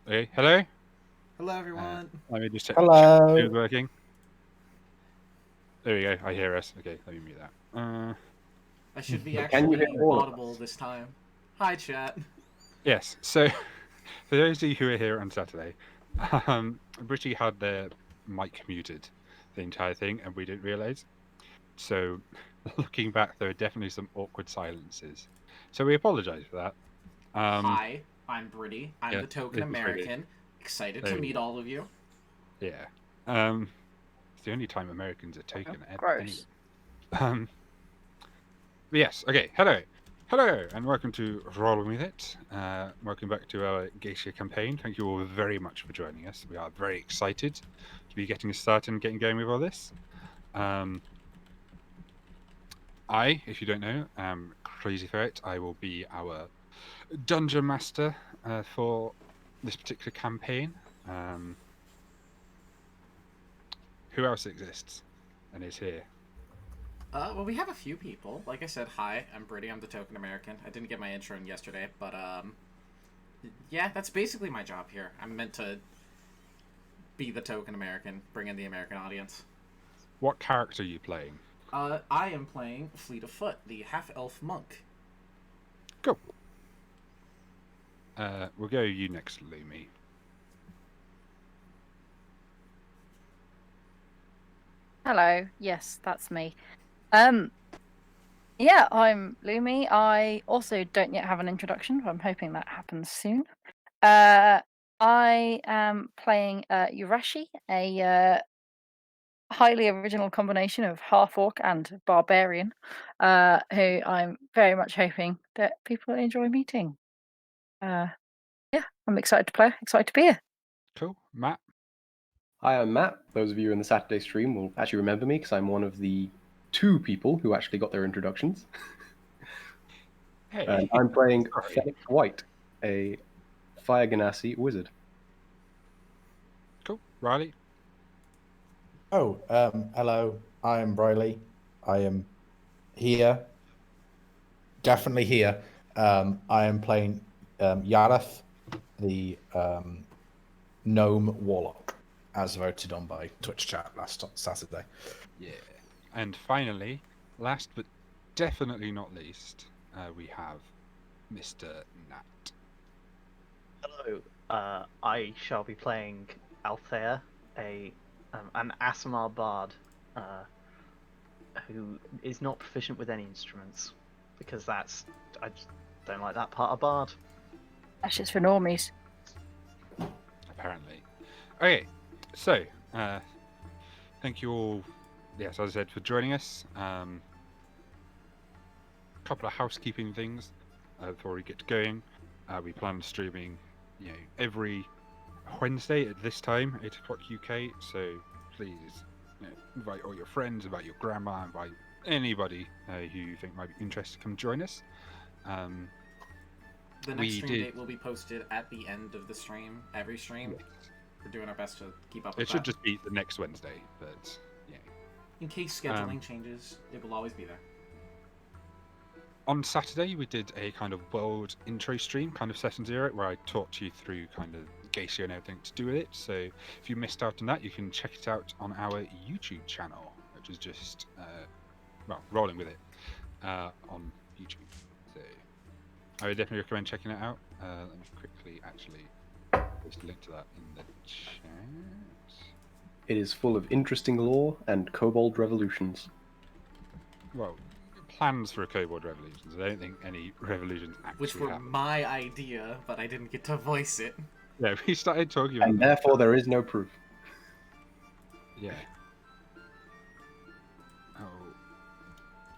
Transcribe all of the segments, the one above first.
Okay, hello? Hello, everyone. Let me just check the chat is Hello. working. There we go, I hear us. Okay, let me mute that. I should be Can you hear actually all of audible us? this time. Hi, chat. Yes, so for those of you who are here on Saturday, Britty had their mic muted the entire thing and we didn't realise. So looking back, there are definitely some awkward silences. So we apologise for that. Um, Hi, I'm Brittany. I'm yeah, the token this is Britty. American. Excited to There we meet go. all of you. Yeah. It's the only time Americans are taken anyway. Gross. Um, But yes, okay. Hello. Hello, and welcome to Rolling With It. Welcome back to our Gaecia campaign. Thank you all very much for joining us. We are very excited to be getting started and getting going with all this. If you don't know, am Crazy Ferret. I will be our dungeon master for this particular campaign. Who else exists and is here? Well, we have a few people. Like I said, hi, I'm Brittany. I'm the token American. I didn't get my intro in yesterday, but yeah, that's basically my job here. I'm meant to be the token American, bring in the American audience. What character are you playing? I am playing Fleet of Foot, the half-elf monk. Cool. We'll go you next, Lumi. Hello. Yes, that's me. Yeah, I'm Lumi. I also don't yet have an introduction, but I'm hoping that happens soon. I am playing Urashi, a highly original combination of half orc and barbarian, who I'm very much hoping that people enjoy meeting. Yeah, I'm excited to play. Excited to be here. Cool. Matt? Hi, I'm Matt. Those of you in the Saturday stream will actually remember me because I'm one of the 2 people who actually got their introductions. Hey. And I'm playing Sorry. Felix White, a Fire Ganassi wizard. Cool. Riley? Oh, hello. I am Briley. I am here. Definitely here. I am playing Yareth, the gnome warlock, as voted on by Twitch chat last Saturday. Yeah. And finally, last but definitely not least, we have Mr. Nat. Hello, I shall be playing Althea, an Asimar bard, who is not proficient with any instruments, because I just don't like that part of bard. That's just for normies. Apparently. Okay, so thank you all, yes, as I said, for joining us. A couple of housekeeping things before we get going. We plan on streaming, every Wednesday at this time, 8 o'clock UK. So please, invite all your friends, invite your grandma, invite anybody who you think might be interested to come join us. The next We stream did- date will be posted at the end of the stream, every stream. Yes. We're doing our best to keep up with It should that. just be the next Wednesday, but yeah. In case scheduling changes, it will always be there. On Saturday, we did a kind of world intro stream, kind of session 0, where I talked you through kind of Gaecia and everything to do with it. So if you missed out on that, you can check it out on our YouTube channel, which is just, rolling with it on YouTube. So I would definitely recommend checking it out. Let me quickly actually post a link to that in the chat. It is full of interesting lore and kobold revolutions. Well, plans for a kobold revolutions. I don't think any revolutions actually Which were happened. my idea, but I didn't get to voice it. Yeah, we started talking about And them. therefore there is no proof. Yeah.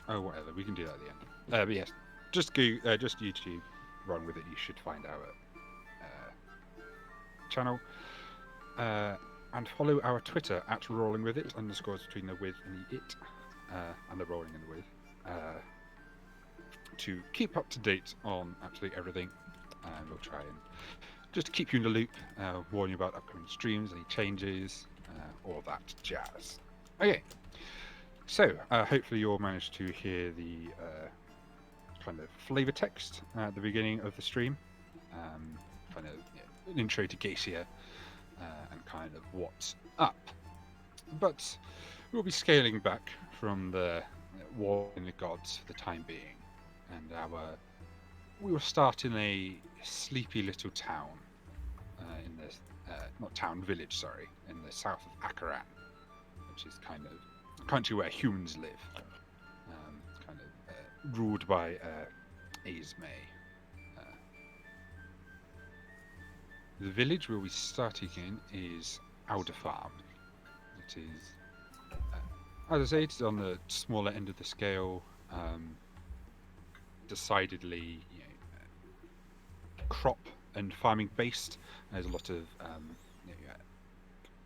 Oh, whatever. We can do that at the end. But yes, just YouTube, run with it. You should find our channel, and follow our Twitter at rolling with it _ between the with and the it, and the rolling and the with, to keep up to date on absolutely everything. And we'll try and just keep you in the loop, warn you about upcoming streams, any changes, all that jazz. Okay. So, hopefully you all managed to hear the kind of flavor text at the beginning of the stream. Kind of an intro to Gaecia and kind of what's up. But we'll be scaling back from the war in the gods for the time being, and we will start in a sleepy little town in the not town village, sorry, in the south of Akaran, which is kind of a country where humans live, kind of ruled by Aesme. The village where we starting in is Alderfarm. It is, as I say, it's on the smaller end of the scale. Decidedly, crop and farming based. There's a lot of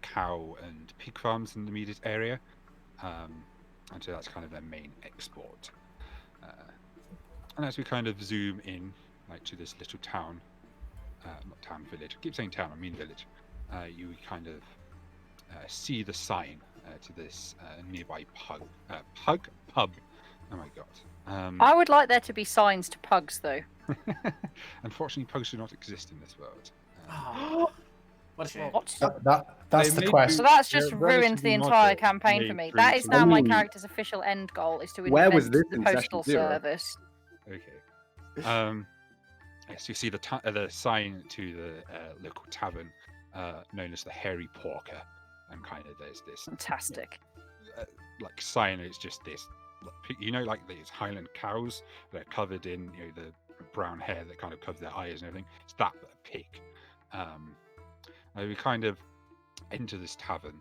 cow and pig farms in the immediate area, and so that's kind of their main export. And as we kind of zoom in, like to this little town, not town, village. I keep saying town, I mean village. You kind of see the sign to this nearby pub. Pub. Oh my god. I would like there to be signs to pugs, though. Unfortunately, pugs do not exist in this world. What a shame. What? That's They the may quest. So that's just They're ruined the relatively entire moderate. campaign They for me. bring That is some- now my I mean, character's official end goal: is to where was invent this the in session postal 0? service. Okay. Yes, you see the sign to the local tavern, known as the Hairy Porker, and kind of there's this Fantastic. like sign. It's just this, like these Highland cows that are covered in the brown hair that kind of covers their eyes and everything. It's that, but a pig. We kind of enter this tavern.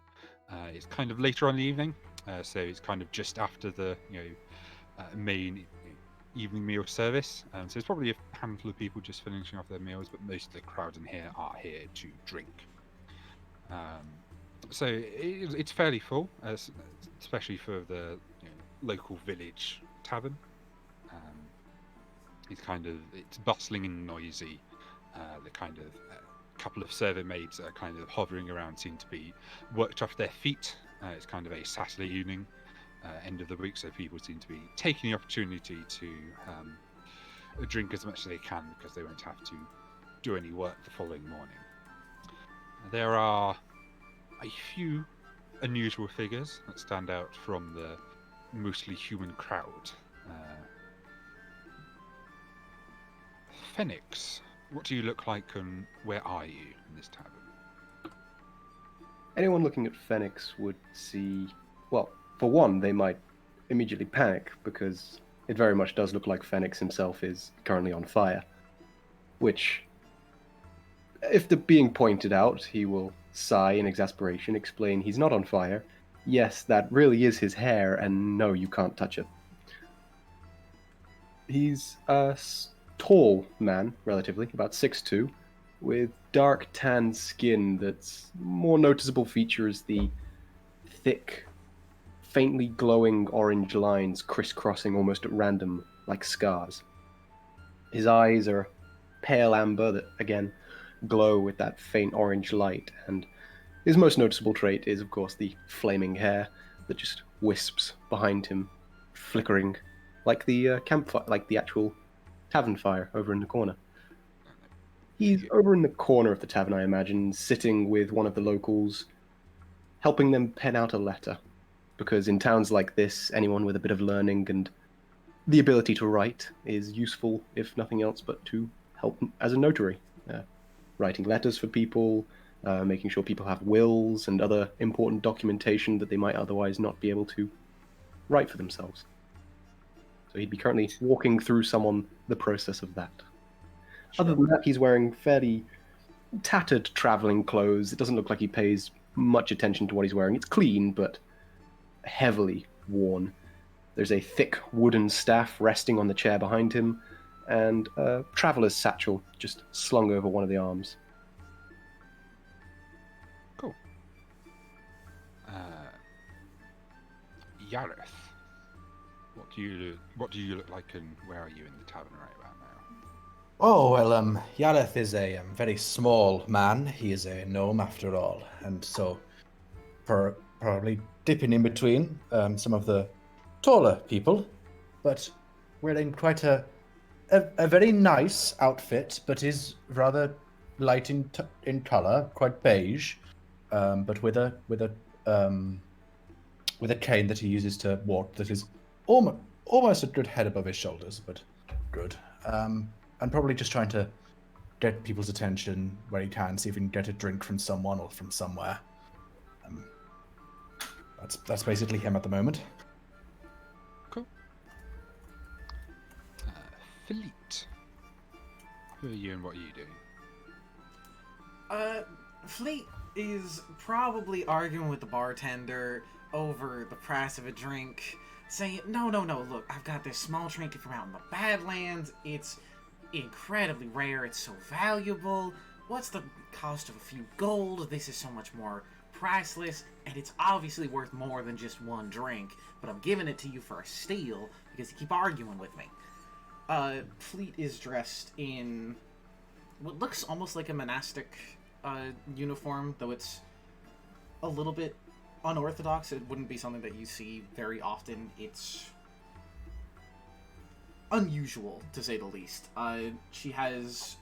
It's kind of later on in the evening, so it's kind of just after the main evening meal service. So it's probably a handful of people just finishing off their meals, but most of the crowd in here are here to drink. So it's fairly full, especially for the local village tavern. It's bustling and noisy. The kind of couple of server maids that are kind of hovering around seem to be worked off their feet. It's kind of a Saturday evening, end of the week, so people seem to be taking the opportunity to drink as much as they can because they won't have to do any work the following morning. There are a few unusual figures that stand out from the mostly human crowd. Phoenix, what do you look like and where are you in this tavern? Anyone looking at Phoenix would see, well, for one, they might immediately panic because it very much does look like Phoenix himself is currently on fire. Which, if they're being pointed out, he will sigh in exasperation, explain he's not on fire. Yes, that really is his hair, and no, you can't touch it. He's a tall man, relatively, about 6'2", with dark tan skin that's more noticeable feature is the thick, faintly glowing orange lines crisscrossing almost at random, like scars. His eyes are pale amber that, again, glow with that faint orange light, and his most noticeable trait is, of course, the flaming hair that just wisps behind him, flickering like the campfire, like the actual tavern fire over in the corner. He's over in the corner of the tavern, I imagine, sitting with one of the locals, helping them pen out a letter. Because in towns like this, anyone with a bit of learning and the ability to write is useful, if nothing else, but to help as a notary. Writing letters for people, making sure people have wills and other important documentation that they might otherwise not be able to write for themselves. So he'd be currently walking through someone the process of that. Sure. Other than that, he's wearing fairly tattered traveling clothes. It doesn't look like he pays much attention to what he's wearing. It's clean, but heavily worn. There's a thick wooden staff resting on the chair behind him, and a traveler's satchel just slung over one of the arms. Cool. Yareth, what do you look like, and where are you in the tavern right about now? Oh, well, Yareth is a very small man. He is a gnome after all, and so probably dipping in between some of the taller people, but wearing quite a very nice outfit, but is rather light in color, quite beige, but with a cane that he uses to walk that is almost a good head above his shoulders, but good. And probably just trying to get people's attention where he can, see if he can get a drink from someone or from somewhere. That's basically him at the moment. Cool. Fleet. Who are you and what are you doing? Fleet is probably arguing with the bartender over the price of a drink, saying, no, look, I've got this small trinket from out in the Badlands. It's incredibly rare. It's so valuable. What's the cost of a few gold? This is so much more priceless, and it's obviously worth more than just one drink, but I'm giving it to you for a steal because you keep arguing with me. Fleet is dressed in what looks almost like a monastic uniform, though it's a little bit unorthodox. It wouldn't be something that you see very often. It's unusual, to say the least. She has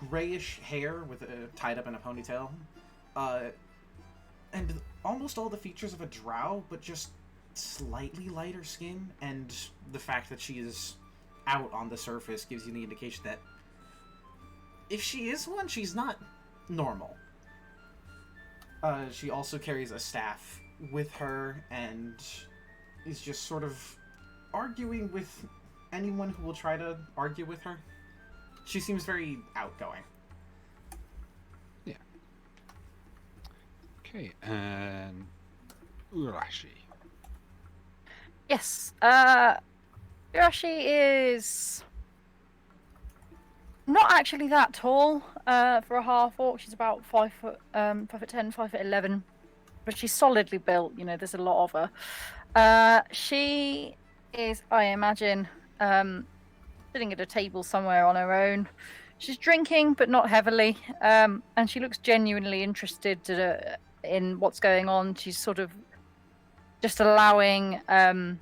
grayish hair with tied up in a ponytail, and almost all the features of a drow, but just slightly lighter skin, and the fact that she is out on the surface gives you the indication that if she is one, she's not normal. She also carries a staff with her and is just sort of arguing with anyone who will try to argue with her. She seems very outgoing. Yeah. Okay, and Urashi. Yes. Urashi is not actually that tall for a half orc. She's about 5 foot, 5'10", 5'11", but she's solidly built. You know, there's a lot of her. She is, I imagine, sitting at a table somewhere on her own. She's drinking, but not heavily, and she looks genuinely interested in what's going on. She's sort of just allowing the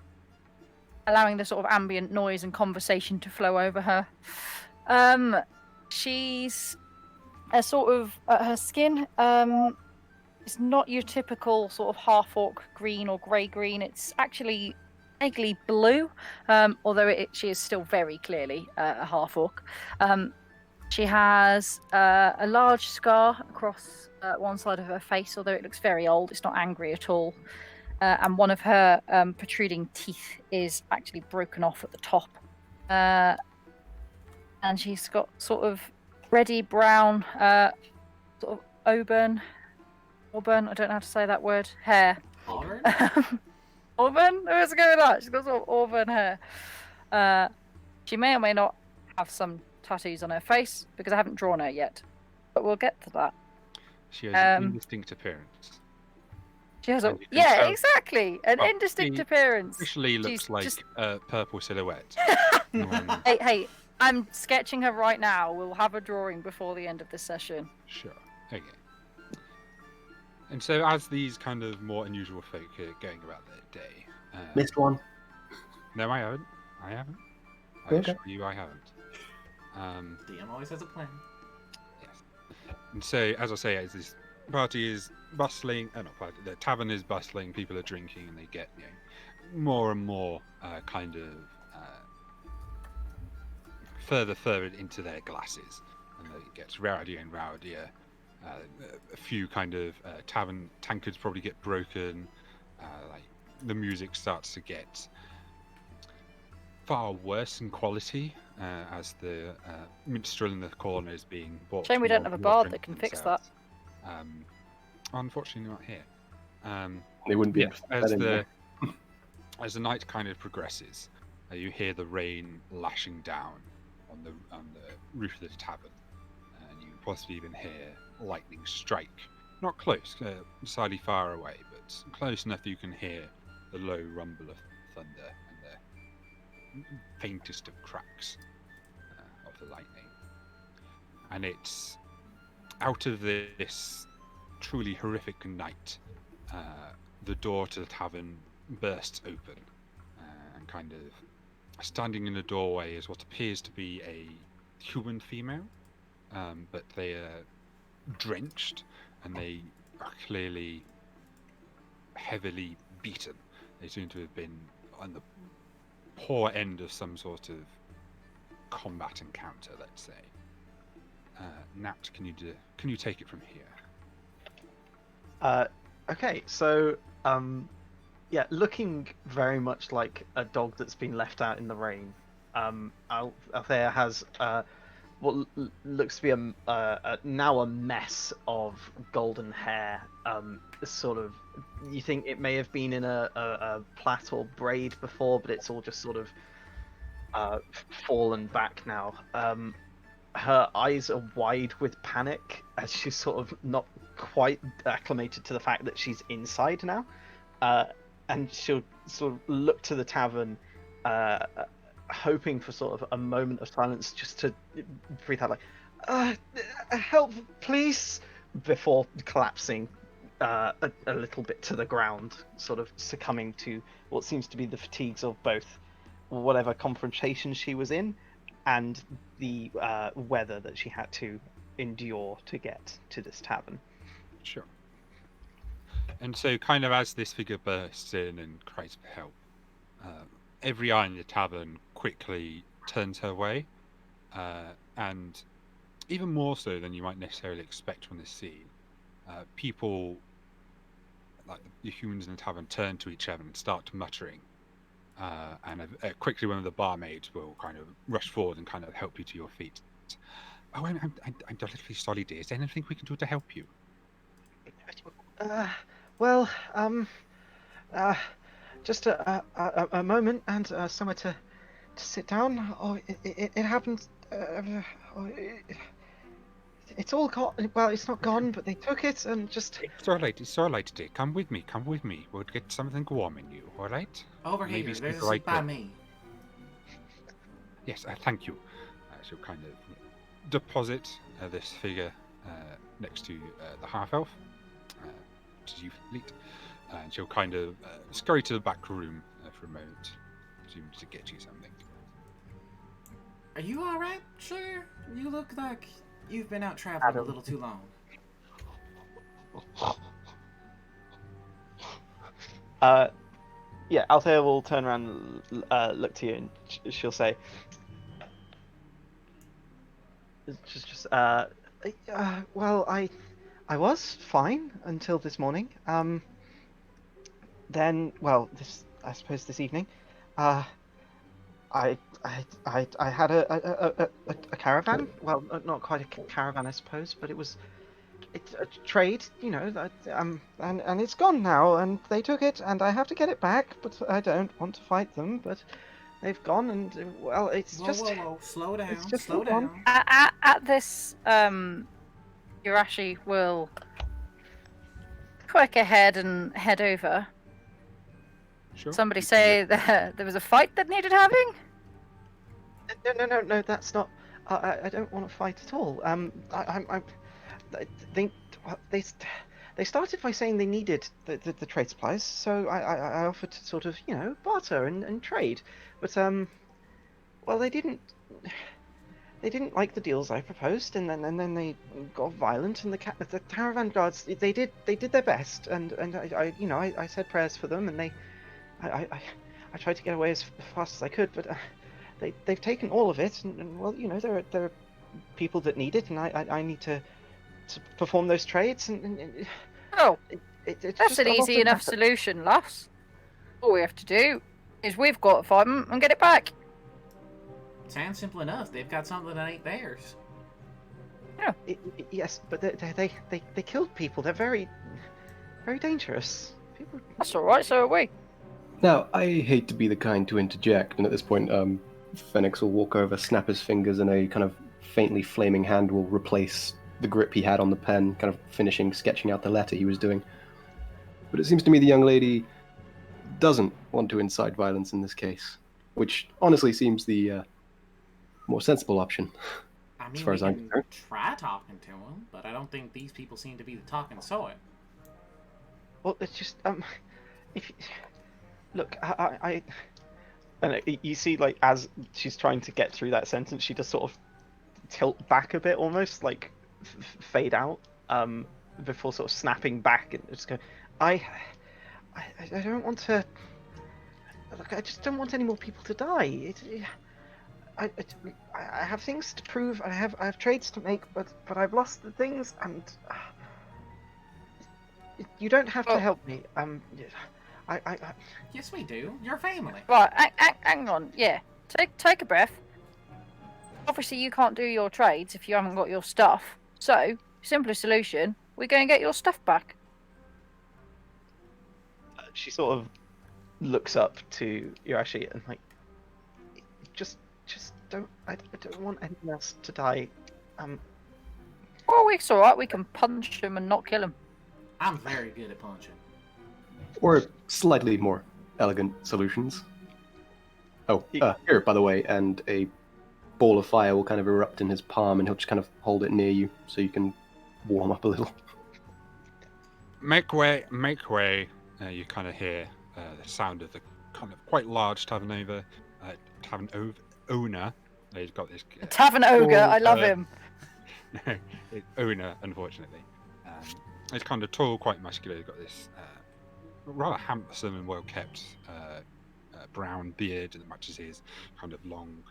sort of ambient noise and conversation to flow over her. She's a sort of her skin is not your typical sort of half orc green or grey green. It's actually vaguely blue, although she is still very clearly a half orc. She has a large scar across one side of her face, although it looks very old. It's not angry at all. And one of her protruding teeth is actually broken off at the top. And she's got sort of reddy brown, sort of auburn, I don't know how to say that word, hair. Auburn? Auburn? Where's it going on? She's got sort of auburn hair. She may or may not have some tattoos on her face, because I haven't drawn her yet. But we'll get to that. She has an indistinct appearance. She has As a you can tell- exactly an Well, indistinct she appearance. Officially looks She's like just- a purple silhouette. Hey, I'm sketching her right now. We'll have a drawing before the end of this session. Sure. Okay. And so, as these kind of more unusual folk are going about their day, Missed one. no, I haven't. I Okay. assure you, I haven't. DM always has a plan. Yes. And so, as I say, as this party is bustling, not party, the tavern is bustling. People are drinking, and they get more and more kind of further into their glasses, and it gets rowdier and rowdier. A few kind of tavern tankards probably get broken. Like the music starts to get far worse in quality as the minstrel in the corner is being bought. Shame we don't have a bard that can fix that. Unfortunately, not here. They wouldn't be Yeah, able to fit in there. as the night kind of progresses, you hear the rain lashing down on the roof of the tavern, and you possibly even hear lightning strike. Not close, slightly far away, but close enough that you can hear the low rumble of thunder and the faintest of cracks of the lightning. And it's out of this truly horrific night, the door to the tavern bursts open, and kind of standing in the doorway is what appears to be a human female, but they are drenched and they are clearly heavily beaten. They seem to have been on the poor end of some sort of combat encounter, let's say. Nat, can you take it from here? Okay, so yeah, looking very much like a dog that's been left out in the rain. Althea has what looks to be now a mess of golden hair. Sort of, you think it may have been in a plait or braid before, but it's all just sort of fallen back now. Her eyes are wide with panic as she's sort of not quite acclimated to the fact that she's inside now. And she'll sort of look to the tavern, hoping for sort of a moment of silence just to breathe out like, help, please, before collapsing a little bit to the ground, sort of succumbing to what seems to be the fatigues of both whatever confrontation she was in and the weather that she had to endure to get to this tavern. Sure. And so, kind of as this figure bursts in and cries for help, every eye in the tavern quickly turns her way, and even more so than you might necessarily expect from this scene, people, like the humans in the tavern, turn to each other and start muttering. And quickly, one of the barmaids will kind of rush forward and kind of help you to your feet. Oh, I'm delightfully sorry, dear. Is there anything we can do to help you? Well, just a moment and somewhere to sit down. Oh, it happened. It's all gone. Well, it's not gone, but they took it and just. It's all right, dear. Come with me. We'll get something warm in you. All right? Over Maybe here. There's a the right seat by way. me. Yes, thank you. She'll kind of deposit this figure next to the half elf, which is you, Fleet, and she'll kind of scurry to the back room for a moment, presumably to get you something. Are you alright, sir? You look like you've been out traveling a little too long. Yeah, Althea will turn around and look to you, and she'll say, well, I was fine until this morning. Then, well, I suppose this evening, I had a caravan. Well, not quite a caravan, I suppose, but it's a trade, you know. And it's gone now, and they took it, and I have to get it back. But I don't want to fight them. But they've gone, and well, it's just. Whoa! Slow down. It's just Slow gone. down. At this, Yurashi will quick ahead and head over. Sure. Somebody say that there was a fight that needed having? No, that's not. I don't want to fight at all. They started by saying they needed the trade supplies, so I offered to sort of, you know, barter and trade, but well, they didn't like the deals I proposed, and then they got violent, and the caravan guards they did their best, and I said prayers for them, and I tried to get away as fast as I could, but they've taken all of it, and well, you know, there are people that need it, and I need to perform those trades, and Oh, it's that's just an a lot easy of enough effort. solution, lass. All we have to do is we've got to fight them and get it back. Sounds simple enough. They've got something that ain't theirs. Yes, but they killed people. They're very dangerous. People. That's all right. So are we. Now, I hate to be the kind to interject, and at this point, Phoenix will walk over, snap his fingers, and a kind of faintly flaming hand will replace the grip he had on the pen, kind of sketching out the letter he was doing. But it seems to me the young lady doesn't want to incite violence in this case, which honestly seems the more sensible option. I mean, As far we as I'm can concerned. try talking to them, but I don't think these people seem to be the talking sort. Well, it's just if look, I and you see, like, as she's trying to get through that sentence, she just sort of tilt back a bit, almost like fade out, before sort of snapping back and just go. I, I don't want to. Look, I just don't want any more people to die. I, I have things to prove. I have trades to make, but I've lost the things, and you don't have to Well- help me. I Yes, we do. You're family. Right, hang on. Yeah, take a breath. Obviously, you can't do your trades if you haven't got your stuff. So, simplest solution: we go and get your stuff back. she sort of looks up to Irashi and like, just don't. I don't want anyone else to die. Well, it's all right. We can punch him and not kill him. I'm very good at punching. Or slightly more elegant solutions. Oh, here, by the way, and a ball of fire will kind of erupt in his palm, and he'll just kind of hold it near you so you can warm up a little. Make way, make way. You kind of hear the sound of the kind of quite large tavern owner. He's got this Tavern ogre. tall, I love him. owner, unfortunately. He's kind of tall, quite muscular. He's got this rather handsome and well-kept brown beard that matches his kind of long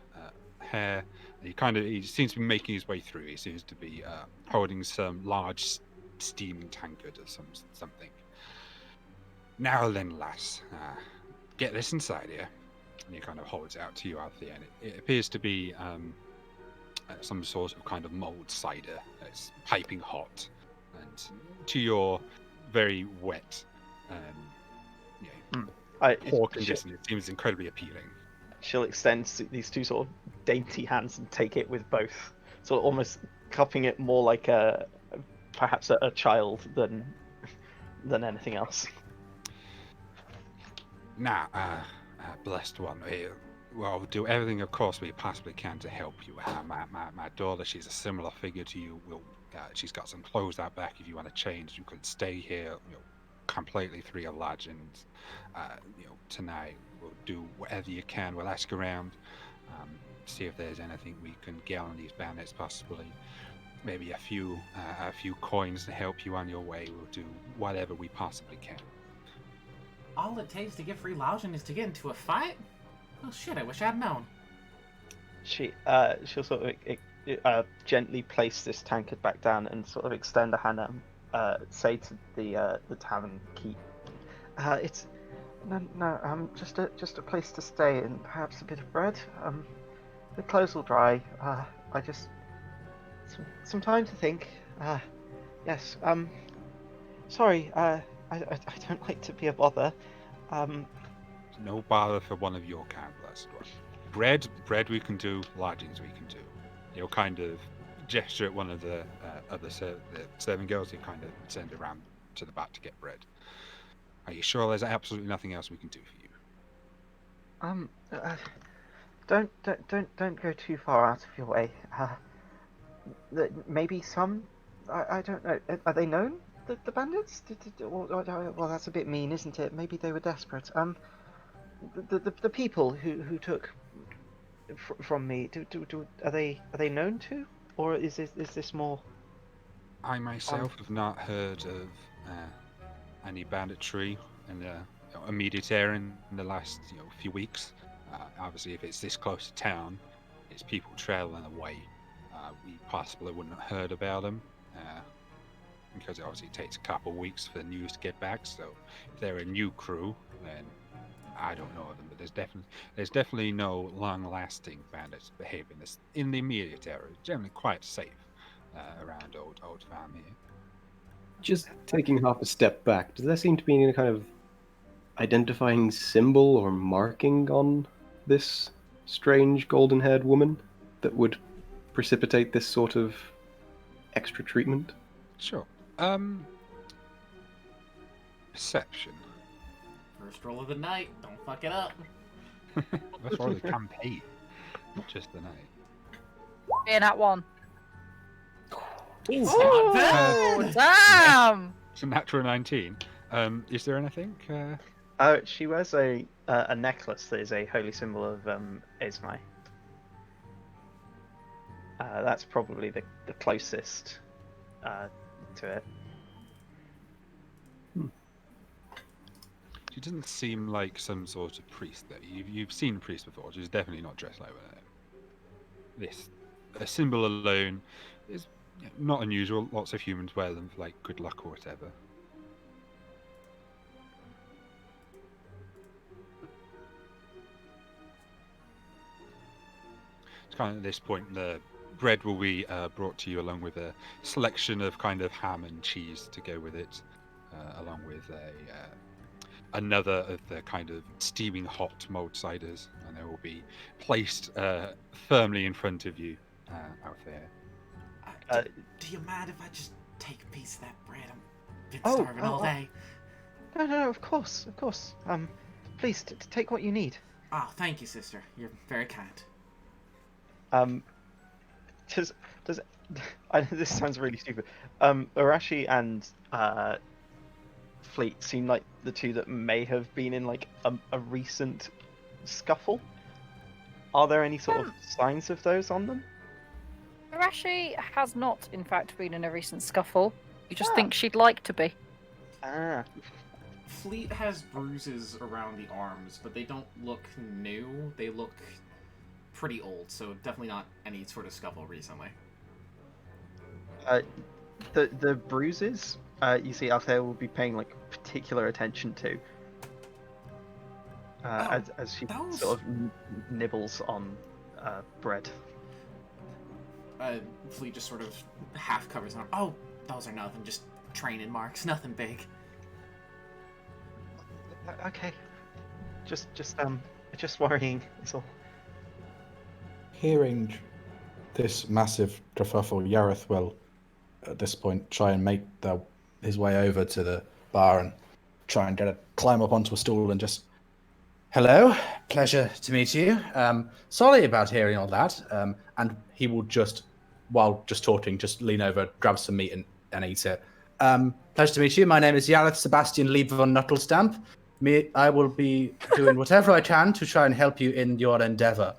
hair. He seems to be making his way through. He seems to be holding some large steaming tankard of something. Now then, lass, get this inside here. And he kind of holds it out to you, Althea, and it appears to be some sort of kind of mulled cider. It's piping hot, and to your very wet, poor condition, it seems incredibly appealing. She'll extend these two sort of dainty hands and take it with both, sort of almost cupping it more like perhaps a child than anything else. Now, blessed one, we'll do everything, of course, we possibly can to help you. My daughter, she's a similar figure to you. She's got some clothes out back if you want to change. You could stay here, completely free of lodgings. Tonight we'll do whatever you can. We'll ask around, see if there's anything we can get on these bandits, possibly. Maybe a few coins to help you on your way. We'll do whatever we possibly can. All it takes to get free lodging is to get into a fight? Oh shit, I wish I'd known. She'll sort of gently place this tankard back down and sort of extend a hand out, say to the tavern keep, it's just a place to stay and perhaps a bit of bread. The clothes will dry. I just some time to think. Yes. Sorry. I don't like to be a bother. No bother for one of your kind, blessed one. Bread we can do, lodgings we can do. He'll kind of gesture at one of the serving girls who kind of send around to the back to get bread. Are you sure there's absolutely nothing else we can do for you? Don't go too far out of your way. Maybe some. I don't know. Are they known? The bandits? Well, that's a bit mean, isn't it? Maybe they were desperate. The people who took from me, are they known to, or is this more? I myself have not heard of any banditry in the immediate area in the last few weeks. Obviously, if it's this close to town, it's people traveling away. We possibly wouldn't have heard about them. Because it obviously takes a couple of weeks for the news to get back. So if they're a new crew, then I don't know of them. But there's definitely no long-lasting bandits behaving this in the immediate area. Generally quite safe around old farm here. Just taking half a step back, does there seem to be any kind of identifying symbol or marking on this strange golden-haired woman that would precipitate this sort of extra treatment? Sure. Perception. First roll of the night. Don't fuck it up. That's for the campaign, not just the night. Being at one. It's Ooh, not bad. damn! It's a natural 19. Is there anything? She wears a necklace that is a holy symbol of Esmai. That's probably the closest to it. She doesn't seem like some sort of priest, though. You've seen a priest before. She's definitely not dressed like one. This, a symbol alone, is not unusual. Lots of humans wear them for like good luck or whatever. It's kind of at this point the bread will be brought to you along with a selection of kind of ham and cheese to go with it, along with another of the kind of steaming hot mulled ciders, and they will be placed firmly in front of you out there. Do you mind if I just take a piece of that bread? I've been Oh, starving all day. No, of course. Please take what you need. Oh, thank you, sister. You're very kind. Does I know this sounds really stupid. Arashi and Fleet seem like the two that may have been in like a recent scuffle. Are there any sort of signs of those on them? Arashi has not, in fact, been in a recent scuffle. You just Ah. think she'd like to be. Ah, Fleet has bruises around the arms, but they don't look new. They look pretty old, so definitely not any sort of scuffle recently. the bruises. You see, Althea will be paying like particular attention to. As she those- sort of nibbles on bread. Fleet just sort of half covers them. Oh, those are nothing, just training marks, nothing big. Okay, just worrying. That's all. Hearing this massive kerfuffle, Yareth will, at this point, try and make his way over to the bar and try and climb up onto a stool and just, hello, pleasure to meet you. Sorry about hearing all that. And he will just, while just talking, just lean over, grab some meat and eat it. Pleasure to meet you. My name is Yareth Sebastian Lieb von Knuckelstamp. I will be doing whatever I can to try and help you in your endeavor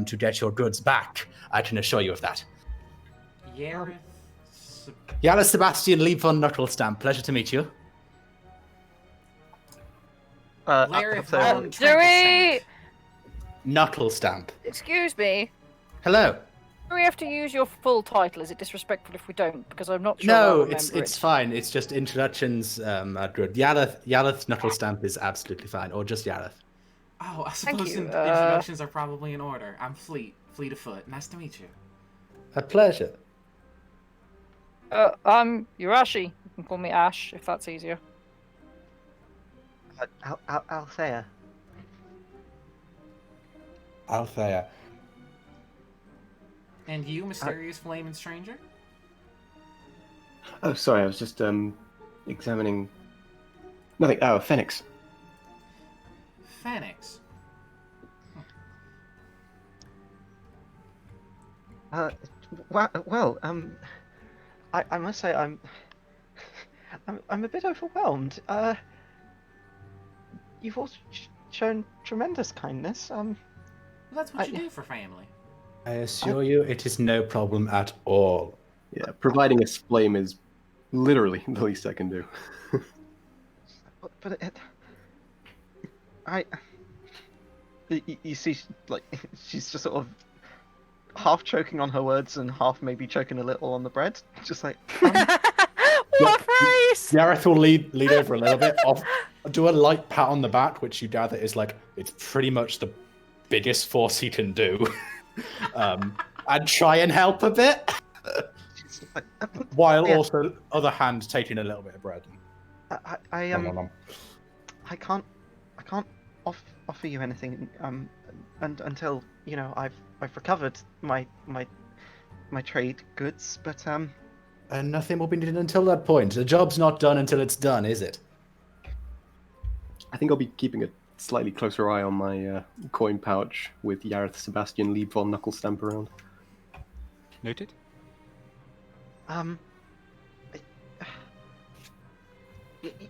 to get your goods back. I can assure you of that. Yareth. Yareth Sebastian Lieb von Knuckelstamp. Pleasure to meet you. Larry Althea will- von Do we... Knuckelstamp. Excuse me. Hello. Do we have to use your full title? Is it disrespectful if we don't? Because I'm not sure No, I'll remember it's it. fine. It's just introductions are good. Yareth Knuckelstamp is absolutely fine, or just Yareth. Oh, I Thank suppose you, introductions are probably in order. I'm Fleet of Foot. Nice to meet you. A pleasure. I'm Yurashi. You can call me Ash if that's easier. Althea. Althea. And you, mysterious flaming stranger? Oh, sorry, I was just examining. Nothing. Oh, Phoenix. Phoenix. Well, I must say I'm a bit overwhelmed. You've all shown tremendous kindness. Well, that's what I- you do for family. I assure you, it is no problem at all. Yeah, providing a flame is literally the least I can do. But you see, like she's just sort of half choking on her words and half maybe choking a little on the bread, just like. What a phrase! Yareth will lead over a little bit, do a light pat on the back, which you gather is like, it's pretty much the biggest force he can do. And try and help a bit. While Yeah. also, other hand, taking a little bit of bread. I can't offer you anything until I've recovered my trade goods, but And nothing will be needed until that point. The job's not done until it's done, is it? I think I'll be keeping a slightly closer eye on my coin pouch with Yareth Sebastian Lieb von Knuckelstamp around. Noted.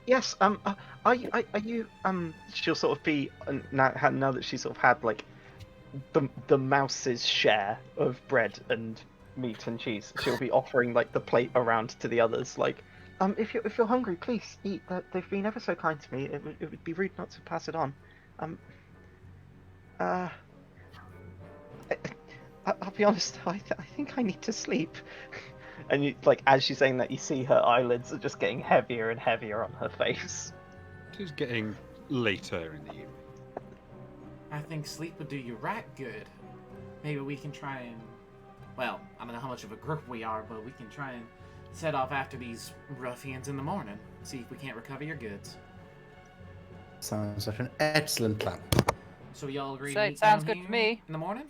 Yes. Are you? She'll sort of be now that she's sort of had like the mouse's share of bread and meat and cheese, she'll be offering like the plate around to the others, like, if you're hungry, please eat. They've been ever so kind to me. It would be rude not to pass it on. Um, uh, I'll be honest. I think I need to sleep. And you, like, as she's saying that, you see her eyelids are just getting heavier and heavier on her face. It is getting later in the evening. I think sleep would do you right good. Maybe we can try and... Well, I don't know how much of a group we are, but we can try and set off after these ruffians in the morning. See if we can't recover your goods. Sounds like an excellent plan. So y'all agree So to it meet sounds down good to here me. in the morning?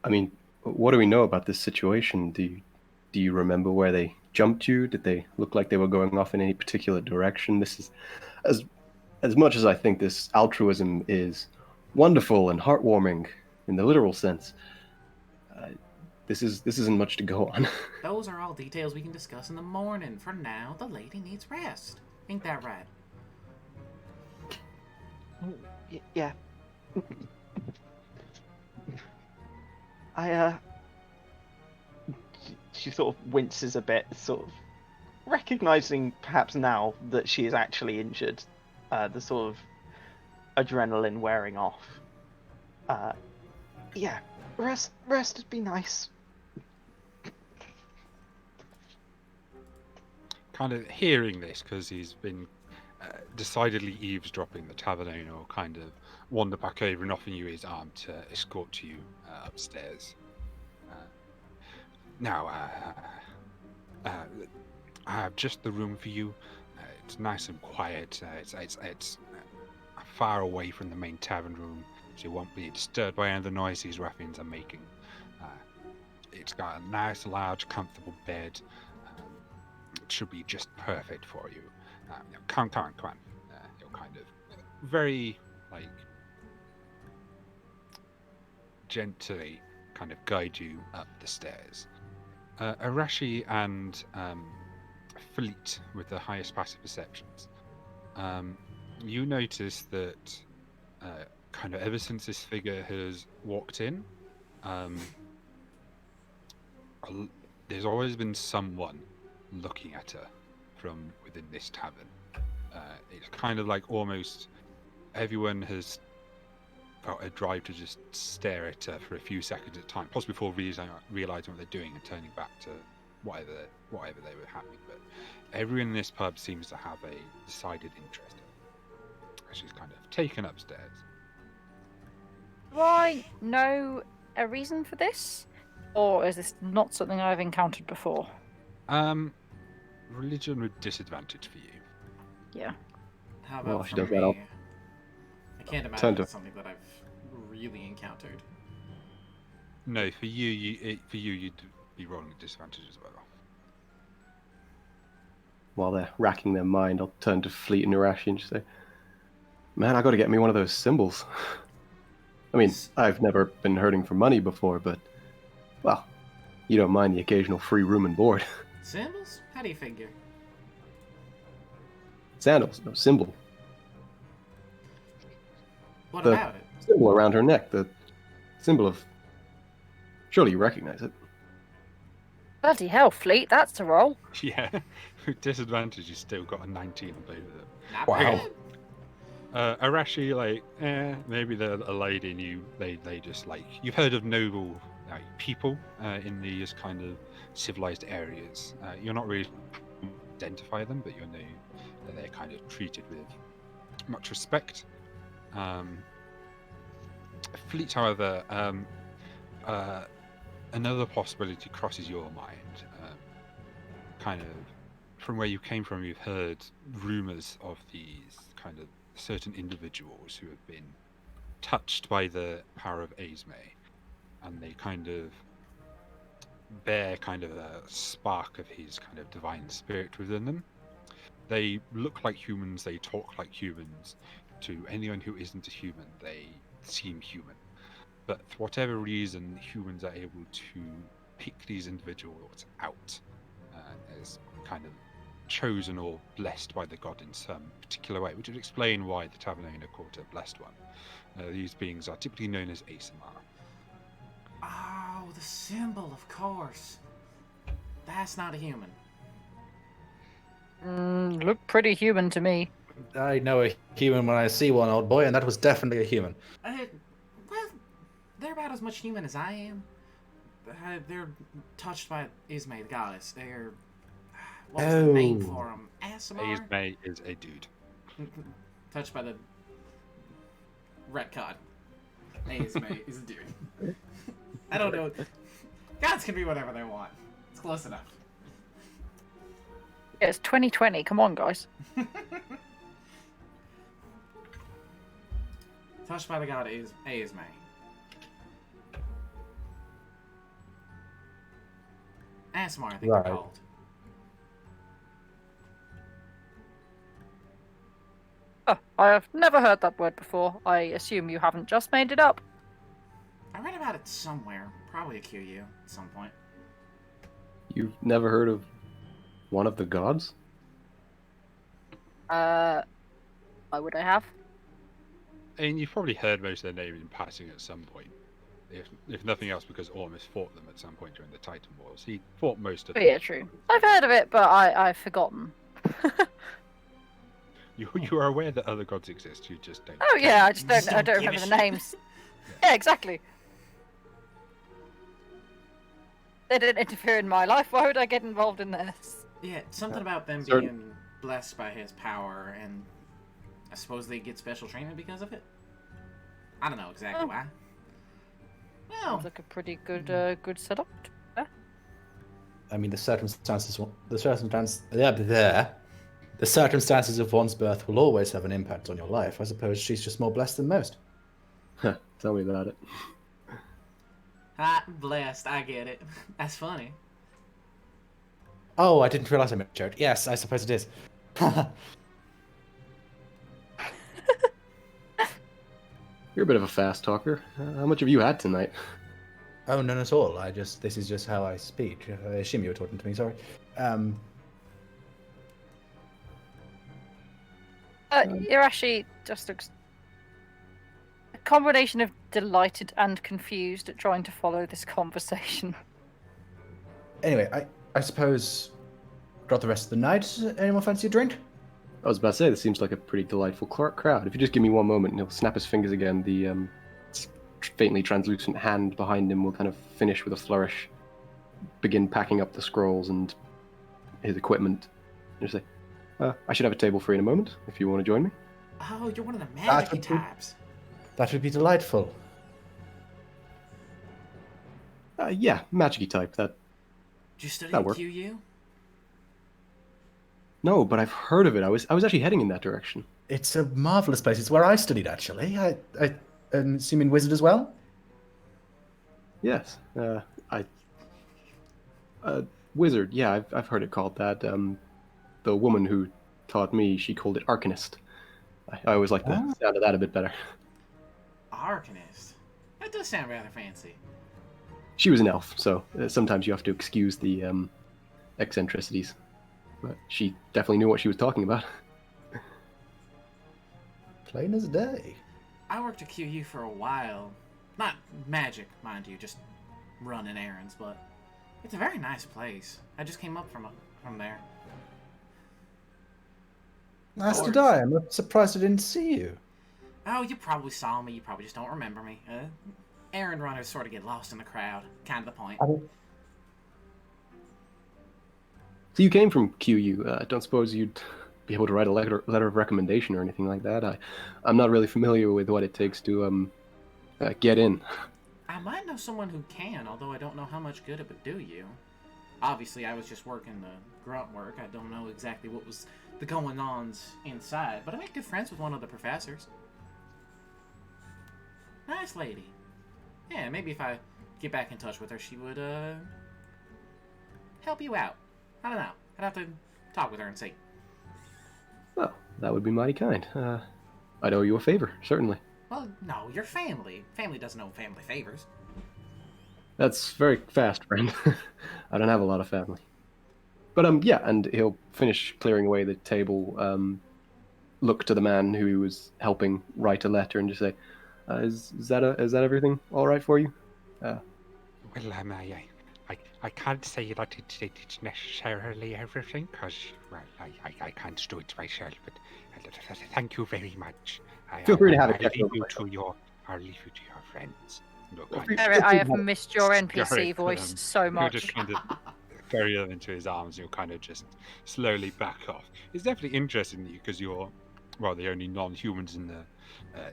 I mean, what do we know about this situation? Do you remember where they jumped you? Did they look like they were going off in any particular direction? This is as much as I think this altruism is wonderful and heartwarming in the literal sense. This isn't much to go on. Those are all details we can discuss in the morning. For now, the lady needs rest. Ain't that right? Yeah. I she sort of winces a bit, sort of recognizing perhaps now that she is actually injured. The sort of adrenaline wearing off. Yeah, rest would be nice. Kind of hearing this, because he's been decidedly eavesdropping, the tavern owner will kind of wander back over and offer you his arm to escort you upstairs. Now, I have just the room for you. It's nice and quiet. It's far away from the main tavern room, so you won't be disturbed by any of the noise these ruffians are making. It's got a nice, large, comfortable bed. It should be just perfect for you. Come on. He'll kind of very, like, gently kind of guide you up the stairs. Arashi and Fleet with the highest passive perceptions. You notice that kind of ever since this figure has walked in, there's always been someone looking at her from within this tavern. It's kind of like almost everyone has felt a drive to just stare at her for a few seconds at a time, possibly before realizing what they're doing and turning back to whatever they were having. But everyone in this pub seems to have a decided interest in her. She's kind of taken upstairs. Do I know a reason for this? Or is this not something I've encountered before? Religion with disadvantage for you. Yeah. How Well, about she for does that, I'll me? I can't turn imagine to- it's something that I've really encountered. No, for you, you'd be rolling at disadvantage as well. While they're racking their mind, I'll turn to Fleet and Irashi and just say, "Man, I got to get me one of those symbols." I mean, I've never been hurting for money before, but, well, you don't mind the occasional free room and board. Symbols? How do you figure? Sandals, no symbol. What The- about it? Symbol around her neck, the symbol of... Surely you recognize it. Bloody hell, Fleet, that's a roll. Yeah, with disadvantage, you still got a 19 on both of them. Not Wow. bad. Arashi, like, maybe they're a lady, and they just like, you've heard of noble people in these kind of civilized areas. You're not really identify them, but you know that they're kind of treated with much respect. Fleet, however, another possibility crosses your mind. Kind of from where you came from, you've heard rumors of these kind of certain individuals who have been touched by the power of Aesme, and they kind of bear kind of a spark of his kind of divine spirit within them. They look like humans, they talk like humans. To anyone who isn't a human, they seem human. But for whatever reason, humans are able to pick these individuals out as kind of chosen or blessed by the god in some particular way, which would explain why the tavern owner called it a blessed one. These beings are typically known as ASMR. the symbol, of course. That's not a human. Look pretty human to me. I know a human when I see one, old boy, and that was definitely a human. Well, they're about as much human as I am. They're touched by Ismay, the goddess. They're... What was the name for them? Asimar? May is a dude. Touched by the... Retcon. Ismay is a dude. I don't know. Gods can be whatever they want. It's close enough. Yeah, it's 2020. Come on, guys. Touched by the god Ismay. Asimar, I think Right. they're called. Oh, I have never heard that word before. I assume you haven't just made it up. I read about it somewhere. Probably a QU at some point. You've never heard of one of the gods? Why would I have? I mean, you've probably heard most of their names in passing at some point. If nothing else, because Ormus fought them at some point during the Titan Wars. He fought most of Oh, them. yeah, true. I've heard of it, but I've forgotten. You are aware that other gods exist, you just don't. Oh yeah, I just Just don't. I don't don't give a remember the shit. names. Yeah, exactly. They didn't interfere in my life. Why would I get involved in this? Yeah, something about them Certain- being blessed by his power, and I suppose they get special treatment because of it. I don't know exactly Oh. why. Well, Sounds like a pretty good, good setup. I mean, the circumstances of one's birth will always have an impact on your life. I suppose she's just more blessed than most. Huh, tell me about it. blessed. I get it. That's funny. Oh, I didn't realize I made a joke. Yes, I suppose it is. You're a bit of a fast talker. How much have you had tonight? Oh, none at all. This is just how I speak. I assume you were talking to me, sorry. Irashi just looks a combination of delighted and confused at trying to follow this conversation. Anyway, I suppose got the rest of the night. Anyone fancy a drink? I was about to say, this seems like a pretty delightful crowd. If you just give me one moment and he'll snap his fingers again, the faintly translucent hand behind him will kind of finish with a flourish, begin packing up the scrolls and his equipment. And just say, I should have a table for you in a moment, if you want to join me. Oh, you're one of the That magic would be- types. That would be delightful. Yeah, magic-y type. Did you study That at work. QU? No, but I've heard of it. I was actually heading in that direction. It's a marvelous place. It's where I studied, actually. I assuming wizard as well? Yes, wizard. Yeah, I've heard it called that. The woman who taught me, she called it arcanist. I always like the sound of that a bit better. Arcanist. That does sound rather fancy. She was an elf, so sometimes you have to excuse the eccentricities. But she definitely knew what she was talking about. Plain as day. I worked at QU for a while. Not magic, mind you, just running errands, but it's a very nice place. I just came up from there. Nice to course. die. I'm surprised I didn't see you. Oh, you probably saw me. You probably just don't remember me. Errand runners sort of get lost in the crowd. Kind of the point. So you came from QU. I don't suppose you'd be able to write a letter of recommendation or anything like that. I'm not really familiar with what it takes to get in. I might know someone who can, although I don't know how much good it would do you. Obviously, I was just working the grunt work. I don't know exactly what was the going-ons inside, but I make good friends with one of the professors. Nice lady. Yeah, maybe if I get back in touch with her, she would, help you out. I don't know. I'd have to talk with her and see. Well, that would be mighty kind. I'd owe you a favor, certainly. Well, no, you're family. Family doesn't owe family favors. That's very fast, friend. I don't have a lot of family. But yeah, and he'll finish clearing away the table, look to the man who he was helping write a letter and just say, is that everything all right for you? Well, I can't say that it's necessarily everything, because, well, I can't do it myself, but thank you very much. Feel free to have it I'll checked leave over you myself. to your, I'll leave you to your friends. No, Feel kind free, of, Eric, feel I free to have have it. missed your NPC Gareth, voice so you'll just much. kind of carry them into his arms. You'll kind of just slowly back off. It's definitely interesting in you because you're, well, the only non-humans in the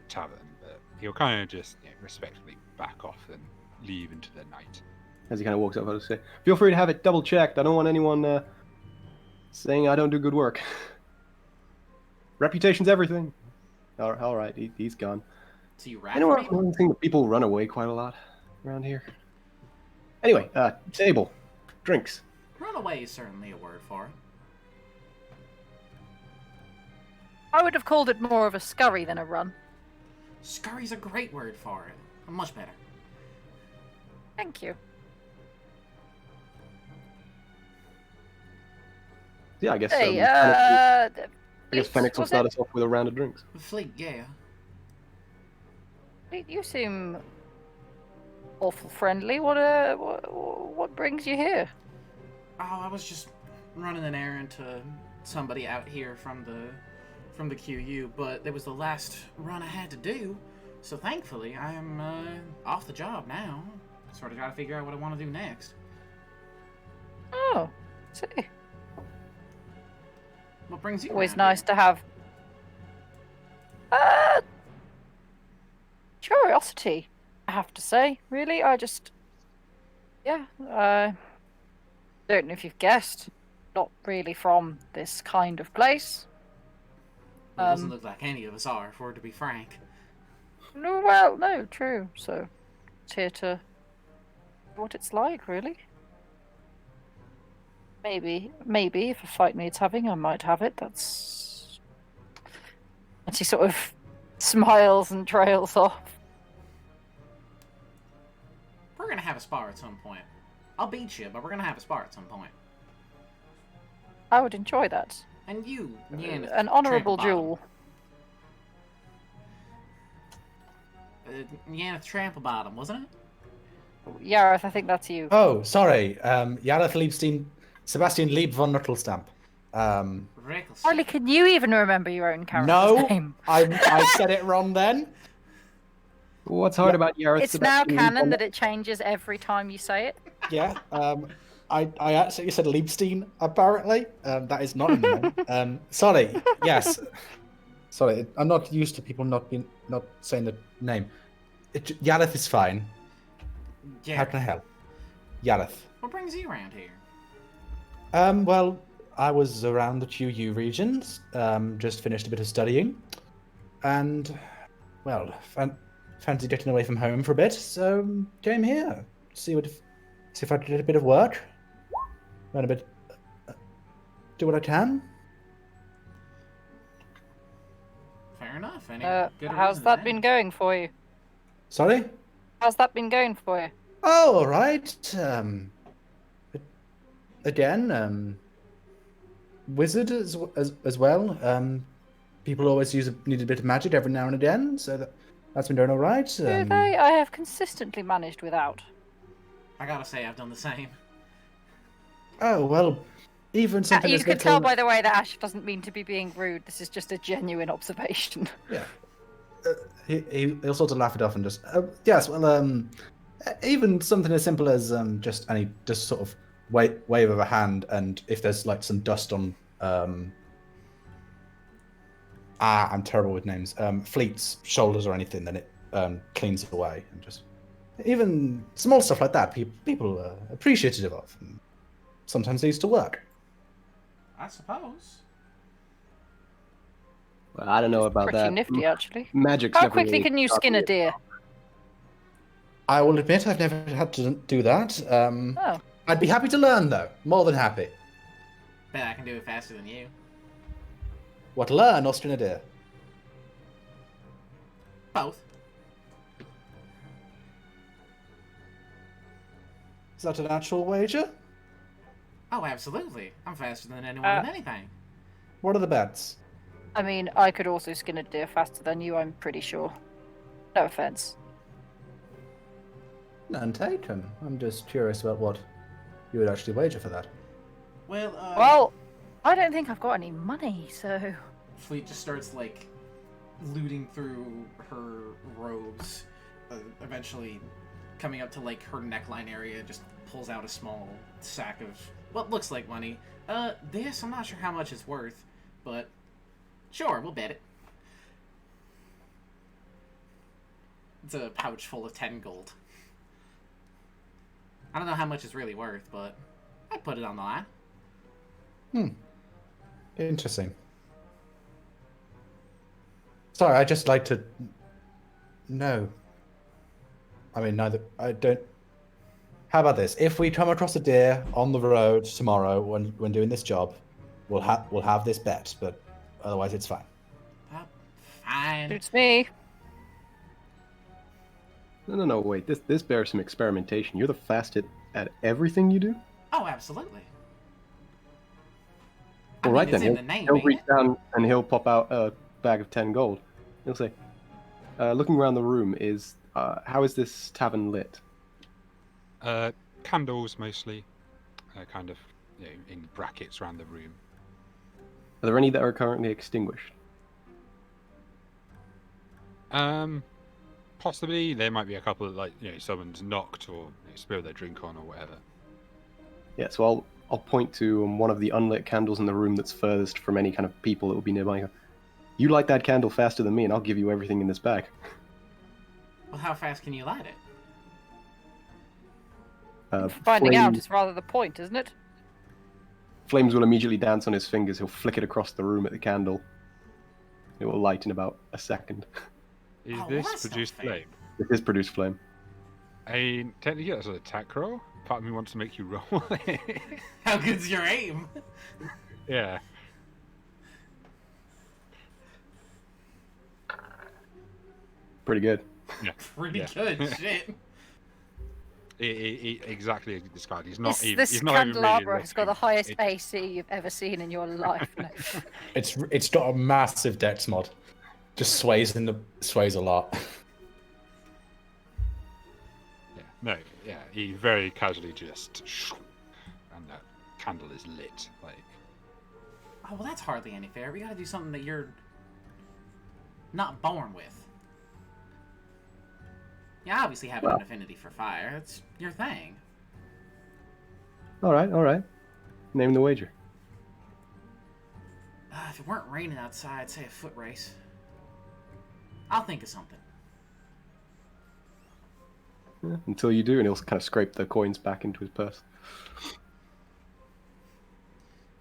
tavern. But he'll kind of just respectfully back off and leave into the night. As he kind of walks up, I'll say, feel free to have it double checked. I don't want anyone saying I don't do good work. Reputation's everything. All right, he's gone. So you rat Anyone for else people? noticing that people run away quite a lot around here? Anyway, table, drinks. Runaway is certainly a word for it. I would have called it more of a scurry than a run. Scurry's a great word for it. Much better. Thank you. Yeah, I guess. Hey, I guess Fleets, Phoenix will was start it? us off with a round of drinks. Fleet, yeah. Fleet, you seem awful friendly. What brings you here? Oh, I was just running an errand to somebody out here from the QU, but it was the last run I had to do. So thankfully, I am off the job now. Sort of got to figure out what I want to do next. Oh, see. What brings you? Always around nice here? to have. Curiosity, I have to say. Really, I just. Yeah, don't know if you've guessed. Not really from this kind of place. Well, it doesn't look like any of us are, for to be frank. No, well, no, true. So, it's here to. What it's like, really. Maybe if a fight needs having, I might have it. That's. And she sort of smiles and trails off. We're gonna have a spar at some point. I'll beat you, but we're gonna have a spar at some point. I would enjoy that. And you, An honourable duel. Yaneth Tramplebottom, wasn't it? Yareth, I think that's you. Oh, sorry. Jareth Liebstein, Sebastian Lieb von Nuttelstamp. Reckless. Harley, can you even remember your own character's No, name? I said it wrong then. What's hard about Yareth? It's now canon that it changes every time you say it. Yeah. I actually said Liebstein, apparently. That is not in the name. Sorry. Yes. Sorry, I'm not used to people not saying the name. Yareth is fine. Yeah. How can I help? Yareth. What brings you around here? Well, I was around the QU regions, just finished a bit of studying, and, well, fancy getting away from home for a bit, so came here. See if I did a bit of work. Learn a bit. Do what I can. Fair enough. Any good How's reason that to been ask? going for you? Sorry? How's that been going for you? Oh, all right. Again, wizard as well. People always need a bit of magic every now and again, so that's been doing all right. Do they? I have consistently managed without. I gotta say, I've done the same. Oh well, even something You as can little... tell by the way that Ash doesn't mean to be being rude. This is just a genuine observation. Yeah. He'll sort of laugh it off and just yes. Well, even something as simple as just sort of wave of a hand, and if there's like some dust on I'm terrible with names. Fleet's shoulders or anything, then it cleans it away, and just even small stuff like that. People are appreciative of, and sometimes leads to work. I suppose. Well, I don't know about Pretty that. nifty, actually. Magic's How never quickly really can you taught skin me a deer? I will admit I've never had to do that. Oh. I'd be happy to learn, though. More than happy. Bet I can do it faster than you. What, learn or skin a deer? Both. Is that an actual wager? Oh, absolutely. I'm faster than anyone in anything. What are the bets? I mean, I could also skin a deer faster than you, I'm pretty sure. No offense. None taken. I'm just curious about what you would actually wager for that. Well, Well, I don't think I've got any money, so Fleet just starts like looting through her robes, eventually coming up to like her neckline area, just pulls out a small sack of what looks like money. This I'm not sure how much it's worth, but sure, we'll bet it. It's a pouch full of 10 gold. I don't know how much it's really worth, but I'd put it on the line. Interesting. Sorry, I just like to know. I mean, neither. I don't. How about this? If we come across a deer on the road tomorrow when doing this job, we'll have this bet. But otherwise, it's fine. Fine. suits me. No, wait. This bears some experimentation. You're the fastest at everything you do? Oh, absolutely. All right, it's then. in the name, He'll ain't reach it? down and he'll pop out a bag of 10 gold. He'll say, looking around the room, how is this tavern lit? Candles mostly, kind of in brackets around the room. Are there any that are currently extinguished? Possibly there might be a couple of someone's knocked or spilled their drink on or whatever. Yeah, so I'll point to one of the unlit candles in the room that's furthest from any kind of people that will be nearby. You light that candle faster than me, and I'll give you everything in this bag. Well, how fast can you light it? Finding out is rather the point, isn't it? Flames will immediately dance on his fingers. He'll flick it across the room at the candle. It will light in about a second. Is Oh, well, this that's not produced fair. flame? It is produced flame. Technically that's an attack roll. Part of me wants to make you roll it. How good's your aim? Yeah. Pretty good. Yeah. Pretty Yeah. good, shit. Exactly as you described. He's not This, even. this He's not even really candelabra has got the looking. highest It- AC you've ever seen in your life. No. It's got a massive dex mod. Just sways a lot. Yeah. No. Yeah. He very casually just, and that candle is lit. Like. Oh, well, that's hardly any fair. We gotta do something that you're not born with. You obviously have an affinity for fire. It's your thing. All right. Name the wager. If it weren't raining outside, say a foot race. I'll think of something. Yeah, until you do, and he'll kind of scrape the coins back into his purse.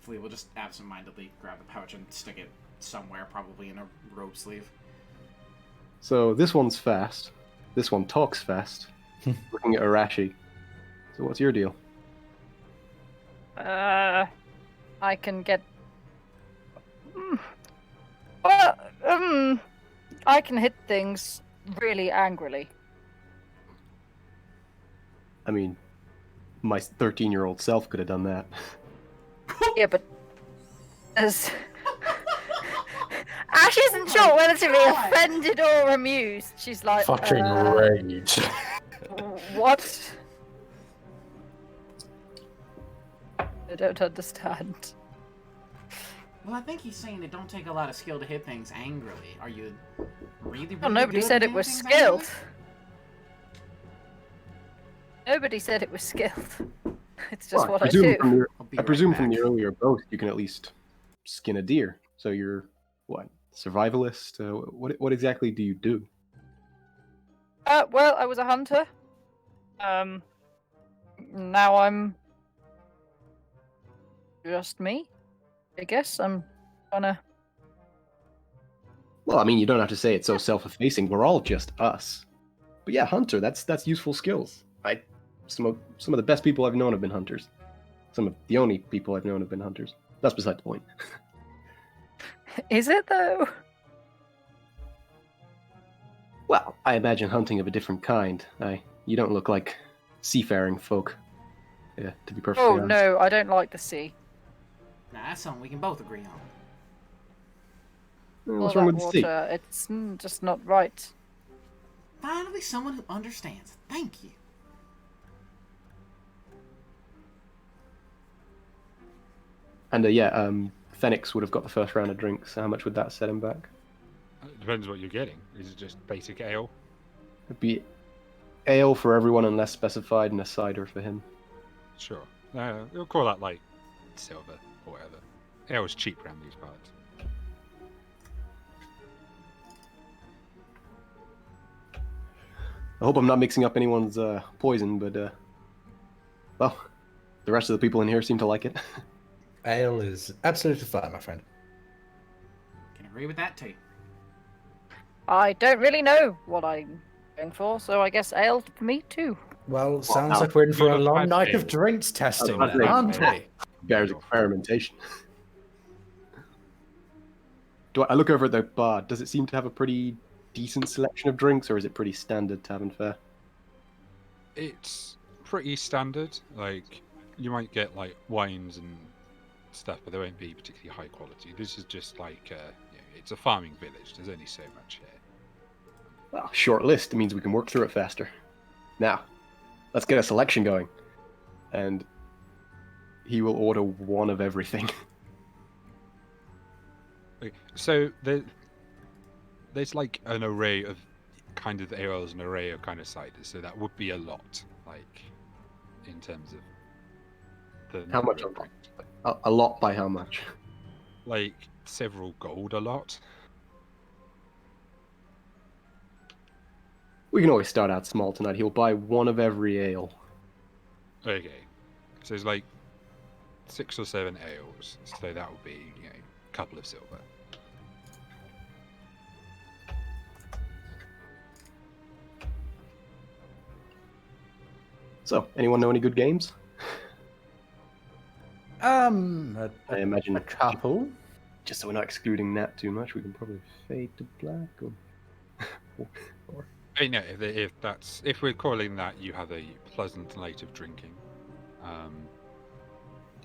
Flea will just absentmindedly grab the pouch and stick it somewhere, probably in a robe sleeve. So this one's fast. This one talks fast. Looking at Arashi. So what's your deal? I can get. Well, I can hit things really angrily. I mean, my 13-year-old self could have done that. Yeah, but as Ash isn't sure whether to be offended or amused. She's like, Fucking rage. what? I don't understand. Well, I think he's saying it don't take a lot of skill to hit things angrily. Are you really Well, nobody good said at it was hitting things skilled. angrily? Nobody said it was skilled. It's just Well, what I do. I'll be I presume right from back. the earlier boast, you can at least skin a deer. So you're what? Survivalist? What exactly do you do? Well, I was a hunter. Now I'm just me. I guess I'm gonna. Well, I mean, you don't have to say it so self-effacing. We're all just us. But yeah, hunter. That's useful skills. Some of the best people I've known have been hunters. Some of the only people I've known have been hunters. That's beside the point. Is it though? Well, I imagine hunting of a different kind. You don't look like seafaring folk. Yeah, to be perfectly Oh honest. no, I don't like the sea. Nah, that's something we can both agree on. What's All wrong that with the sea? water, it's just not right. Finally, someone who understands. Thank you. And yeah, Phoenix would have got the first round of drinks. How much would that set him back? It depends what you're getting. Is it just basic ale? It'd be ale for everyone unless specified, and a cider for him. Sure. We'll call that like silver or whatever. Ale's cheap around these parts. I hope I'm not mixing up anyone's poison, but well, the rest of the people in here seem to like it. Ale is absolutely fine, my friend. Can agree with that, Tate. I don't really know what I'm going for, so I guess ale for me too. Well, sounds now, like we're in for a you've long had night of ale. drinks testing, I've then, had aren't ale. we? There's experimentation. I look over at the bar? Does it seem to have a pretty decent selection of drinks, or is it pretty standard tavern fare? It's pretty standard. Like, you might get like wines and stuff, but they won't be particularly high quality. This is just like, it's a farming village. There's only so much here. Well, short list means we can work through it faster. Now, let's get a selection going. And he will order one of everything. Okay, so there's like an array of kind of ales, an array of kind of ciders. So that would be a lot, like in terms of the How much? number of drinks. A lot by how much? Like several gold a lot. We can always start out small tonight. He'll buy one of every ale. Okay, so it's like 6 or 7 ales. So that would be a couple of silver. So, anyone know any good games? I imagine a couple. just so we're not excluding Nat too much, we can probably fade to black or I mean, no, if we're calling that, you have a pleasant night of drinking. Happy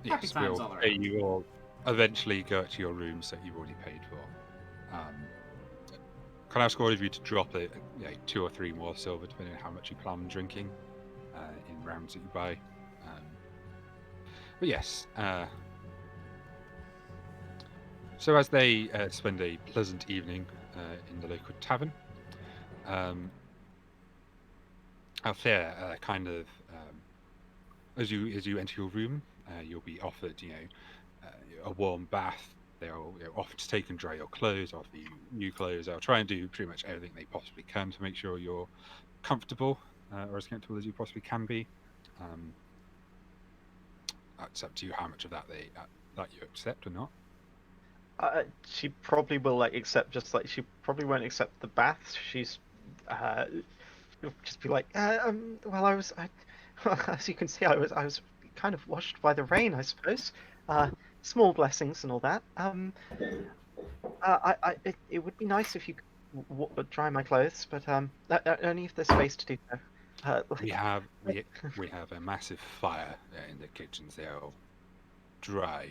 Yes, times we'll all pay around. you all. Eventually, go to your rooms that you've already paid for. Can I ask all of you to drop it, 2 or 3 more silver, depending on how much you plan on drinking, in rounds that you buy. But yes. So as they spend a pleasant evening in the local tavern, Althea kind of as you enter your room, you'll be offered a warm bath. They'll offer to take and dry your clothes, offer you new clothes. They'll try and do pretty much everything they possibly can to make sure you're comfortable, or as comfortable as you possibly can be. It's up to you how much of that that you accept or not. She probably will accept, just like she probably won't accept the bath. She's she'll just be like, well, as you can see, I was kind of washed by the rain, I suppose. Small blessings and all that. It would be nice if you could dry my clothes, but only if there's space to do so. We have a massive fire in the kitchens. They'll dry,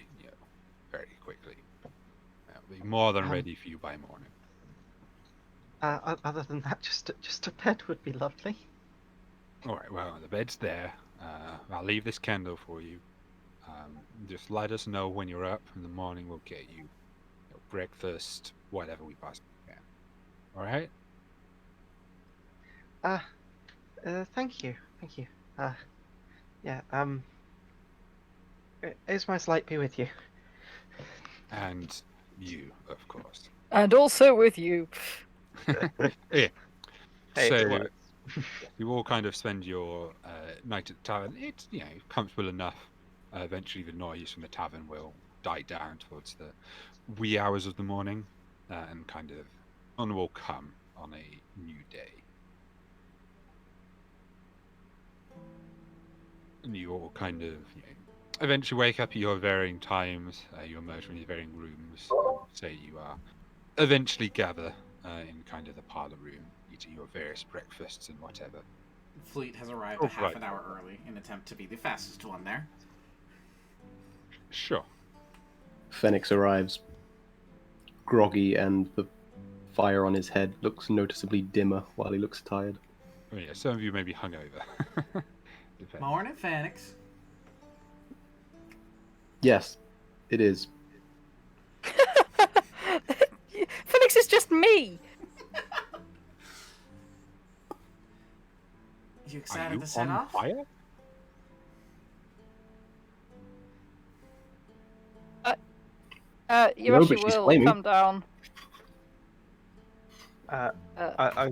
very quickly. They'll be more than ready for you by morning. Other than that, just a bed would be lovely. All right. Well, the bed's there. I'll leave this candle for you. Just let us know when you're up. In the morning, we'll get you, breakfast, whatever we possibly can. All right. Thank you. Yeah. Is my light be with you? And you, of course. And also with you. Yeah. Hey, So it works. you all kind of spend your night at the tavern. It's comfortable enough. Eventually, the noise from the tavern will die down towards the wee hours of the morning, and kind of on will come on a new day. And you all kind of eventually wake up at your varying times. You emerge from your varying rooms. Say you are eventually gather in kind of the parlor room, eating your various breakfasts and whatever. Fleet has arrived Oh, a half right. an hour early in attempt to be the fastest one there. Sure. Phoenix arrives groggy, and the fire on his head looks noticeably dimmer while he looks tired. Oh, yeah, some of you may be hungover. Depends. Morning, Phoenix. Yes, It is. Felix is just me. You Are excited you to set on off? fire? No, Yurashi but she's will flaming. come down. Uh, Uh, I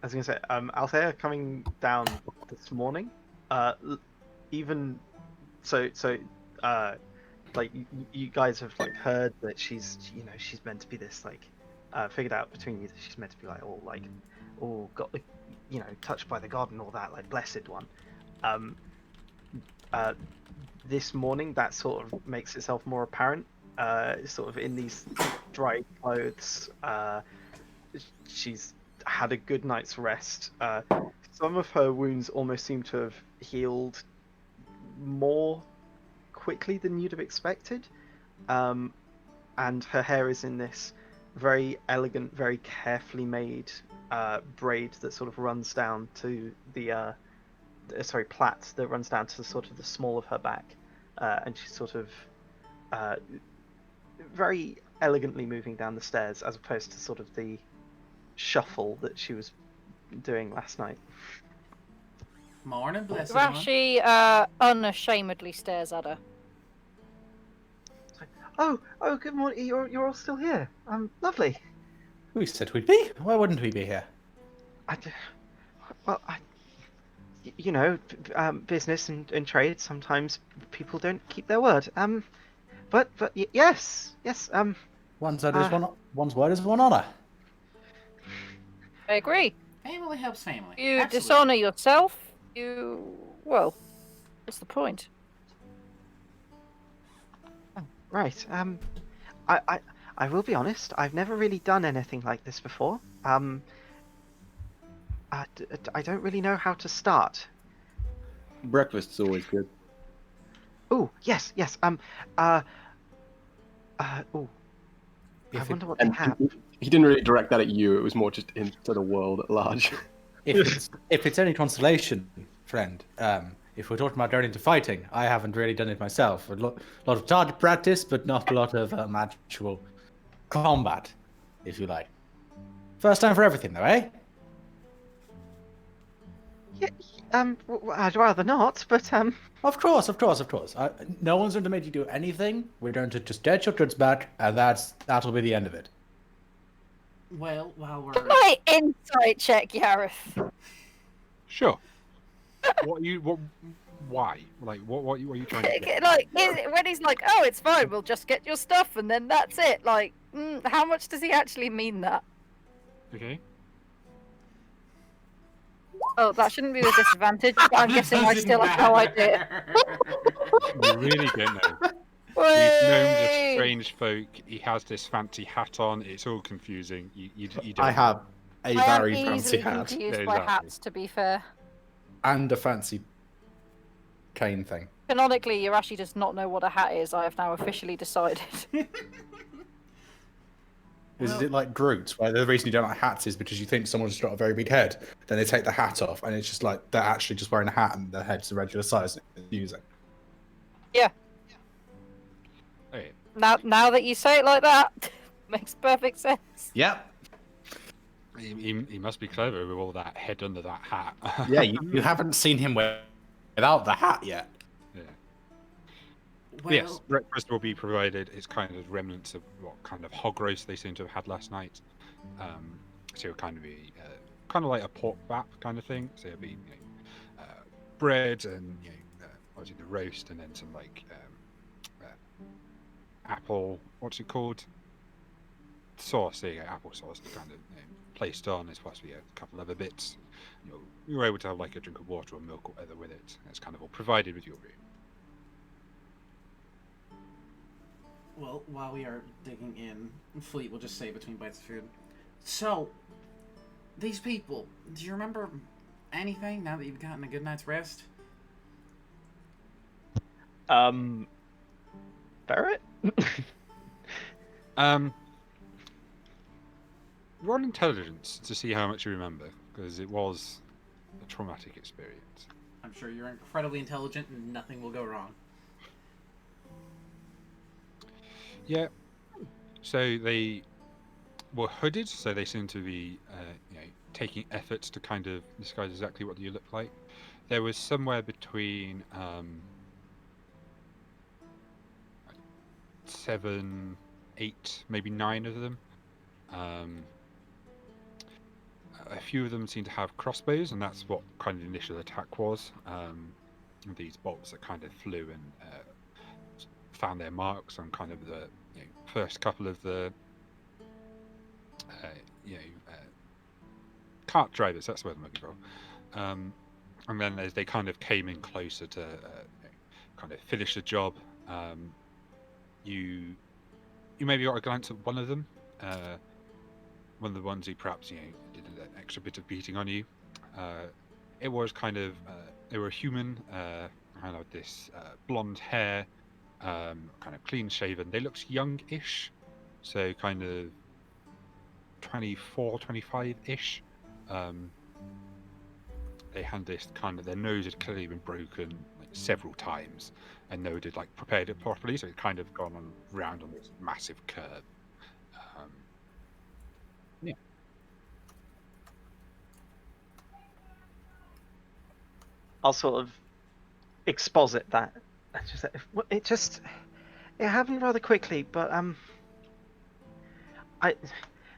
was gonna say, Althea coming down this morning. Even so, like you guys have like heard that she's she's meant to be this like figured out between you that she's meant to be like all got touched by the god and all that, like blessed one. Um, uh, this morning that sort of makes itself more apparent. Sort of in these dry clothes. She's had a good night's rest. Some of her wounds almost seem to have healed more quickly than you'd have expected. And her hair is in this very elegant, very carefully made braid that sort of runs down to the plait that runs down to sort of the small of her back, and she's sort of very elegantly moving down the stairs as opposed to sort of the shuffle that she was doing last night. Morning, blessed one. Yurashi unashamedly stares at her. Oh, good morning. You're all still here. Lovely. We said we'd be. Why wouldn't we be here? Well, business and trade. Sometimes people don't keep their word. But yes. One's word is one honor. I agree. Family helps family. You Absolutely. dishonor yourself. Well, what's the point? Right. I will be honest. I've never really done anything like this before. I don't really know how to start. Breakfast's always good. Oh, yes. Oh, I wonder what they And have. he didn't really direct that at you. It was more just into the world at large. If it's any consolation, friend, if we're talking about turning to fighting, I haven't really done it myself. A lot of target practice, but not a lot of actual combat, if you like. First time for everything, though, eh? Yeah, I'd rather not, but Of course. No one's going to make you do anything. We're going to just get your goods back, and that'll be the end of it. Well, while we're Can I insight check, Yareth? Sure. Why? Like, what are you trying to get? Like, when he's like, "Oh, it's fine. We'll just get your stuff, and then that's it." Like, how much does he actually mean that? Okay. Oh, that shouldn't be with disadvantage. But I'm guessing I still have no idea. You really don't know. These gnomes are Whey! strange folk. He has this fancy hat on. It's all confusing. You don't I have a I am very fancy easily hat confused Yeah, by exactly. hats. To be fair, and a fancy cane thing. canonically, Yurashi does not know what a hat is. I have now officially decided. Is Well- it like Groot, where the reason you don't like hats is because you think someone's got a very big head, then they take the hat off, and it's just like they're actually just wearing a hat and their head's a regular size and it's confusing. Okay. Now that you say it like that, makes perfect sense. Yep. He must be clever with all that head under that hat. Yeah, you haven't seen him without the hat yet. Yeah. well, Yes, breakfast will be provided. It's kind of remnants of what kind of hog roast they seem to have had last night. So it'll kind of be kind of like a pork bap kind of thing. So it'll be bread and obviously the roast, and then some like apple. What's it called? Sauce. There you go, apple sauce. Kind of placed on. There's possibly a couple other bits. You're able to have like a drink of water or milk or whatever with it. It's kind of all provided with your room. well, while we are digging in, Fleet will just say between bites of food. So, these people, do you remember anything now that you've gotten a good night's rest? Barrett? Roll intelligence to see how much you remember, because it was a traumatic experience. I'm sure you're incredibly intelligent and nothing will go wrong. Yeah. So they were hooded, so they seem to be, taking efforts to kind of disguise exactly what you look like. There was somewhere between 7, 8, maybe 9 of them. A few of them seem to have crossbows, and that's what kind of the initial attack was. These bolts that kind of flew and found their marks on kind of the first couple of the uh, you know cart drivers. That's what I'm looking for. And then as they kind of came in closer to kind of finish the job, you maybe got a glance at one of them, one of the ones who perhaps did an extra bit of beating on you. It was kind of they were human, kind of this blonde hair, kind of clean shaven. They looked young-ish, so kind of 24, 25-ish. They had this kind of, their nose had clearly been broken like several times, and no one had like prepared it properly, so it kind of gone on round on this massive curve. Yeah. I'll sort of exposit that. It happened rather quickly, but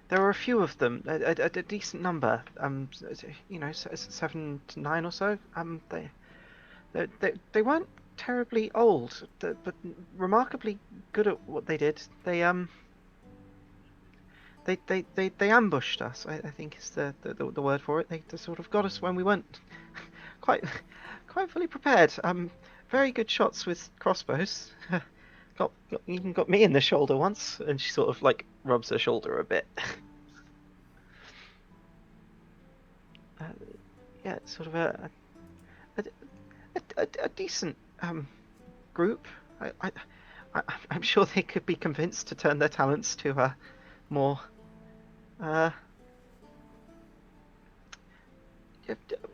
there were a few of them, a decent number, 7 to 9 or so. They weren't terribly old, but remarkably good at what they did. They ambushed us, I think is the word for it. They sort of got us when we weren't quite fully prepared. Very good shots with crossbows. Even got me in the shoulder once, and she sort of like rubs her shoulder a bit. Yeah, sort of a decent group. I'm sure they could be convinced to turn their talents to more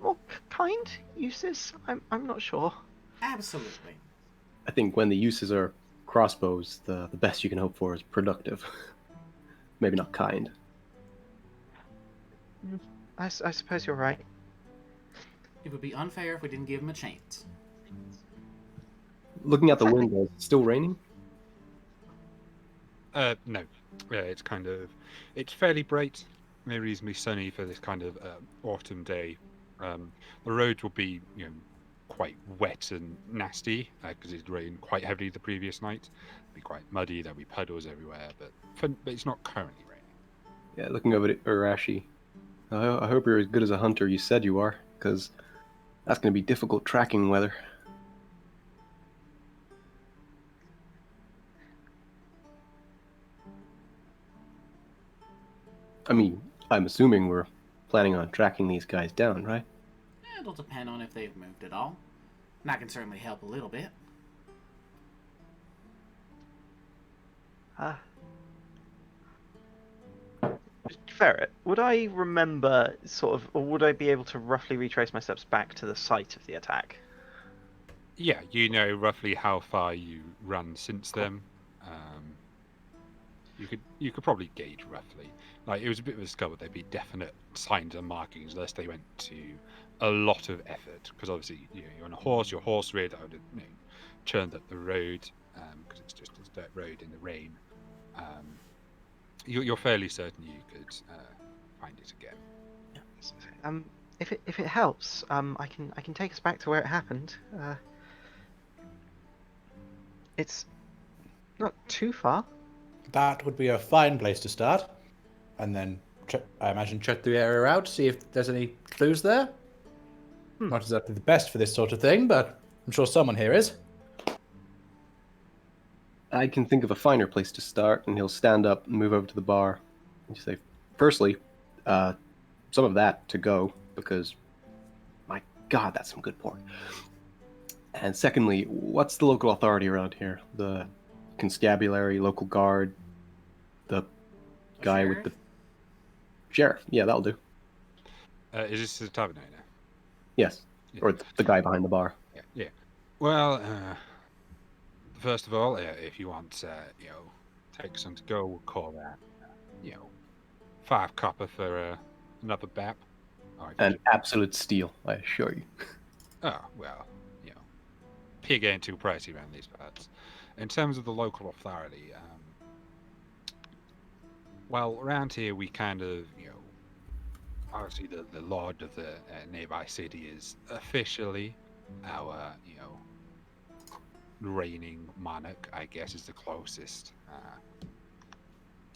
more kind uses. I'm not sure. Absolutely. I think when the uses are crossbows, the best you can hope for is productive. Maybe not kind. I suppose you're right. It would be unfair if we didn't give him a chance. Looking out the Exactly. window, it's still raining? No. Yeah, it's fairly bright, reasonably sunny for this kind of autumn day. The roads will be, quite wet and nasty because it rained quite heavily the previous night. It'll be quite muddy. There'll be puddles everywhere, but it's not currently raining. Yeah, looking over at Urashi. I hope you're as good as a hunter you said you are, because that's going to be difficult tracking weather. I mean, I'm assuming we're planning on tracking these guys down, right? It'll depend on if they've moved at all. And I can certainly help a little bit. Ferret, would I remember sort of, or would I be able to roughly retrace my steps back to the site of the attack? Yeah, you know roughly how far you run since Cool. then. You could probably gauge roughly. Like it was a bit of a scuffle. There'd be definite signs and markings unless they went to a lot of effort. Because obviously, you're on a horse. Your horse reared. I would have churned up the road because it's just a dirt road in the rain. You're fairly certain you could find it again. If it helps, I can take us back to where it happened. It's not too far. That would be a fine place to start. And then, I imagine, check the area out, see if there's any clues there. Not exactly the best for this sort of thing, but I'm sure someone here is. I can think of a finer place to start, and he'll stand up and move over to the bar. And say, firstly, some of that to go, because, my God, that's some good pork. And secondly, what's the local authority around here? The constabulary, local guard, the guy with the sheriff. Yeah, that'll do. Is this the tavern owner? Yes, Yeah. or the guy behind the bar. Yeah. Well, first of all, if you want, take some to go. We'll call that, 5 copper for another BAP. Or if you An absolute steal, I assure you. Oh, well, pig ain't too pricey around these parts. In terms of the local authority, well, around here we kind of, obviously the lord of the nearby city is officially our, reigning monarch, I guess, is the closest.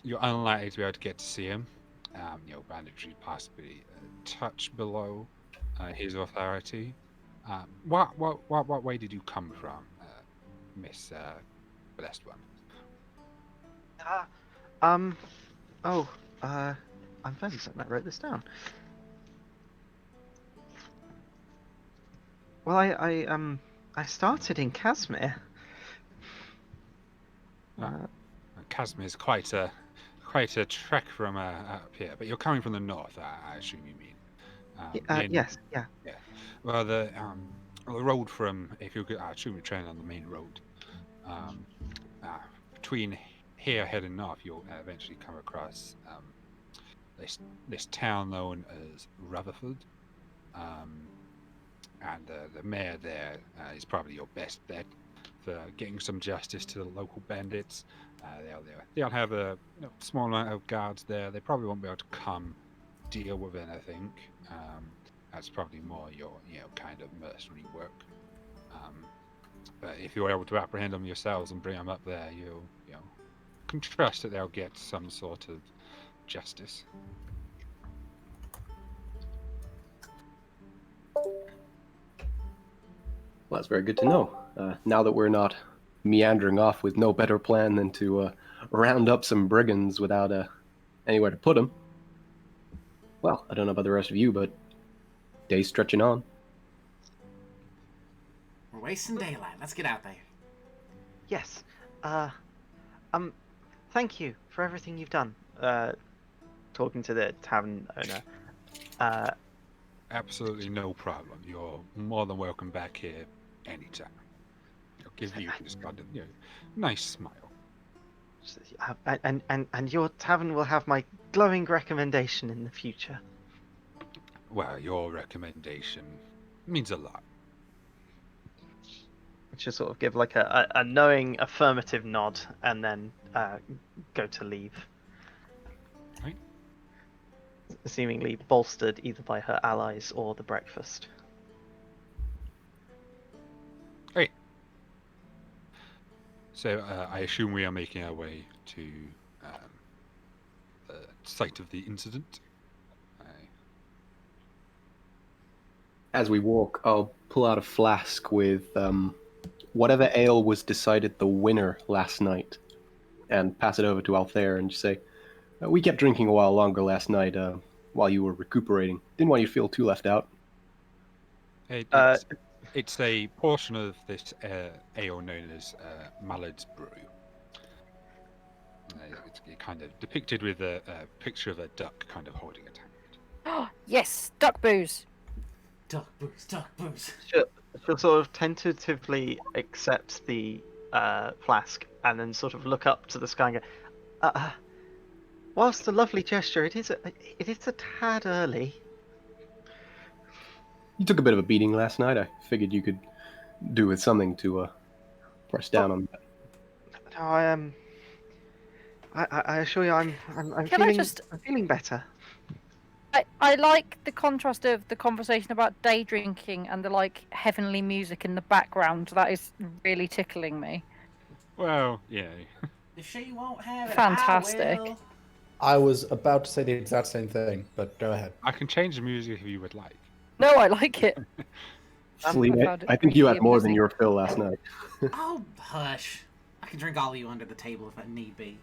You're unlikely to be able to get to see him. Banditry possibly a touch below his authority. What way did you come from, Miss Blessed One? Um. Oh. I'm fairly certain I wrote this down. Well, I started in Kazmir. Kazmir's quite a trek from up here, but you're coming from the north, I assume you mean. Yes. Yeah. Yeah. Well, the road from, if you could, I assume you're trained on the main road. Between here heading north, you'll eventually come across this town known as Rutherford. And the mayor there is probably your best bet for getting some justice to the local bandits. They'll have a small amount of guards there. They probably won't be able to come deal with anything. That's probably more your kind of mercenary work. But if you're able to apprehend them yourselves and bring them up there, you can trust that they'll get some sort of justice. Well, that's very good to know. Now that we're not meandering off with no better plan than to round up some brigands without anywhere to put them. Well, I don't know about the rest of you, but day's stretching on. We're wasting daylight. Let's get out there. Yes. Thank you for everything you've done. Talking to the tavern owner. Absolutely no problem. You're more than welcome back here anytime. I'll give you this kind of nice smile. And your tavern will have my glowing recommendation in the future. Well, your recommendation means a lot. Just sort of give like a knowing affirmative nod and then go to leave. Right. Seemingly bolstered either by her allies or the breakfast. Great. So I assume we are making our way to the site of the incident. As we walk, I'll pull out a flask with whatever ale was decided the winner last night and pass it over to Altair and just say, we kept drinking a while longer last night while you were recuperating. Didn't want you to feel too left out. It's a portion of this ale known as Mallard's Brew. It's kind of depicted with a picture of a duck kind of holding a hand. Yes, duck booze. Duck booze. She'll sort of tentatively accept the flask and then sort of look up to the sky and go, whilst a lovely gesture, it is a tad early. You took a bit of a beating last night. I figured you could do with something to press down on that. No, I assure you, I'm feeling better. I like the contrast of the conversation about day drinking and the heavenly music in the background. That is really tickling me. Well, yeah. If she won't have it, Fantastic. I will. I was about to say the exact same thing, but go ahead. I can change the music if you would like. No, I like it. Fleet, found it I think you creepy had and more busy. than your fill last night. Oh, hush. I can drink all of you under the table if I need be.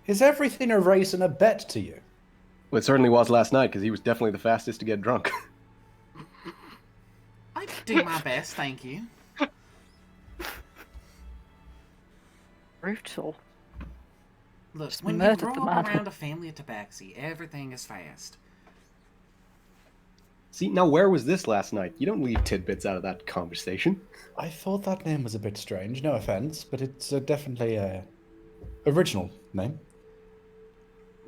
Is everything a race and a bet to you? Well, it certainly was last night, because he was definitely the fastest to get drunk. I do my best, thank you. Brutal. Look, Just when you murdered grow the up man. around a family of tabaxi, everything is fast. See, now where was this last night? You don't leave tidbits out of that conversation. I thought that name was a bit strange, no offense, but it's definitely a original name?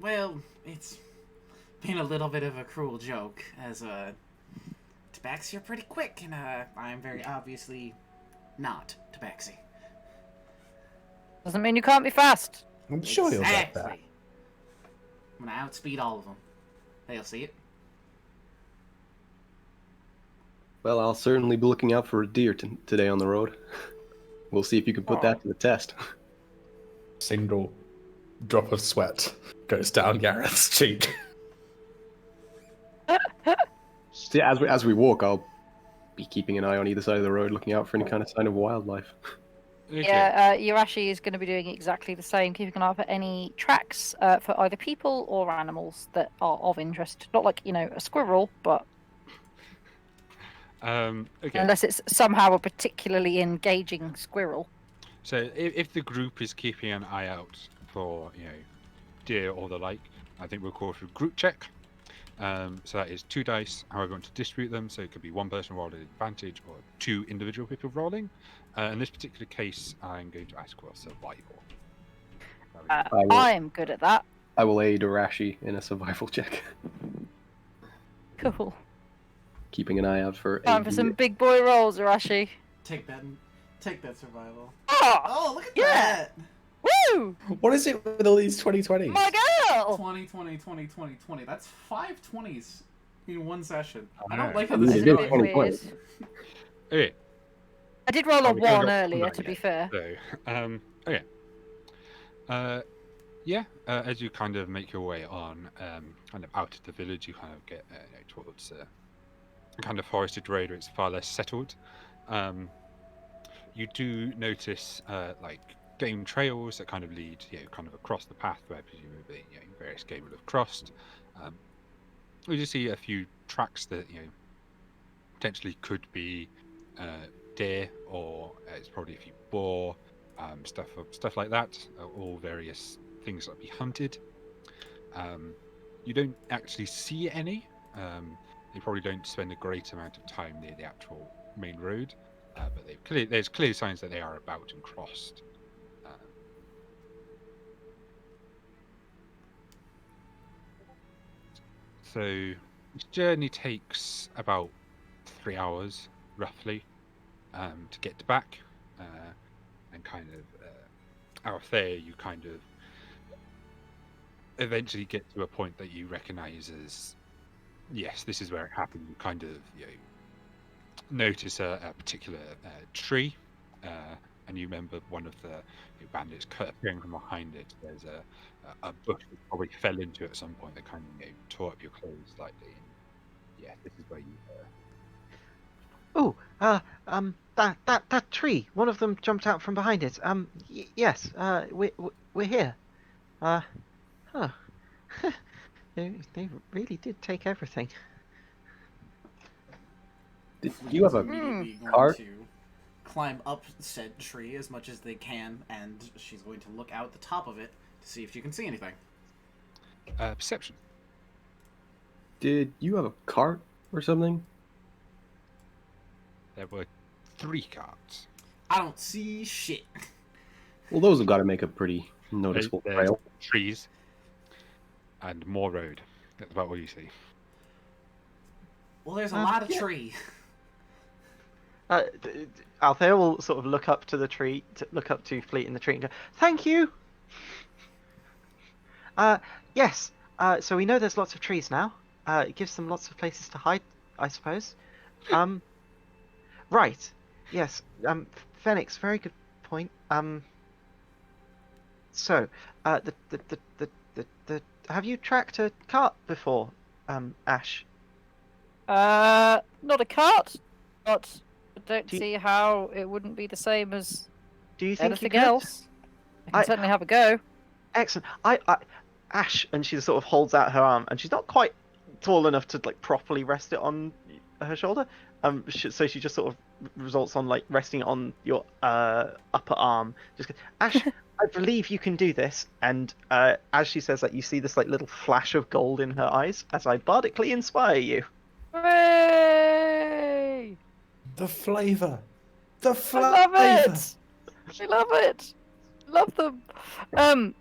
Well, it's been a little bit of a cruel joke, as Tabaxi are pretty quick, and I'm very obviously not Tabaxi. Doesn't mean you can't be fast. I'm sure you'll get there. Exactly. I'm gonna outspeed all of them. They'll see it. Well, I'll certainly be looking out for a deer today on the road. We'll see if you can put that to the test. Single drop of sweat goes down Gareth's cheek. See, as we walk, I'll be keeping an eye on either side of the road, looking out for any kind of sign of wildlife. Okay. Yeah, Yurashi is going to be doing exactly the same, keeping an eye for any tracks for either people or animals that are of interest. Not like, a squirrel, but Okay. unless it's somehow a particularly engaging squirrel. So if the group is keeping an eye out for deer or the like, I think we'll call for a group check. So that is 2 dice. How we're going to distribute them. So it could be one person rolling advantage or 2 individual people rolling. In this particular case, I'm going to ask for survival. I'm good at that. I will aid Arashi in a survival check, Cool. keeping an eye out for. Time for some big boy rolls, Yurashi. Take that survival. Oh, Oh, look at yeah. that! woo! What is it with all these 2020s? My girl! 20, 20, 20, 20, 20. That's 5 20s in one session. I know. don't like how I this mean, is it is going. 20. Weird. Okay. I did roll a we kinda 1 got earlier, that to be yet. fair. So, okay. As you kind of make your way on, kind of out of the village, you kind of get towards a kind of forested road where it's far less settled. You do notice like game trails that kind of lead, kind of across the path where presumably various game will have crossed. We just see a few tracks that potentially could be deer, or it's probably a few boar, stuff like that. All various things that be hunted. You don't actually see any. They probably don't spend a great amount of time near the actual main road, but there's clear signs that they are about and crossed. So this journey takes about 3 hours, roughly, to get back, and kind of out there you kind of eventually get to a point that you recognise as, yes, this is where it happened. You kind of notice a particular tree, and you remember one of the bandits appearing from behind it. There's a bush that probably fell into at some point that kind of tore up your clothes slightly. And, yeah, this is where you. Oh, that tree. One of them jumped out from behind it. Yes. We're here. Huh. They really did take everything. Do you have a Immediately going cart? to climb up said tree as much as they can, and she's going to look out the top of it to see if she can see anything. Perception. Did you have a cart or something? There were 3 carts. I don't see shit. Well, those have got to make a pretty noticeable There's trail. trees and more road. That's about all you see. Well, there's a lot of yeah. tree. Althea will sort of look up to the tree, look up to Fleet in the tree, and go, "Thank you." Yes. So we know there's lots of trees now. It gives them lots of places to hide, I suppose. Right. Yes. Phoenix, very good point. So, have you tracked a cart before, Ash? Not a cart, but I don't Do you- see how it wouldn't be the same as Do you think you anything could? else. I can certainly have a go. Excellent. Ash, and she sort of holds out her arm, and she's not quite tall enough to like properly rest it on her shoulder. So she just sort of results on like resting it on your upper arm. Just Ash, I believe you can do this. And as she says that, you see this like little flash of gold in her eyes as I bardically inspire you. Hooray! The flavour. The I flavour. love it! I love it! Love them.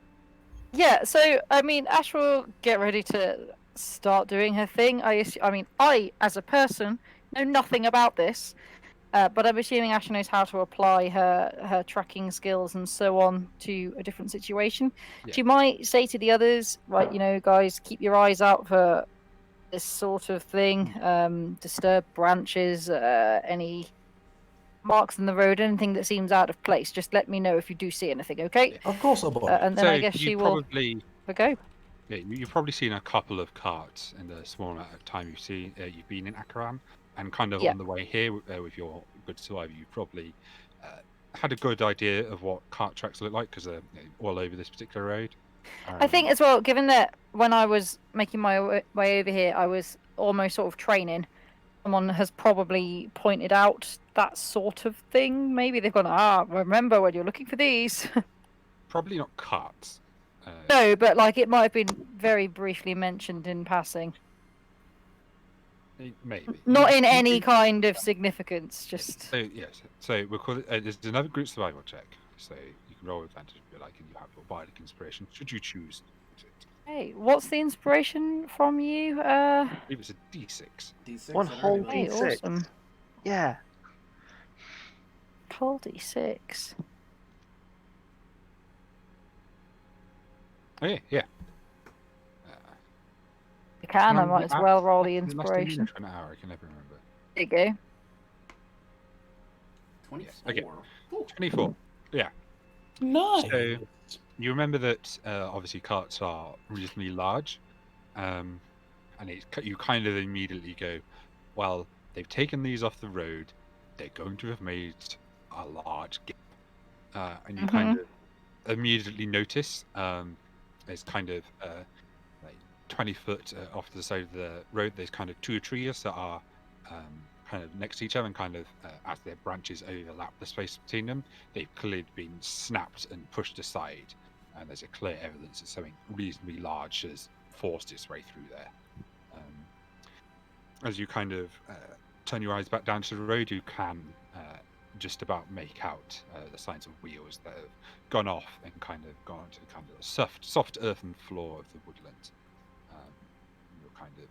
Yeah. So I mean, Ash will get ready to start doing her thing. I mean, I as a person know nothing about this, but I'm assuming Ash knows how to apply her tracking skills and so on to a different situation. Yeah. She might say to the others, right, you know, guys, keep your eyes out for this sort of thing, disturbed branches, any marks in the road, anything that seems out of place. Just let me know if you do see anything, okay? Yeah. Of course, old boy. And then I So guess you she will probably go. yeah, you've probably seen a couple of carts in the small amount of time you've been in Akaran, and kind of Yeah. on the way here with your good survivor, you probably had a good idea of what cart tracks look like because they're all over this particular road. I think as well, given that when I was making my way over here, I was almost sort of training. Someone has probably pointed out that sort of thing. Maybe they've gone, remember when you're looking for these. Probably not carts. No, but like it might have been very briefly mentioned in passing. Maybe Not in any kind of significance, just. So yes, so we'll call it. There's another group survival check. So you can roll advantage if you like, and you have your bardic inspiration. Should you choose to use it? Hey, what's the inspiration from you? I believe it's a D6. D6. One that whole already Hey, was- D6. awesome. Yeah. Cold D6. Okay, yeah. You can, I Remember might as that? well roll the It must have been inspiration. for an hour. I can never remember. There you go. 24. okay. Ooh. 24. Yeah. Nice. So you remember that obviously carts are reasonably large, and you kind of immediately go, well, they've taken these off the road. They're going to have made a large gap, and you kind of immediately notice there's kind of like 20 foot off to the side of the road. There's kind of two trees that are kind of next to each other, and kind of as their branches overlap the space between them, they've clearly been snapped and pushed aside, and there's a clear evidence that something reasonably large has forced its way through there. As you kind of turn your eyes back down to the road, you can just about make out the signs of wheels that have gone off and kind of gone to kind of the soft earthen floor of the woodland. You're kind of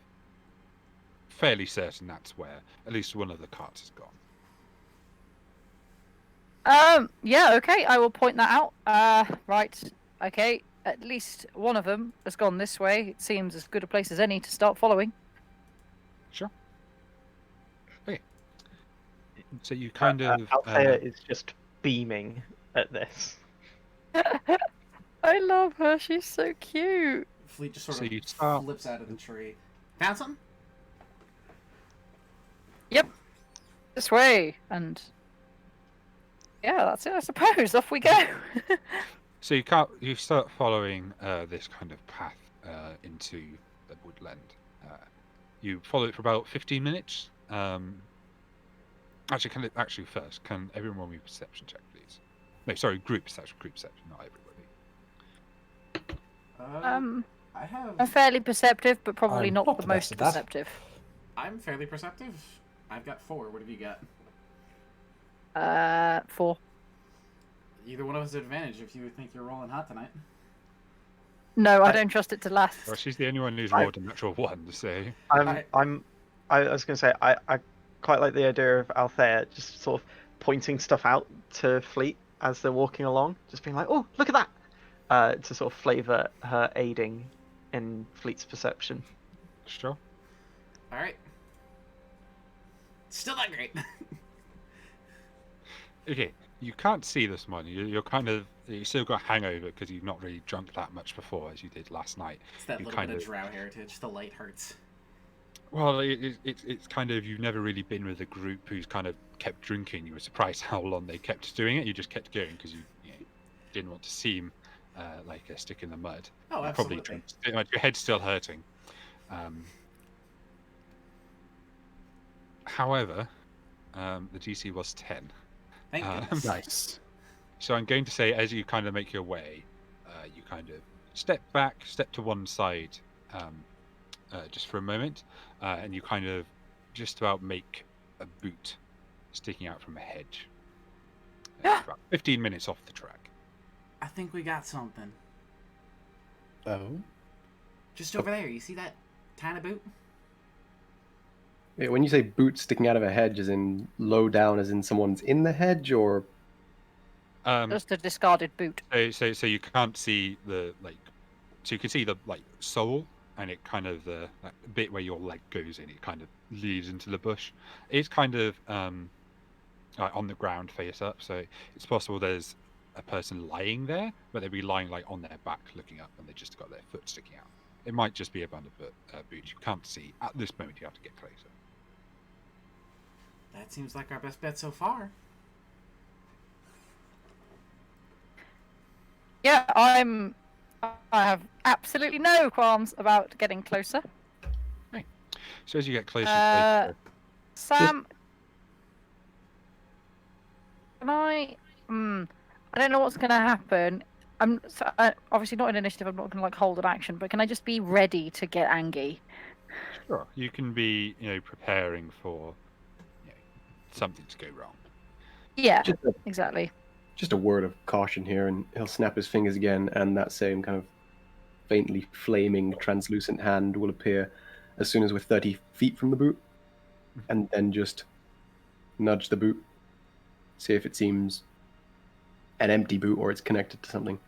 fairly certain that's where at least one of the carts has gone. Yeah, okay, I will point that out. Right, okay, at least one of them has gone this way. It seems as good a place as any to start following. Sure. Okay. So you kind of Althea is just beaming at this. I love her, she's so cute. Fleet just sort So of you start- flips out of the tree. Found something? Yep, this way, and yeah, that's it, I suppose. Off we go. So you start following this kind of path into the woodland. You follow it for about 15 minutes. Actually, first, can everyone roll me a perception check, please? No, sorry, group perception, not everybody. I have. I'm fairly perceptive, but probably I'm not not the the most best at that. perceptive. I'm fairly perceptive. I've got 4. What have you got? 4. Either one of us has advantage if you think you're rolling hot tonight. No, I don't trust it to last. Well, she's the only one who's rolled a natural 1, so I was going to say, I quite like the idea of Althea just sort of pointing stuff out to Fleet as they're walking along, just being like, oh, look at that, to sort of flavour her aiding in Fleet's perception. sure. Alright. Still not great. Okay, you can't see this morning. You still got a hangover because you've not really drunk that much before as you did last night. It's that You little bit kind of of- drow heritage. The light hurts. Well, it's kind of you've never really been with a group who's kind of kept drinking. You were surprised how long they kept doing it. You just kept going because you didn't want to seem like a stick in the mud. Oh, You absolutely. probably drunk. Your head's still hurting. However, the DC was 10. Thank Um, goodness. Nice. So I'm going to say, as you kind of make your way, you kind of step to one side, just for a moment, and you kind of just about make a boot sticking out from a hedge. About 15 minutes off the track. think we got something. Oh? Just over there. You see that tiny boot? Wait, when you say boot sticking out of a hedge, as in low down, as in someone's in the hedge, or Just a discarded boot. So you can't see the so you can see the sole, and it kind of the bit where your leg goes in, it kind of leads into the bush. It's kind of on the ground face up, so it's possible there's a person lying there, but they'd be lying on their back looking up, and they just got their foot sticking out. It might just be a band of boot. You can't see at this moment. You have to get closer. That seems like our best bet so far. Yeah, I have absolutely no qualms about getting closer. So as you get closer, and closer, Sam, can I? I don't know what's going to happen. I'm obviously not in initiative. I'm not going to hold an action, but can I just be ready to get Angie? sure, you can be preparing for something to go wrong. Yeah, just exactly. just a word of caution here, and he'll snap his fingers again, and that same kind of faintly flaming, translucent hand will appear as soon as we're 30 feet from the boot, and then just nudge the boot, see if it seems an empty boot or it's connected to something.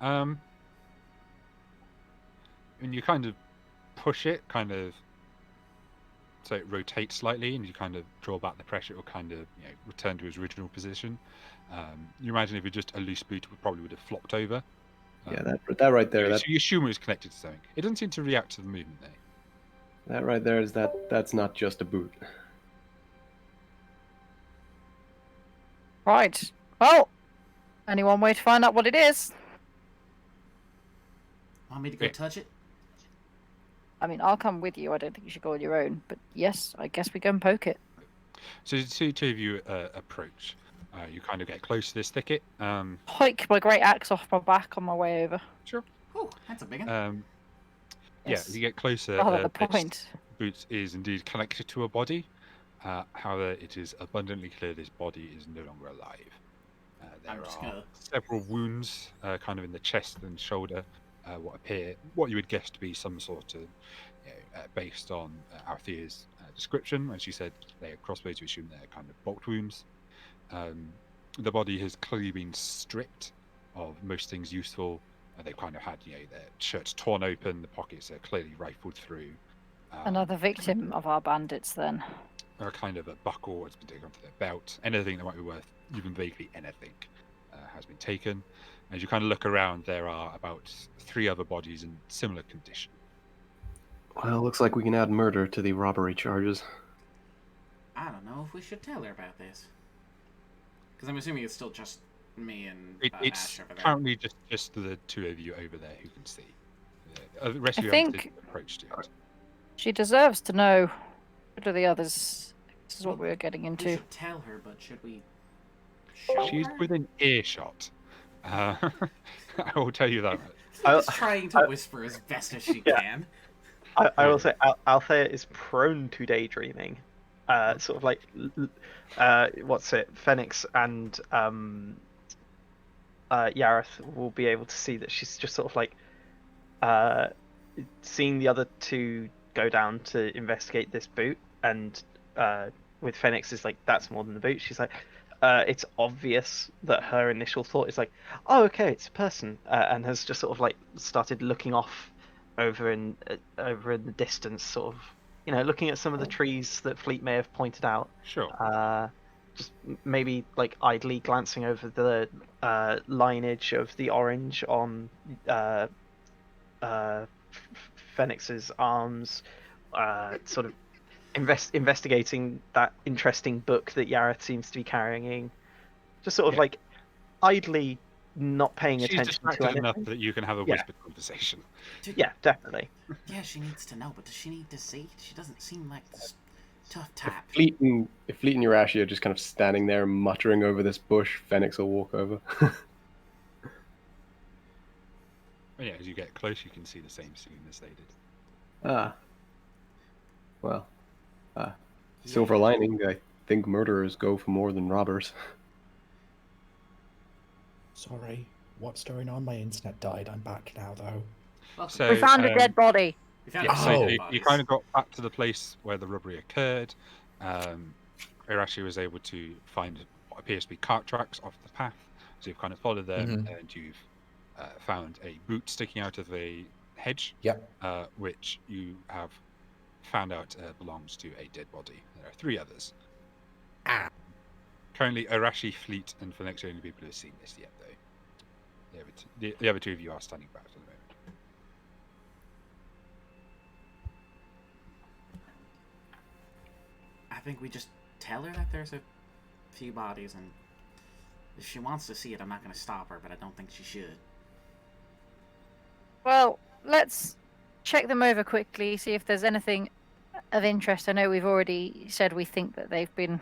And you kind of push it, so it rotates slightly, and you kind of draw back the pressure. It will kind of return to its original position. You imagine if it just a loose boot, it probably would have flopped over. Yeah, that right there, So you assume it was connected to something. It doesn't seem to react to the movement though. that right there is that's not just a boot. Right. Well, only one way to find out what it is. Want me to go Yeah. touch it? I mean, I'll come with you. I don't think you should go on your own. But yes, I guess we go and poke it. So two of you approach. You kind of get close to this thicket. Hike my great axe off my back on my way over. Sure. Whew, that's a big one. Yeah, Yes. as you get closer, Rather the this point. boot is indeed connected to a body. However, it is abundantly clear this body is no longer alive. There I'm just are gonna- several wounds, kind of in the chest and shoulder, what you would guess to be some sort of, based on Althea's description, when she said they are crossbows, you assume they're kind of bolt wounds. The body has clearly been stripped of most things useful. They've kind of had, their shirts torn open, the pockets are clearly rifled through. Another victim of our bandits, then. A kind of a buckle has been taken onto their belt. Anything that might be worth even vaguely anything has been taken. As you kind of look around, there are about 3 other bodies in similar condition. Well, looks like we can add murder to the robbery charges. I don't know if we should tell her about this. Because I'm assuming it's still just me and It's Ash over there. currently just the 2 of you over there who can see. The rest of I you think- haven't approached yet. She deserves to know. What do the others? This is what Well, we're getting We into. should tell her, but should we show She's her? within earshot. I will tell you that much. She's trying to whisper as best as she Yeah. can. I will say Althea is prone to daydreaming. Sort of what's it? Phoenix and Yareth will be able to see that she's just sort of seeing the other 2 go down to investigate this boot, and with Phoenix is that's more than the boot. She's like, it's obvious that her initial thought is oh, okay, it's a person, and has just sort of started looking off over in the distance, sort of looking at some of the trees that Fleet may have pointed out. Sure. Just maybe idly glancing over the lineage of the orange on Phoenix's arms, sort of investigating that interesting book that Yareth seems to be carrying. Just sort of idly not paying She's attention to distracted anything. enough that you can have a Yeah. whispered conversation. Yeah, definitely. Yeah, she needs to know, but does she need to see? She doesn't seem like this tough tap. Fleet and Urashi are just kind of standing there muttering over this bush, Phoenix will walk over. But yeah, as you get close, you can see the same scene as they did. Ah. Well. Silver lining, I think murderers go for more than robbers. Sorry. What's going on? My internet died. I'm back now, though. Welcome. So, We found a dead body. We found Yeah, a so couple Oh. dead you bodies. kind of got back to the place where the robbery occurred. Irashi was able to find what appears to be cart tracks off the path. So you've kind of followed them, and you've found a boot sticking out of a hedge, Yep. which you have found out belongs to a dead body. There are 3 others. Currently, Irashi, Fleet, and Phoenix are the only people who have seen this yet, though. The other 2 of you are standing back at the moment. I think we just tell her that there's a few bodies, and if she wants to see it, I'm not going to stop her, but I don't think she should. Well, let's check them over quickly, see if there's anything of interest. I know we've already said we think that they've been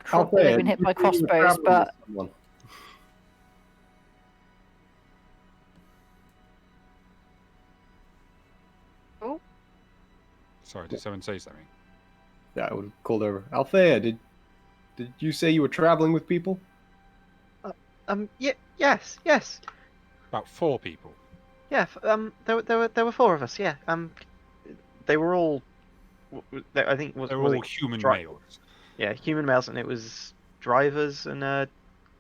hit by crossbows, but oh, Sorry, did someone say something? Yeah, I would have called over. Althea, did you say you were traveling with people? Yes. About 4 people. Yeah. There were 4 of us. Yeah. They were all. I think They're was all it human dri- males. Yeah, human males, and it was drivers and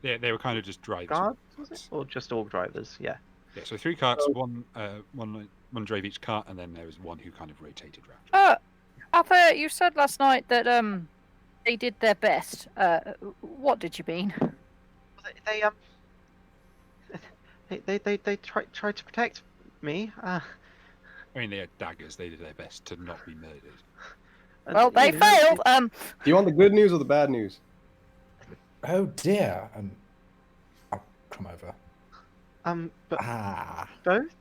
They were kind of just drivers. guards, was it? Or just all drivers? Yeah. Yeah, so 3 carts, one drove each cart, and then there was one who kind of rotated around. Althea, you said last night that they did their best. What did you mean? They tried to protect me. I mean, they had daggers. They did their best to not be murdered. Well, they failed. Do you want the good news or the bad news? Oh dear. I'll come over. But Ah. both.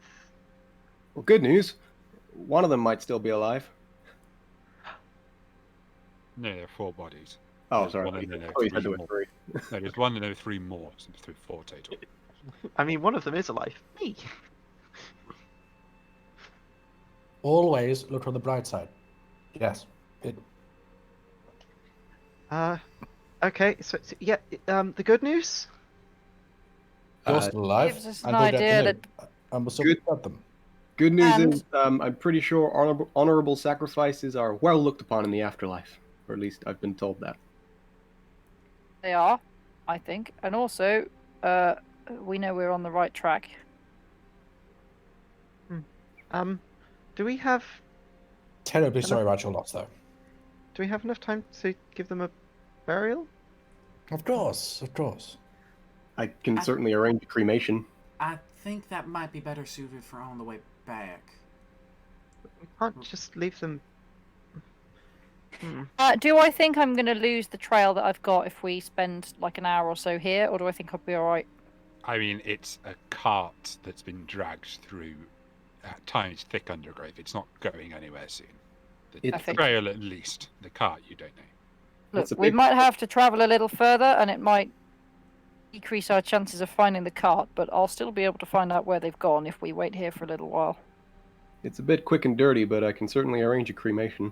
Well, good news. One of them might still be alive. No, there are 4 bodies. Oh, There's sorry. one and then there Oh, are you said 3 there were more. 3. No, there's 1 and there are 3 more, so there's 4 total. I mean, one of them is alive. Me. Always look on the bright side. Yes. Okay. So yeah. The good news. You're still alive. Gives us I an don't have idea to that know. I'm so Good. good at them. Good news And- is, I'm pretty sure honorable sacrifices are well looked upon in the afterlife. Or at least I've been told that. they are, I think, and also we know we're on the right track. Do we have Terribly sorry about your loss, though. enough time to give them a burial? Of course. I can certainly arrange a cremation. I think that might be better suited for on the way back. We can't just leave them. Do I think I'm going to lose the trail that I've got if we spend like an hour or so here, or do I think I'll be all right? I mean, it's a cart that's been dragged through at times thick undergrowth. It's not going anywhere soon. The It's trail, at least. The cart, you don't know. Look, It's a we big- might have to travel a little further, and it might decrease our chances of finding the cart, but I'll still be able to find out where they've gone if we wait here for a little while. It's a bit quick and dirty, but I can certainly arrange a cremation.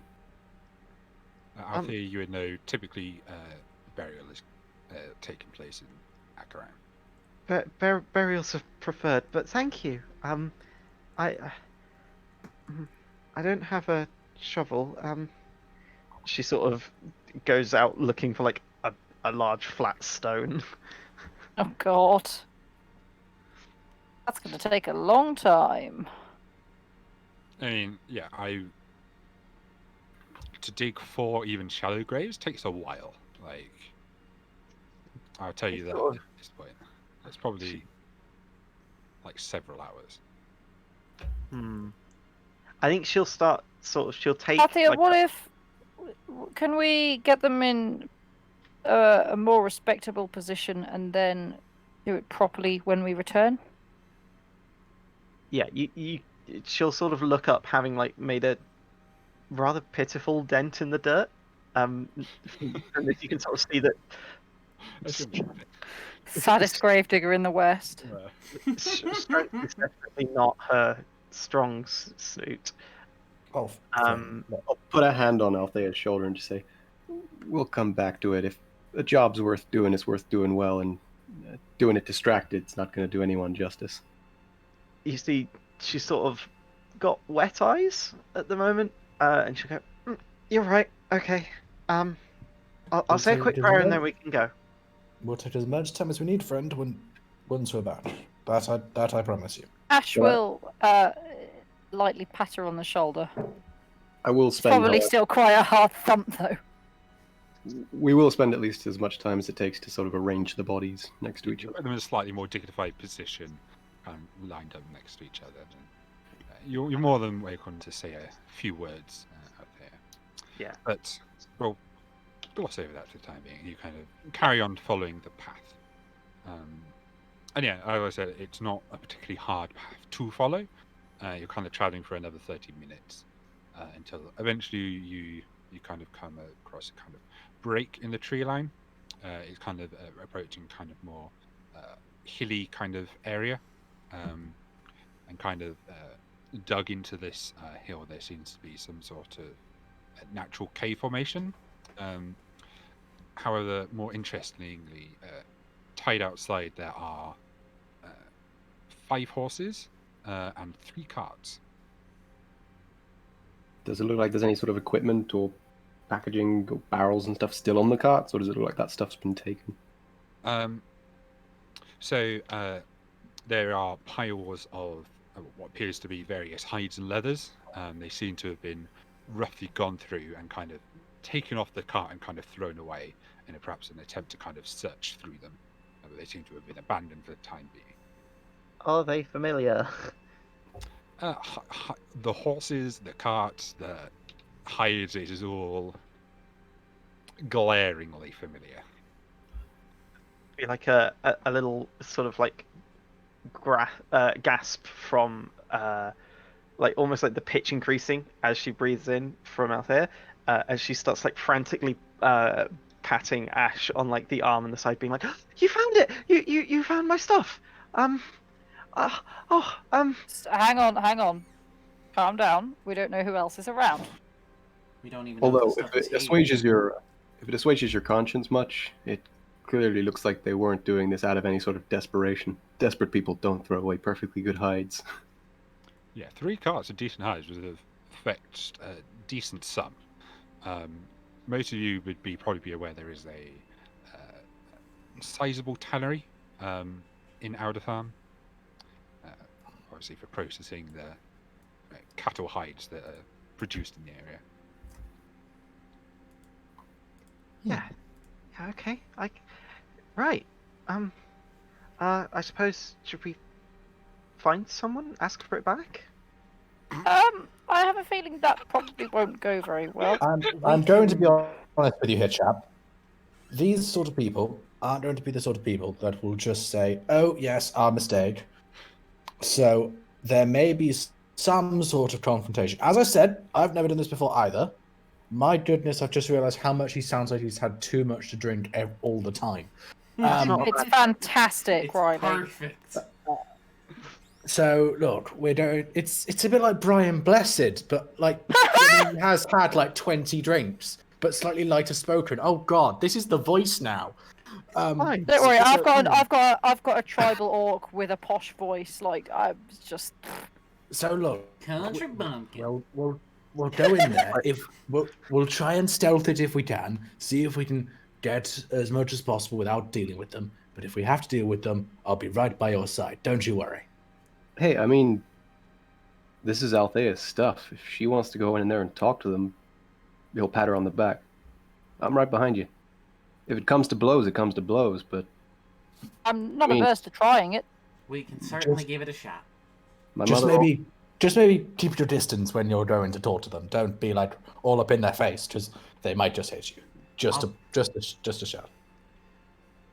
Althea, you would know, typically burial is taking place in Akaran. Burials are preferred, but thank you. I don't have a shovel. She sort of goes out looking for like a large flat stone. Oh God, that's going to take a long time. I mean, yeah, to dig 4 even shallow graves takes a while. Like, I'll tell you that Sure. at this point. It's probably like several hours. I think she'll start she'll take. Althea, like, what if can we get them in a more respectable position and then do it properly when we return? Yeah, she'll sort of look up, having like made a rather pitiful dent in the dirt. And you can sort of see that Saddest gravedigger in the West. strength is definitely not her strong suit. Oh, I'll put a hand on Althea's shoulder and just say, "We'll come back to it. If a job's worth doing, it's worth doing well, and Doing it distracted is not going to do anyone justice. You see, she's sort of got wet eyes at the moment, and she'll go, "You're right. Okay. I'll say a quick prayer and then we can go." We'll take as much time as we need, friend, once we're back. That I promise you. Ash Right. will lightly pat her on the shoulder. I will It's spend. probably still quite a hard thump, though. We will spend at least as much time as it takes to sort of arrange the bodies next to each other. Put them in a slightly more dignified position, lined up next to each other. And, you're more than welcome to say a few words out there. Yeah. But we'll gloss over that for the time being. You kind of carry on following the path. And yeah, as I said, it's not a particularly hard path to follow. You're kind of traveling for another 30 minutes until eventually you kind of come across a kind of break in the tree line. It's kind of approaching kind of more hilly kind of area, and kind of dug into this hill. There seems to be some sort of natural cave formation. However, more interestingly, tied outside there are 5 horses and 3 carts. Does it look like there's any sort of equipment or packaging or barrels and stuff still on the carts, or does it look like that stuff's been taken? So there are piles of what appears to be various hides and leathers. They seem to have been roughly gone through and kind of taken off the cart and kind of thrown away in perhaps an attempt to kind of search through them. But they seem to have been abandoned for the time being. Are they familiar? The horses, the carts, the hides, it is all glaringly familiar. Be like a little sort of like gasp from like almost like the pitch increasing as she breathes in from out there, as she starts like frantically patting Ash on like the arm and the side, being like, "You found it! You found my stuff! Hang on. Calm down. We don't know who else is around. We don't even know Although if the if stuff is it assuages your conscience much, it clearly looks like they weren't doing this out of any sort of desperation. Desperate people don't throw away perfectly good hides. Yeah, 3 carts of decent hides would have fetched a decent sum. Most of you would probably be aware there is a sizable tannery in Alderfarm, obviously for processing the cattle hides that are produced in the area. Yeah. Okay. Right. I suppose, should we find someone, ask for it back? I have a feeling that probably won't go very well. I'm going to be honest with you here, chap. These sort of people aren't going to be the sort of people that will just say, "Oh, yes, our mistake." So there may be some sort of confrontation. As I said, I've never done this before either. My goodness, I've just realised how much he sounds like he's had too much to drink all the time. It's fantastic, It's Riley. perfect. So look, we're going. It's a bit like Brian Blessed, but like he has had like 20 drinks, but slightly lighter spoken. Oh God, this is the voice now. Fine. Don't worry, so- I've got a tribal orc with a posh voice. Like I'm just. So look, Country bumpkin. we'll go in there. If we'll try and stealth it if we can. See if we can get as much as possible without dealing with them. But if we have to deal with them, I'll be right by your side. Don't you worry. Hey, I mean, this is Althea's stuff. If she wants to go in there and talk to them, you'll pat her on the back. I'm right behind you. If it comes to blows, it comes to blows, but I'm not I mean- averse to trying it. We can certainly give it a shot. my Just mother... maybe keep your distance when you're going to talk to them. Don't be like all up in their face, because they might just hit you. Just a shout.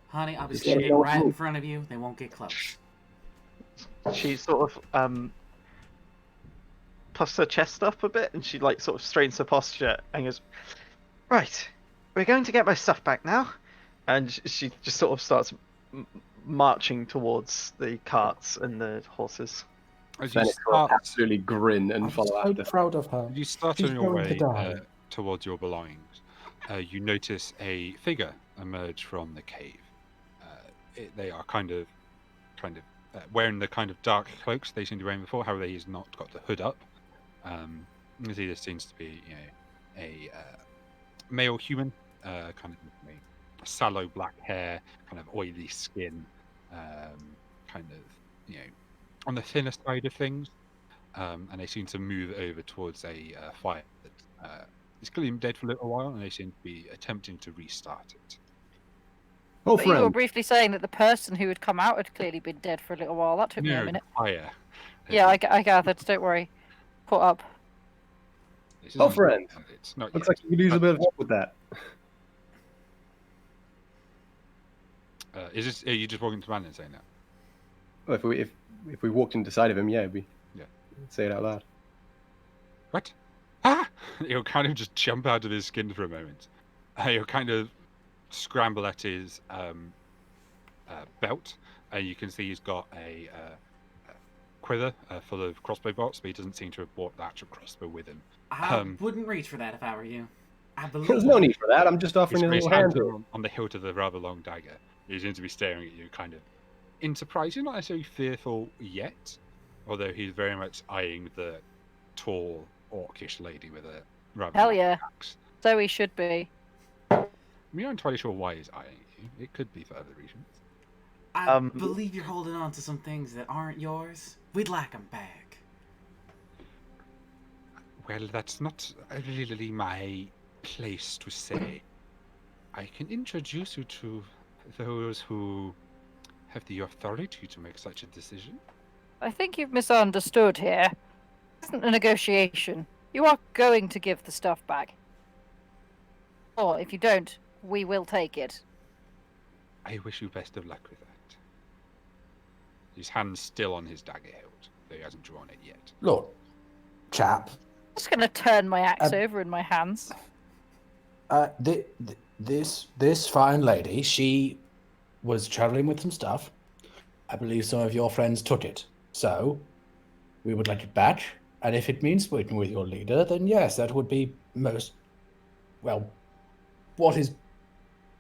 Honey, I'll be Is standing that right in move? front of you. They won't get close. She sort of puffs her chest up a bit, and she like sort of strains her posture and goes, "Right, we're going to get my stuff back now," and she just sort of starts marching towards the carts and the horses. As you Fenix will start, absolutely grin and I'm follow so after. proud of her. you start She's on your going to way die. towards your belongings. You notice a figure emerge from the cave. they are kind of wearing the kind of dark cloaks they seem to be wearing before. However, he's not got the hood up. As he just seems to be, a male human, kind of sallow black hair, kind of oily skin, kind of on the thinner side of things. And they seem to move over towards a fire that is clearly dead for a little while, and they seem to be attempting to restart it. Oh, But you were friend. briefly saying that the person who had come out had clearly been dead for a little while. That took me a No, minute. the fire. Yeah, I gathered. Don't worry. Caught up. This Oh, isn't- friend. It's not Looks yet. like you could use a bit of help with that. Is this? Are you just walking to man and saying that? Well, if we walked inside of him, yeah, we say it out loud. What? Ah! He'll kind of just jump out of his skin for a moment. He'll kind of scramble at his belt, and you can see he's got a quiver full of crossbow bolts, but he doesn't seem to have brought the actual crossbow with him. I wouldn't reach for that if I were you. I believe. There's no need for that. I'm just offering He's a got his little hand. hands on the hilt of the rather long dagger. He seems to be staring at you, kind of in surprise. You're not necessarily fearful yet, although he's very much eyeing the tall, orcish lady with a rather Hell long yeah. axe. So he should be. I'm not entirely sure why he's eyeing you. It could be for other reasons. I believe you're holding on to some things that aren't yours. We'd like them back. Well, that's not really my place to say. I can introduce you to those who have the authority to make such a decision. I think you've misunderstood here. This isn't a negotiation. You are going to give the stuff back. Or if you don't, we will take it. I wish you best of luck with that. His hand's still on his dagger hilt, though he hasn't drawn it yet. Look, chap. I'm just going to turn my axe over in my hands. This fine lady, she was traveling with some stuff. I believe some of your friends took it. So, we would like it back. And if it means working with your leader, then yes, that would be most... Well, what is...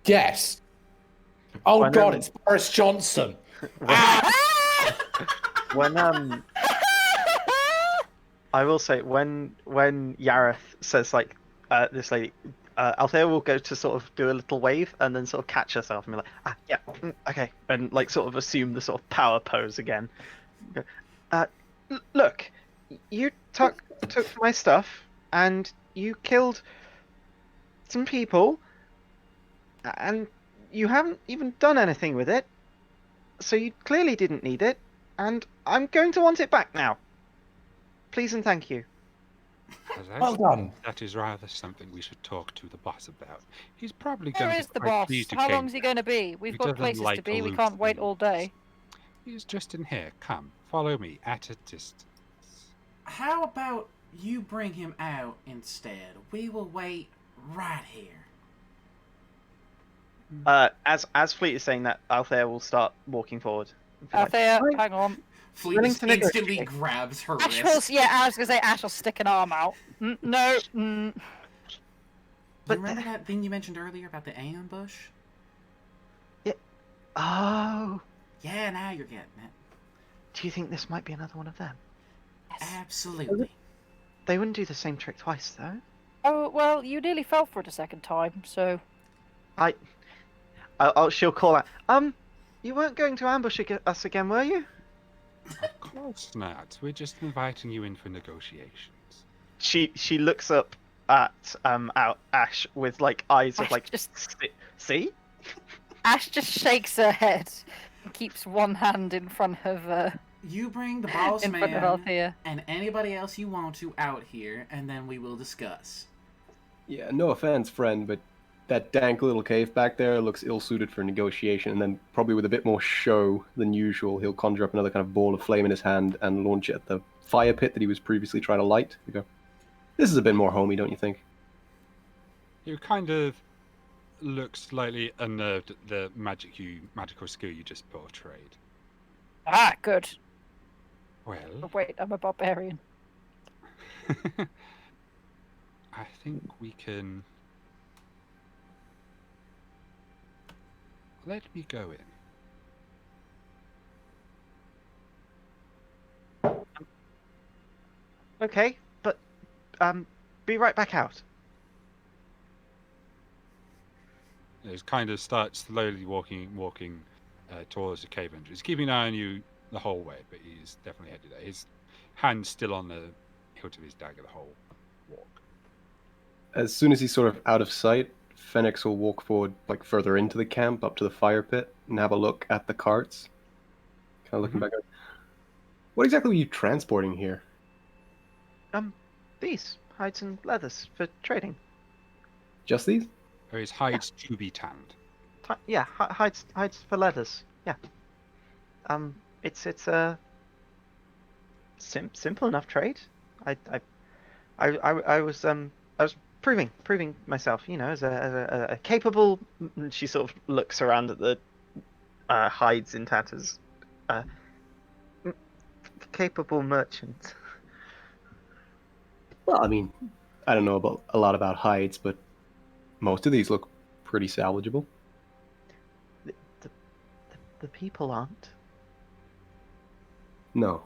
Yes! Oh When, God, it's Boris Johnson! When I will say when Yareth says like this lady, Althea will go to sort of do a little wave and then sort of catch herself and be like, yeah, okay, and like sort of assume the sort of power pose again. Look, you took my stuff and you killed some people, and you haven't even done anything with it, so you clearly didn't need it, and I'm going to want it back now. Please and thank you. Well done. That is rather something we should talk to the boss about. He's probably Where going to is be the quite boss? pleased you How came long's he back. going to be? We've He got doesn't places to like be. We aloof can't wait all things. day. He's just in here. Come, follow me at a distance. How about you bring him out instead? We will wait right here. As Fleet is saying that, Althea will start walking forward. Althea, hang on. Fleet willing just to negotiate. instantly grabs her Ash will, wrist. yeah, I was going to say Ash will stick an arm out. No. But Remember that thing you mentioned earlier about the ambush? Oh, Yeah, now you're getting it. do you think this might be another one of them? Absolutely. They wouldn't do the same trick twice, though. Oh, well, you nearly fell for it a second time, so... She'll call out. You weren't going to ambush us again, were you? Of course not. We're just inviting you in for negotiations. She looks up at Ash with like eyes of Ash like, just- see? Ash just shakes her head and keeps one hand in front of You bring the boss in front of man Althea. and anybody else you want to out here, and then we will discuss. Yeah, no offense, friend, but that dank little cave back there looks ill-suited for negotiation, and then probably with a bit more show than usual, he'll conjure up another kind of ball of flame in his hand and launch it at the fire pit that he was previously trying to light. You go, this is a bit more homey, don't you think? You kind of look slightly unnerved at the magical skill you just portrayed. Ah, good. Well, Oh, wait, I'm a barbarian. I think we can... Let me go in. Okay, but be right back out. It kind of starts slowly walking towards the cave entrance. He's keeping an eye on you the whole way, but he's definitely headed there. His hand's still on the hilt of his dagger the whole walk. As soon as he's sort of out of sight, Fenix will walk forward, like further into the camp, up to the fire pit, and have a look at the carts. Kind of looking back. What exactly were you transporting here? These hides and leathers for trading. Just these? Or his hide's to be tanned. Yeah, hides for leathers. Yeah. It's a simple enough trade. I was proving myself, as a capable. She sort of looks around at the hides in tatters. Capable merchant. Well, I mean, I don't know about a lot about hides, but most of these look pretty salvageable. The people aren't. No,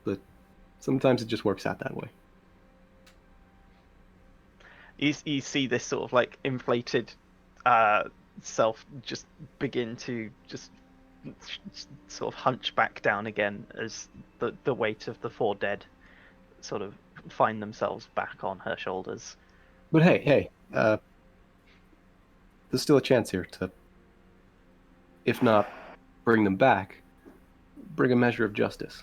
but sometimes it just works out that way. You see this sort of like inflated self just begin to just sort of hunch back down again as the weight of the 4 dead sort of find themselves back on her shoulders. But hey, there's still a chance here to, if not bring them back, bring a measure of justice.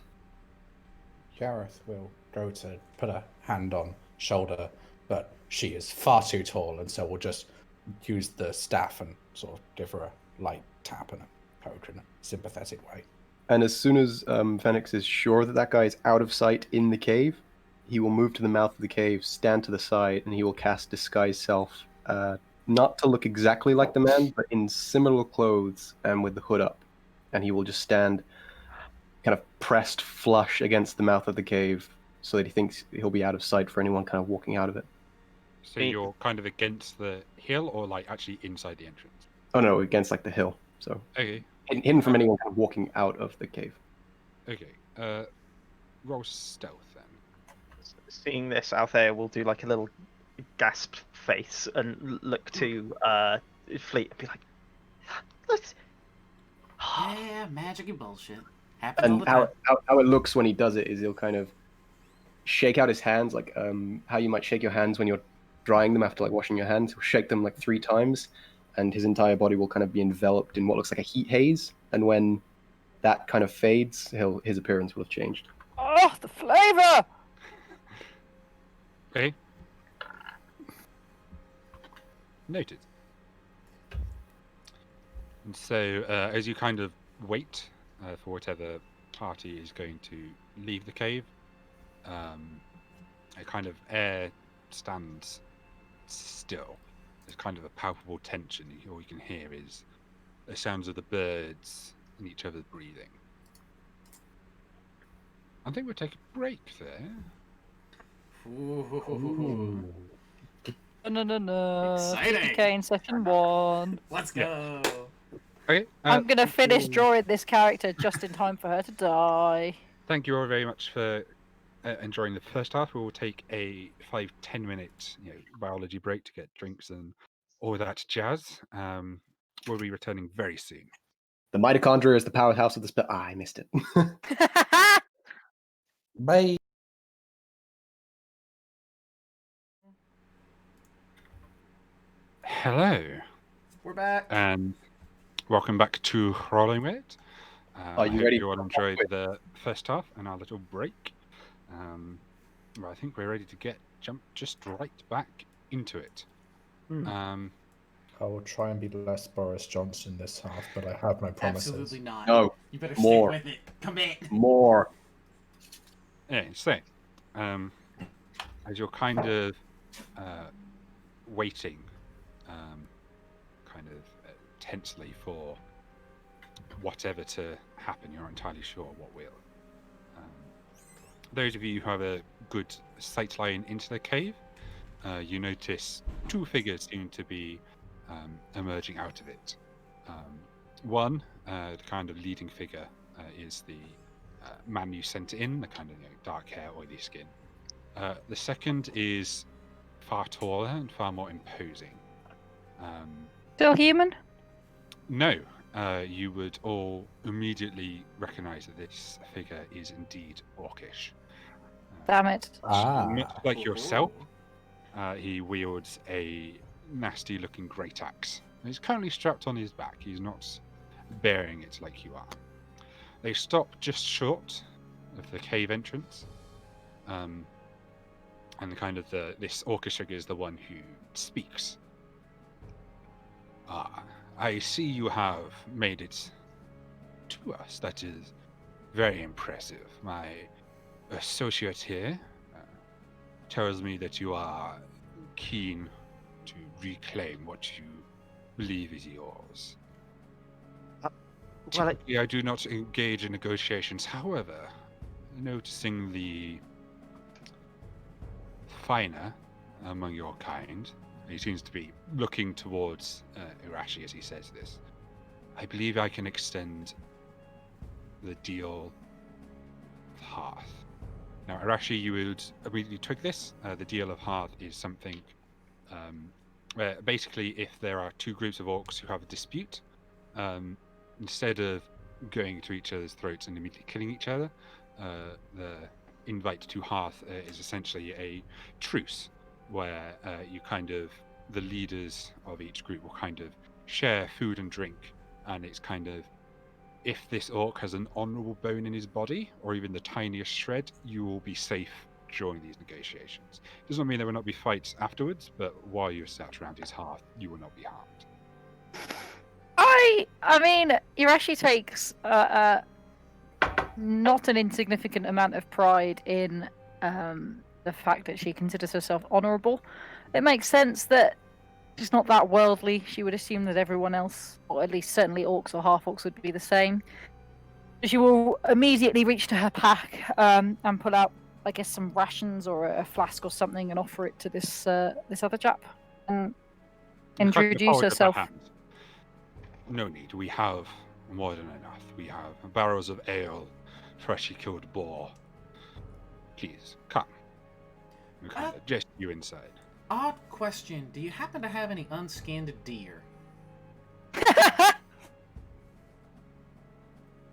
Gareth will go to put a hand on shoulder, but she is far too tall, and so we'll just use the staff and sort of give her a light tap and a poke in a sympathetic way. And as soon as Fenix is sure that that guy is out of sight in the cave, he will move to the mouth of the cave, stand to the side, and he will cast Disguise Self, not to look exactly like the man, but in similar clothes and with the hood up. And he will just stand kind of pressed flush against the mouth of the cave so that he thinks he'll be out of sight for anyone kind of walking out of it. So you're kind of against the hill or like actually inside the entrance? Oh no, against like the hill. So Okay. hidden from anyone kind of walking out of the cave. Okay. Roll stealth then. Seeing this, Althea will do like a little gasp face and look to Fleet and be like, "Look." Yeah, magic and bullshit. Happens all And the time. how it looks when he does it is he'll kind of shake out his hands, like how you might shake your hands when you're drying them after like washing your hands. He'll shake them like 3 times, and his entire body will kind of be enveloped in what looks like a heat haze. And when that kind of fades, his appearance will have changed. Oh, the flavour! Okay. Noted. And so, as you kind of wait for whatever party is going to leave the cave, a kind of air stands still. There's kind of a palpable tension. All you can hear is the sounds of the birds and each other's breathing. I think we'll take a break there. Ooh. No. Exciting. Okay, in session 1. Let's go. Okay. I'm going to finish drawing this character just in time for her to die. Thank you all very much for enjoying the first half. We will take a 5-10 minute biology break to get drinks and all that jazz. We'll be returning very soon. The mitochondria is the powerhouse of the spell. I missed it. Bye. Hello, We're back. and welcome back to Rolling With. Are you I hope ready you all for enjoyed the first half and our little break. Well, I think we're ready to jump just right back into it. I will try and be less Boris Johnson this half, but I have my promises. Absolutely not. No, You better more. stick with it. Commit. more. Yeah, so as you're kind of waiting, kind of tensely for whatever to happen, you're not entirely sure what will. Those of you who have a good sight line into the cave, you notice 2 figures seem to be emerging out of it. One, the kind of leading figure, is the man you sent in, the kind of dark hair, oily skin. The second is far taller and far more imposing. Still human? No, you would all immediately recognize that this figure is indeed orcish. Damn it. Much Ah. like yourself, Ooh. he wields a nasty-looking great axe. He's currently strapped on his back. He's not bearing it like you are. They stop just short of the cave entrance, and kind of this orcish figure is the one who speaks. Ah, I see you have made it to us. That is very impressive. My associate here tells me that you are keen to reclaim what you believe is yours. Well, Typically, I do not engage in negotiations. However, noticing the finer among your kind, he seems to be looking towards Irashi as he says this. I believe I can extend the deal of Hearth. Now, Irashi, you would immediately twig this. The deal of Hearth is something where basically, if there are two groups of orcs who have a dispute, instead of going to each other's throats and immediately killing each other, the invite to Hearth is essentially a truce where you kind of, the leaders of each group will kind of share food and drink, and it's kind of, if this orc has an honorable bone in his body, or even the tiniest shred, you will be safe during these negotiations. Does not mean there will not be fights afterwards, but while you're sat around his hearth, you will not be harmed. I mean, Irashi takes not an insignificant amount of pride in the fact that she considers herself honourable. It makes sense that she's not that worldly. She would assume that everyone else, or at least certainly orcs or half-orcs, would be the same. She will immediately reach to her pack and pull out, I guess, some rations or a flask or something and offer it to this other chap. And You kind of introduce hold up a herself. hand. No need. We have more than enough. We have barrels of ale, freshly killed boar. Please, come. We kind of gesture you inside. Odd question. Do you happen to have any unskinned deer?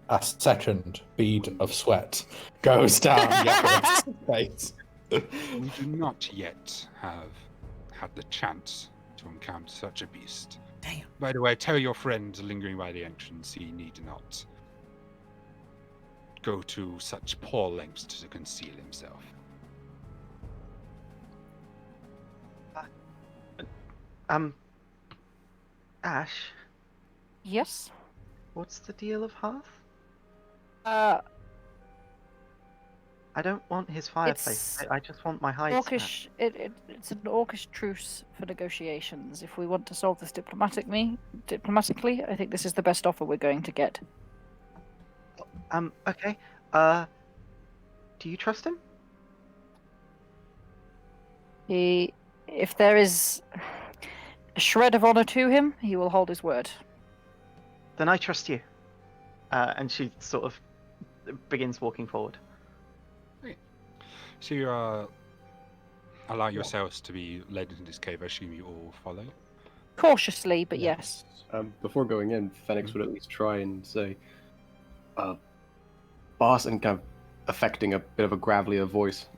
A second bead of sweat goes down Yakov's face. We do not yet have had the chance to encounter such a beast. Damn. By the way, tell your friend lingering by the entrance he need not go to such poor lengths to conceal himself. Ash, Yes. what's the deal of Hearth? Uh, I don't want his fireplace. It's I just want my hide. orcish. It's an orcish truce for negotiations. If we want to solve this diplomatically, I think this is the best offer we're going to get. Okay. Do you trust him? If there is a shred of honor to him, he will hold his word. Then I trust you. And she sort of begins walking forward. So you allow yourselves to be led into this cave. I assume you all follow. Cautiously, but Yeah. yes. Before going in, Phoenix would at least try and say, boss, and kind of affecting a bit of a gravelier voice.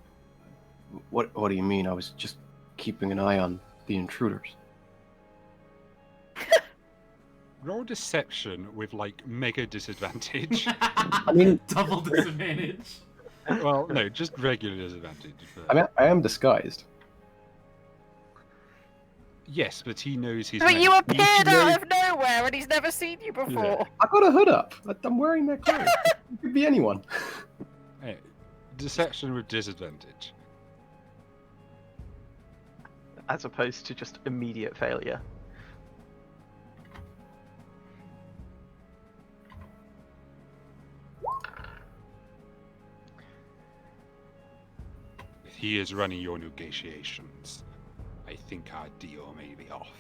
What do you mean? I was just keeping an eye on the intruders. Roll deception with like mega disadvantage. I mean, double disadvantage. Well, no, just regular disadvantage. But... I mean, I am disguised. Yes, but he knows he's. But meant- you he appeared knows- out of nowhere, and he's never seen you before. I got a hood up. I'm wearing that clothes. It could be anyone. Hey, deception with disadvantage. As opposed to just immediate failure. If he is running your negotiations, I think our deal may be off.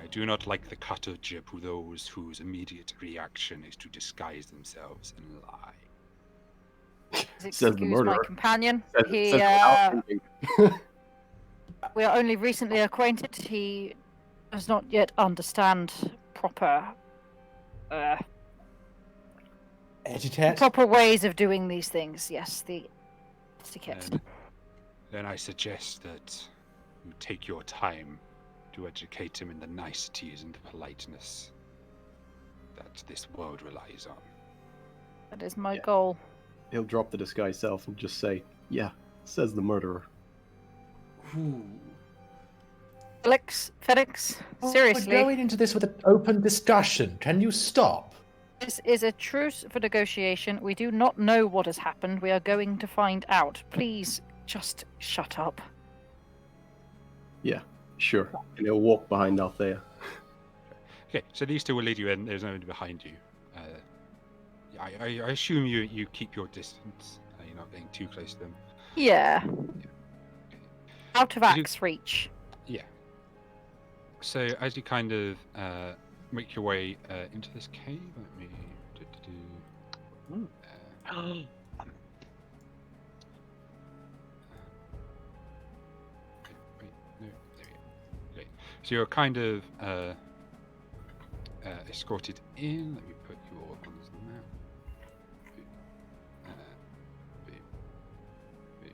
I do not like the cut of jib with those whose immediate reaction is to disguise themselves and lie. Says the Excuse my murderer. companion. He, Says without thinking. we are only recently acquainted. He does not yet understand proper Etiquette. proper ways of doing these things. Yes, the etiquette. Then I suggest that you take your time to educate him in the niceties and politeness that this world relies on. That is my Yeah. goal. He'll drop the disguise self and just say, "Yeah," says the murderer. Ooh. Felix, Oh, seriously, we're going into this with an open discussion. Can you stop? this is a truce for negotiation. We do not know what has happened. We are going to find out. Please, just shut up. Yeah, sure. And he'll walk behind Althea. Okay, so these two will lead you in. There's nobody behind you. I assume you keep your distance. You're not getting too close to them. Yeah. Out of Did you- axe reach. Yeah. So as you kind of make your way into this cave, let me Hmm. okay, wait, no, there we go. Okay. So you're kind of escorted in. Let me put your on this map. Boop, boop,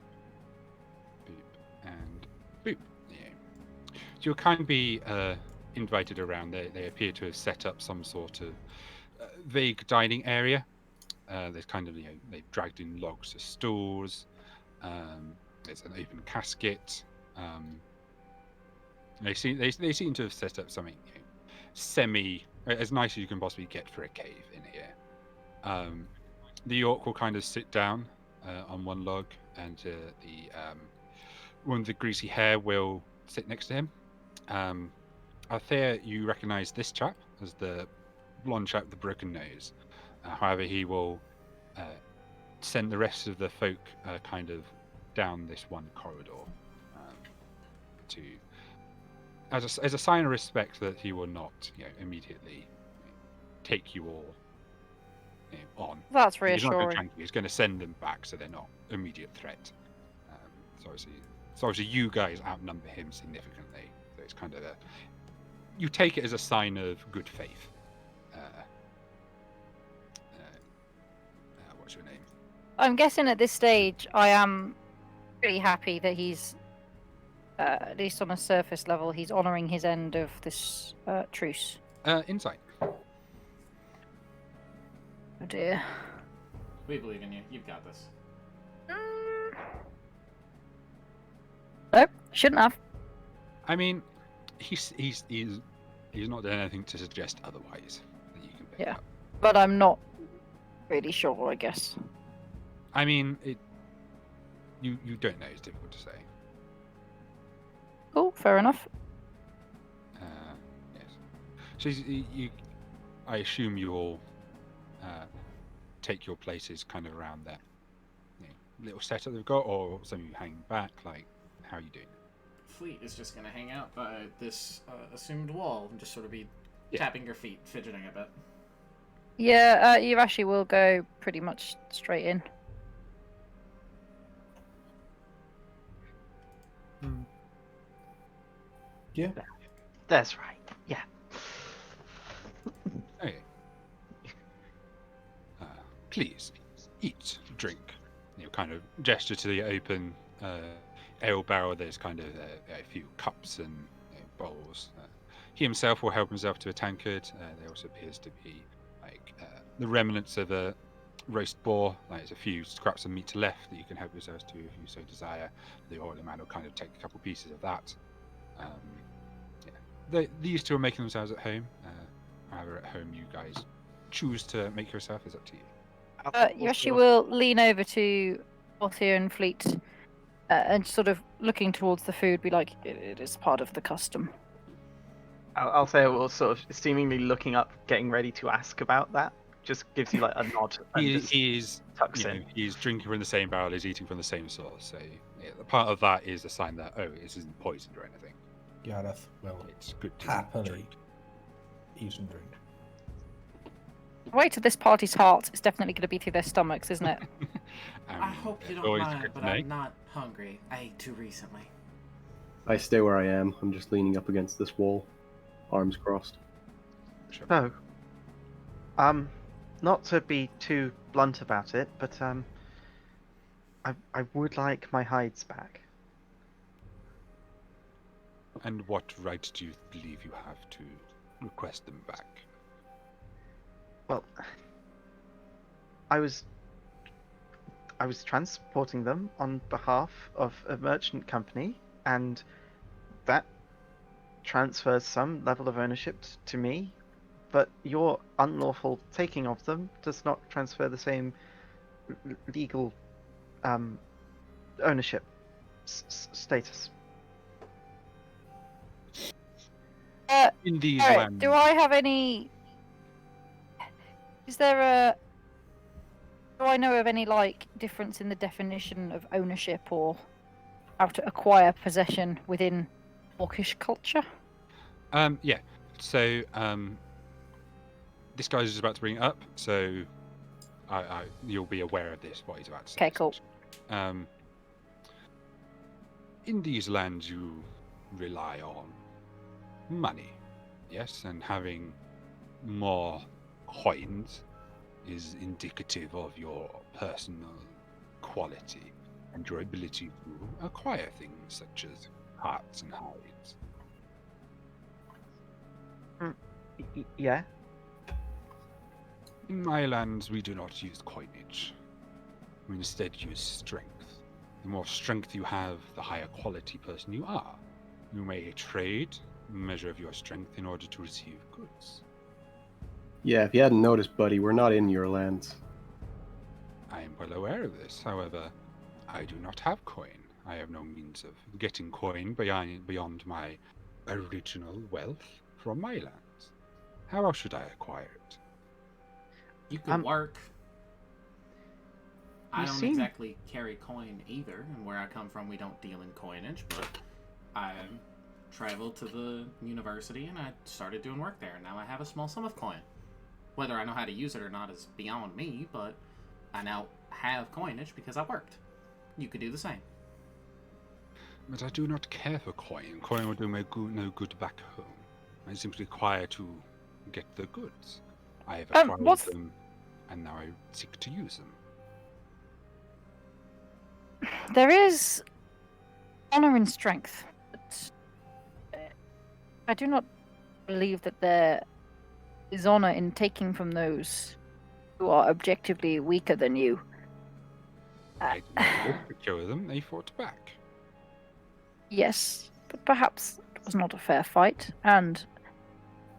boop, and boop. Yeah. So you'll kind of be invited around. They appear to have set up some sort of vague dining area. There's kind of, they've dragged in logs to stools. There's an open casket. They seem to have set up something semi as nice as you can possibly get for a cave in here. The orc will kind of sit down on one log, and the one with the greasy hair will sit next to him. Althea, you recognise this chap as the blonde chap with the broken nose. However, he will send the rest of the folk kind of down this one corridor to, as a sign of respect, that he will not, immediately take you all on. That's He's not going to reassuring. tank you. He's going to send them back, so they're not immediate threat. So obviously, you guys outnumber him significantly. So it's kind of you take it as a sign of good faith. What's your name? I'm guessing at this stage, I am pretty happy that he's, at least on a surface level, he's honouring his end of this truce. Insight. Oh dear. We believe in you. You've got this. Nope, shouldn't have. I mean, he's not done anything to suggest otherwise that you can pick Yeah. up. But I'm not really sure, I guess. I mean, you don't know. It's difficult to say. Cool, fair enough. Yes. So I assume you all take your places kind of around that little setup they've got, or some of you hang back. Like, how are you doing? Fleet is just gonna hang out by this assumed wall and just sort of be Yeah. tapping your feet, fidgeting a bit. Yeah, Yurashi will go pretty much straight in. Yeah. That's right. Yeah. Okay. Please eat, drink. You kind of gesture to the open ale barrel. There's kind of a few cups and bowls. He himself will help himself to a tankard. There also appears to be the remnants of a roast boar. There's a few scraps of meat left that you can help yourselves to if you so desire. The oiler man will kind of take a couple pieces of that. These two are making themselves at home. However, at home you guys choose to make yourself is up to you. Yurashi will lean over to Althea and Fleet and sort of looking towards the food, be like, it is part of the custom. I'll say we'll sort of seemingly looking up, getting ready to ask about that. Just gives you like a nod and just He's tucks in. he's drinking from the same barrel, he's eating from the same source. So part of that is a sign that this isn't poisoned or anything. Gareth will It's good to happily drink. eat and drink. The way to this party's heart is definitely going to be through their stomachs, isn't it? I hope you it's don't always mind, good but to know. I'm not hungry. I ate too recently. I stay where I am. I'm just leaning up against this wall, arms crossed. Sure. So, not to be too blunt about it, but I would like my hides back. And what right do you believe you have to request them back? Well, I was transporting them on behalf of a merchant company, and that transfers some level of ownership to me, but your unlawful taking of them does not transfer the same legal ownership status. In these Alright, lands, do I have any... Is there a... Do I know of any, like, difference in the definition of ownership or how to acquire possession within orcish culture? yeah. So this guy's just about to bring it up, so you'll be aware of this. What he's about to say. Okay, cool. In these lands, you rely on money, yes, and having more coins is indicative of your personal quality and your ability to acquire things such as hearts and hides. Yeah. In my lands, we do not use coinage. We instead use strength. The more strength you have, the higher quality person you are. You may trade a measure of your strength in order to receive goods. Yeah, if you hadn't noticed, buddy, we're not in your lands. I am well aware of this. However, I do not have coin. I have no means of getting coin beyond my original wealth from my lands. How else should I acquire it? You could work. I You don't seem- exactly carry coin either, and where I come from, we don't deal in coinage, but I traveled to the university and I started doing work there, and now I have a small sum of coin. Whether I know how to use it or not is beyond me, but I now have coinage because I worked. You could do the same. But I do not care for coin. Coin will do me no good back home. I simply require to get the goods. I have acquired them, and now I seek to use them. There is honor and strength, but I do not believe that there is honor in taking from those who are objectively weaker than you. I did not procure them, they fought back. Yes, but perhaps it was not a fair fight, and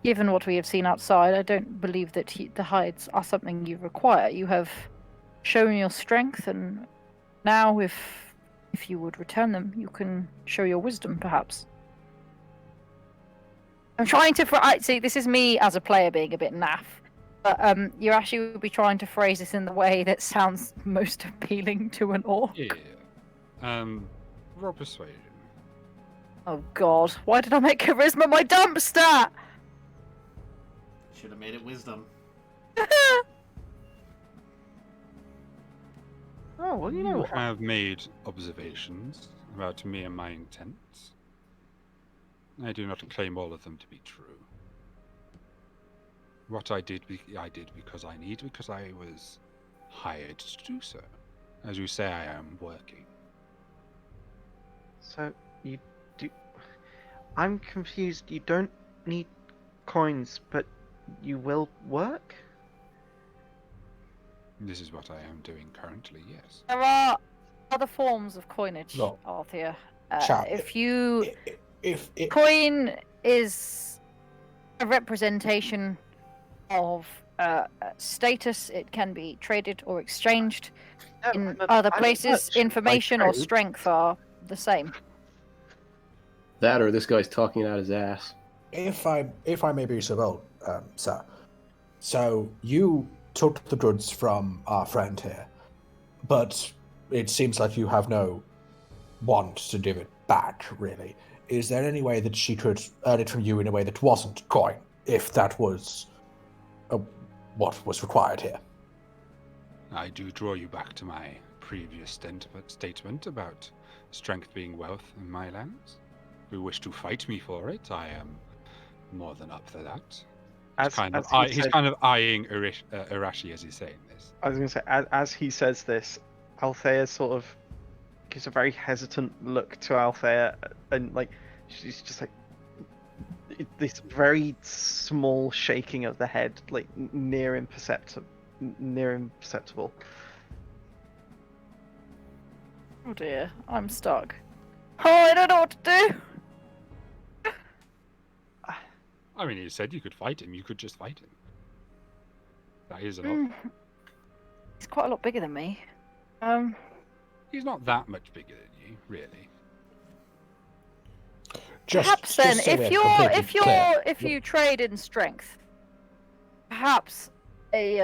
given what we have seen outside, I don't believe that the hides are something you require. You have shown your strength, and now if you would return them, you can show your wisdom, perhaps. I'm trying to... See, this is me as a player being a bit naff, but you actually would be trying to phrase this in the way that sounds most appealing to an orc. Yeah. Roll persuasion. Oh god, why did I make charisma my dump stat? Should have made it wisdom. Oh, well, you know You what? have made observations about me and my intents. I do not claim all of them to be true. What I did because I was hired to do so. As you say, I am working. So, you do... I'm confused. You don't need coins, but you will work? This is what I am doing currently, yes. There are other forms of coinage, No. Althea. Chap, If you... If Coin is a representation of status. It can be traded or exchanged. No, In I'm a- other I'm a places, merchant by information or trade. strength are the same. That or this guy's talking out his ass. if I may be so bold, sir. So you took the goods from our friend here, but it seems like you have no want to give it back, really. Is there any way that she could earn it from you in a way that wasn't coin, if that was what was required here? I do draw you back to my previous statement about strength being wealth in my lands. If you wish to fight me for it, I am more than up for that. He's kind of eyeing Irashi as he's saying this. I was going to say, as he says this, Althea sort of gives a very hesitant look to Althea, and like she's just like this very small shaking of the head, like near imperceptible. Oh dear, I'm stuck. Oh, I don't know what to do. I mean, you said you could fight him. You could just fight him. That is an option. Mm. He's quite a lot bigger than me. He's not that much bigger than you, really. Perhaps then, so we're if you trade in strength, perhaps we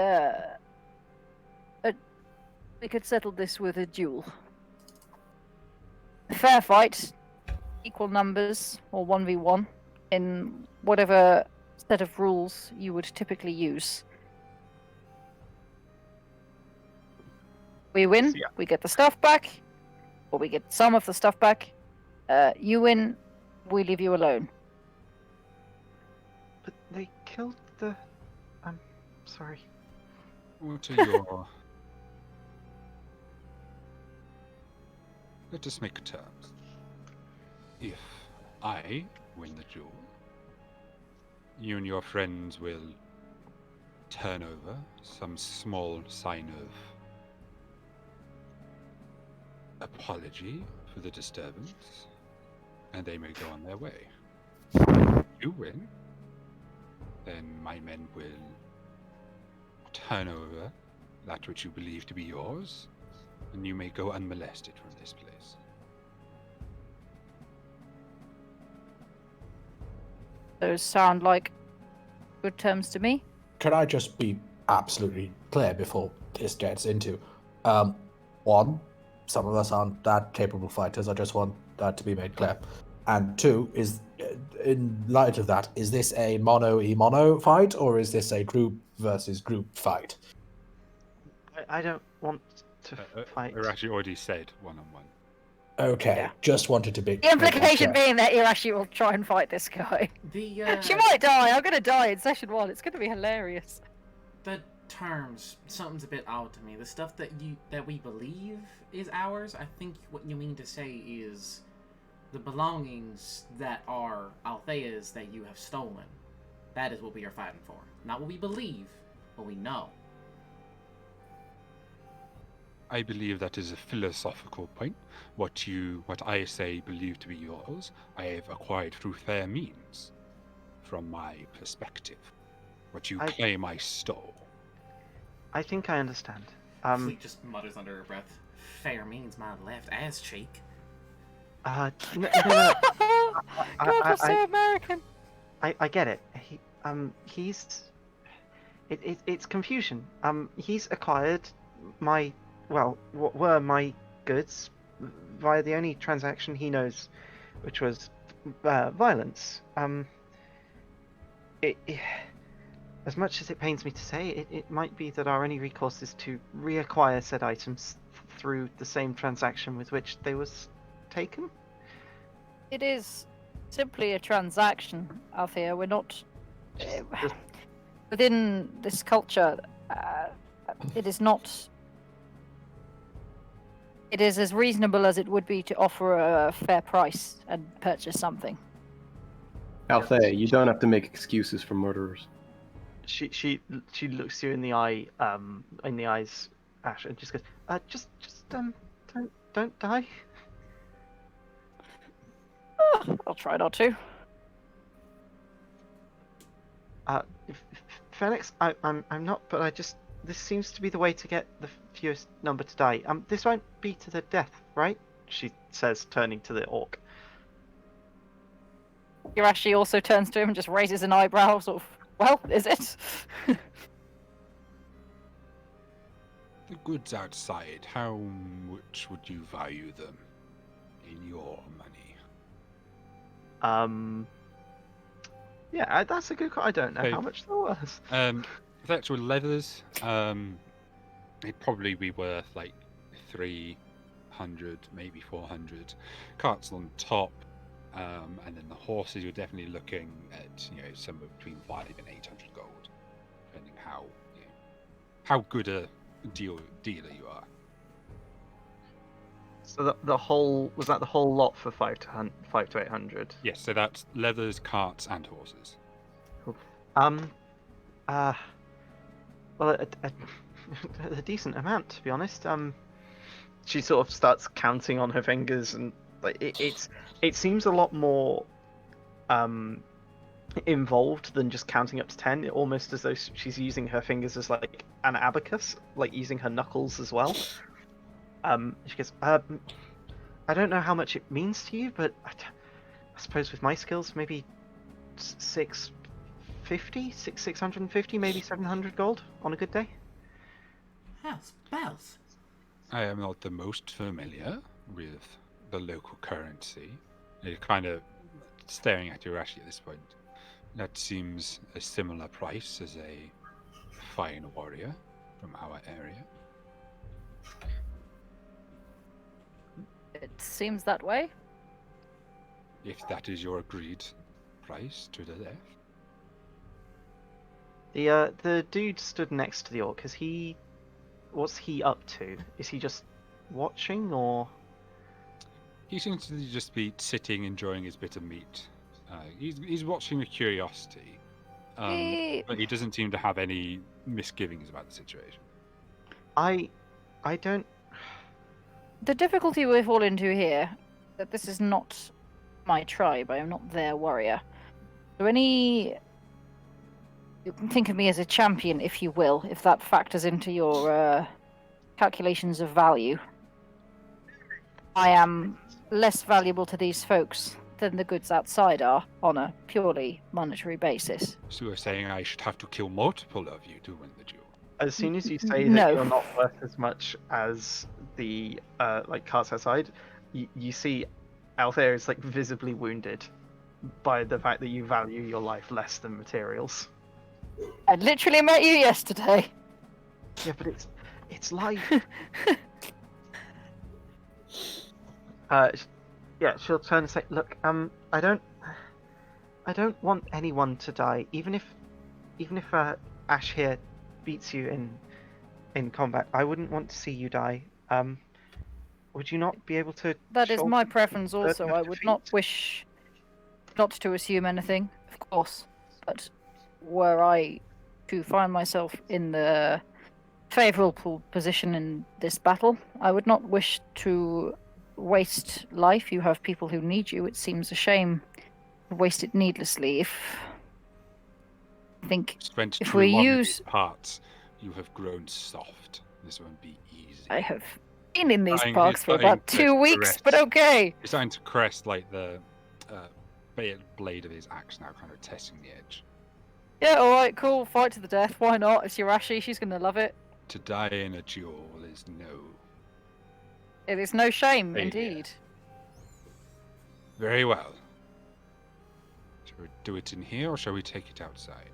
could settle this with a duel. A fair fight, equal numbers, or 1v1 in whatever set of rules you would typically use. We win, we get the stuff back, or we get some of the stuff back. You win, we leave you alone. But they killed the. I'm sorry. What are your... Let us make terms. If I win the duel, you and your friends will turn over some small sign of apology for the disturbance, and they may go on their way. If you win, then my men will turn over that which you believe to be yours, and you may go unmolested from this place. Those sound like good terms to me. Can I just be absolutely clear before this gets into one, some of us aren't that capable fighters. I just want that to be made clear. And two, is in light of that, is this a mono fight or is this a group versus group fight? I don't want to fight. Irashi already said one-on-one. Okay, Yeah. just wanted to be. The implication being that Irashi will try and fight this guy. She might die. I'm gonna die in session 1. It's gonna be hilarious. The terms, something's a bit odd to me. The stuff that we believe is ours, I think what you mean to say is the belongings that are Althea's that you have stolen. That is what we are fighting for. Not what we believe, what we know. I believe that is a philosophical point. What I say believe to be yours, I have acquired through fair means, from my perspective. What you claim I stole. I think I understand. Fleet just mutters under her breath. Fair means my left ass cheek. No. God, we're so American. I get it. It's confusion. He's acquired what were my goods via the only transaction he knows, which was violence. As much as it pains me to say, it might be that our only recourse is to reacquire said items through the same transaction with which they was taken. It is simply a transaction, Althea. We're not within this culture. It is not. It is as reasonable as it would be to offer a fair price and purchase something. Althea, you don't have to make excuses for murderers. She looks you in the eye, in the eyes, Ash, and just goes, don't die. I'll try not to. Felix, I'm not, but this seems to be the way to get the fewest number to die. This won't be to the death, right? She says, turning to the orc. Irashi also turns to him and just raises an eyebrow, sort of, well, is it? The goods outside, how much would you value them in your money? Yeah, that's a good question. I don't know how much there was. The actual leathers, it'd probably be worth like 300, maybe 400 carts on top. And then the horses, you're definitely looking at somewhere between 5 and 800 gold, depending how good a dealer you are. So the whole was that the whole lot for 5 to 800? Yes, so that's leathers, carts, and horses. Um, well, a decent amount, to be honest. She sort of starts counting on her fingers, and like it seems a lot more involved than just counting up to 10. Almost as though she's using her fingers as like an abacus, like using her knuckles as well. She goes, I don't know how much it means to you, but I suppose with my skills, maybe 650, maybe 700 gold on a good day. House bells. I am not the most familiar with the local currency. You're kind of staring at Urashi at this point. That seems a similar price as a fine warrior from our area. It seems that way. If that is your agreed price to the death. The dude stood next to the orc. What's he up to? Is he just watching, or? He seems to just be sitting, enjoying his bit of meat. He's watching with curiosity, but he doesn't seem to have any misgivings about the situation. I don't. The difficulty we fall into here, that this is not my tribe. I am not their warrior. So you can think of me as a champion, if you will, if that factors into your calculations of value. I am less valuable to these folks than the goods outside are on a purely monetary basis. So you're saying I should have to kill multiple of you to win the duel? As soon as you say that No. you're not worth as much as the carts outside, you see Altair is like visibly wounded by the fact that you value your life less than materials. I literally met you yesterday. Yeah, but it's life. Yeah, she'll turn and say, "Look, I don't want anyone to die. Even if Ash here beats you in combat, I wouldn't want to see you die. Would you not be able to?" That is shoulder my the preference burden also. of I would not defeat? wish not to assume anything, of course. But were I to find myself in the favourable position in this battle, I would not wish to waste life. You have people who need you. It seems a shame to waste it needlessly. I think Spent if too we long in use... these parts, you have grown soft. This won't be easy. I have been in these He's parks for starting about to 2 weeks, caress. but okay. He's starting to caress like the blade of his axe now, kind of testing the edge. Yeah, alright, cool. Fight to the death. Why not? It's Urashi. She's going to love it. To die in a duel is no. It is no shame, Failure. indeed. Very well. Shall we do it in here, or shall we take it outside?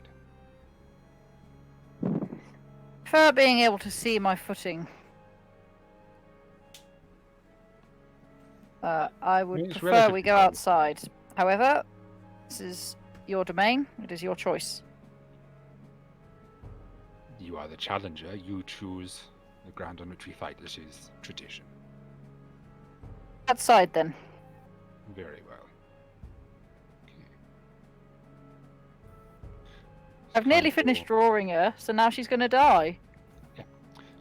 Prefer being able to see my footing. I would It's prefer relatively we go cold. outside. However, this is your domain. It is your choice. You are the challenger. You choose the ground on which we fight. This is tradition. Outside, then. Very well. Okay. I've nearly Time for- finished drawing her, so now she's going to die.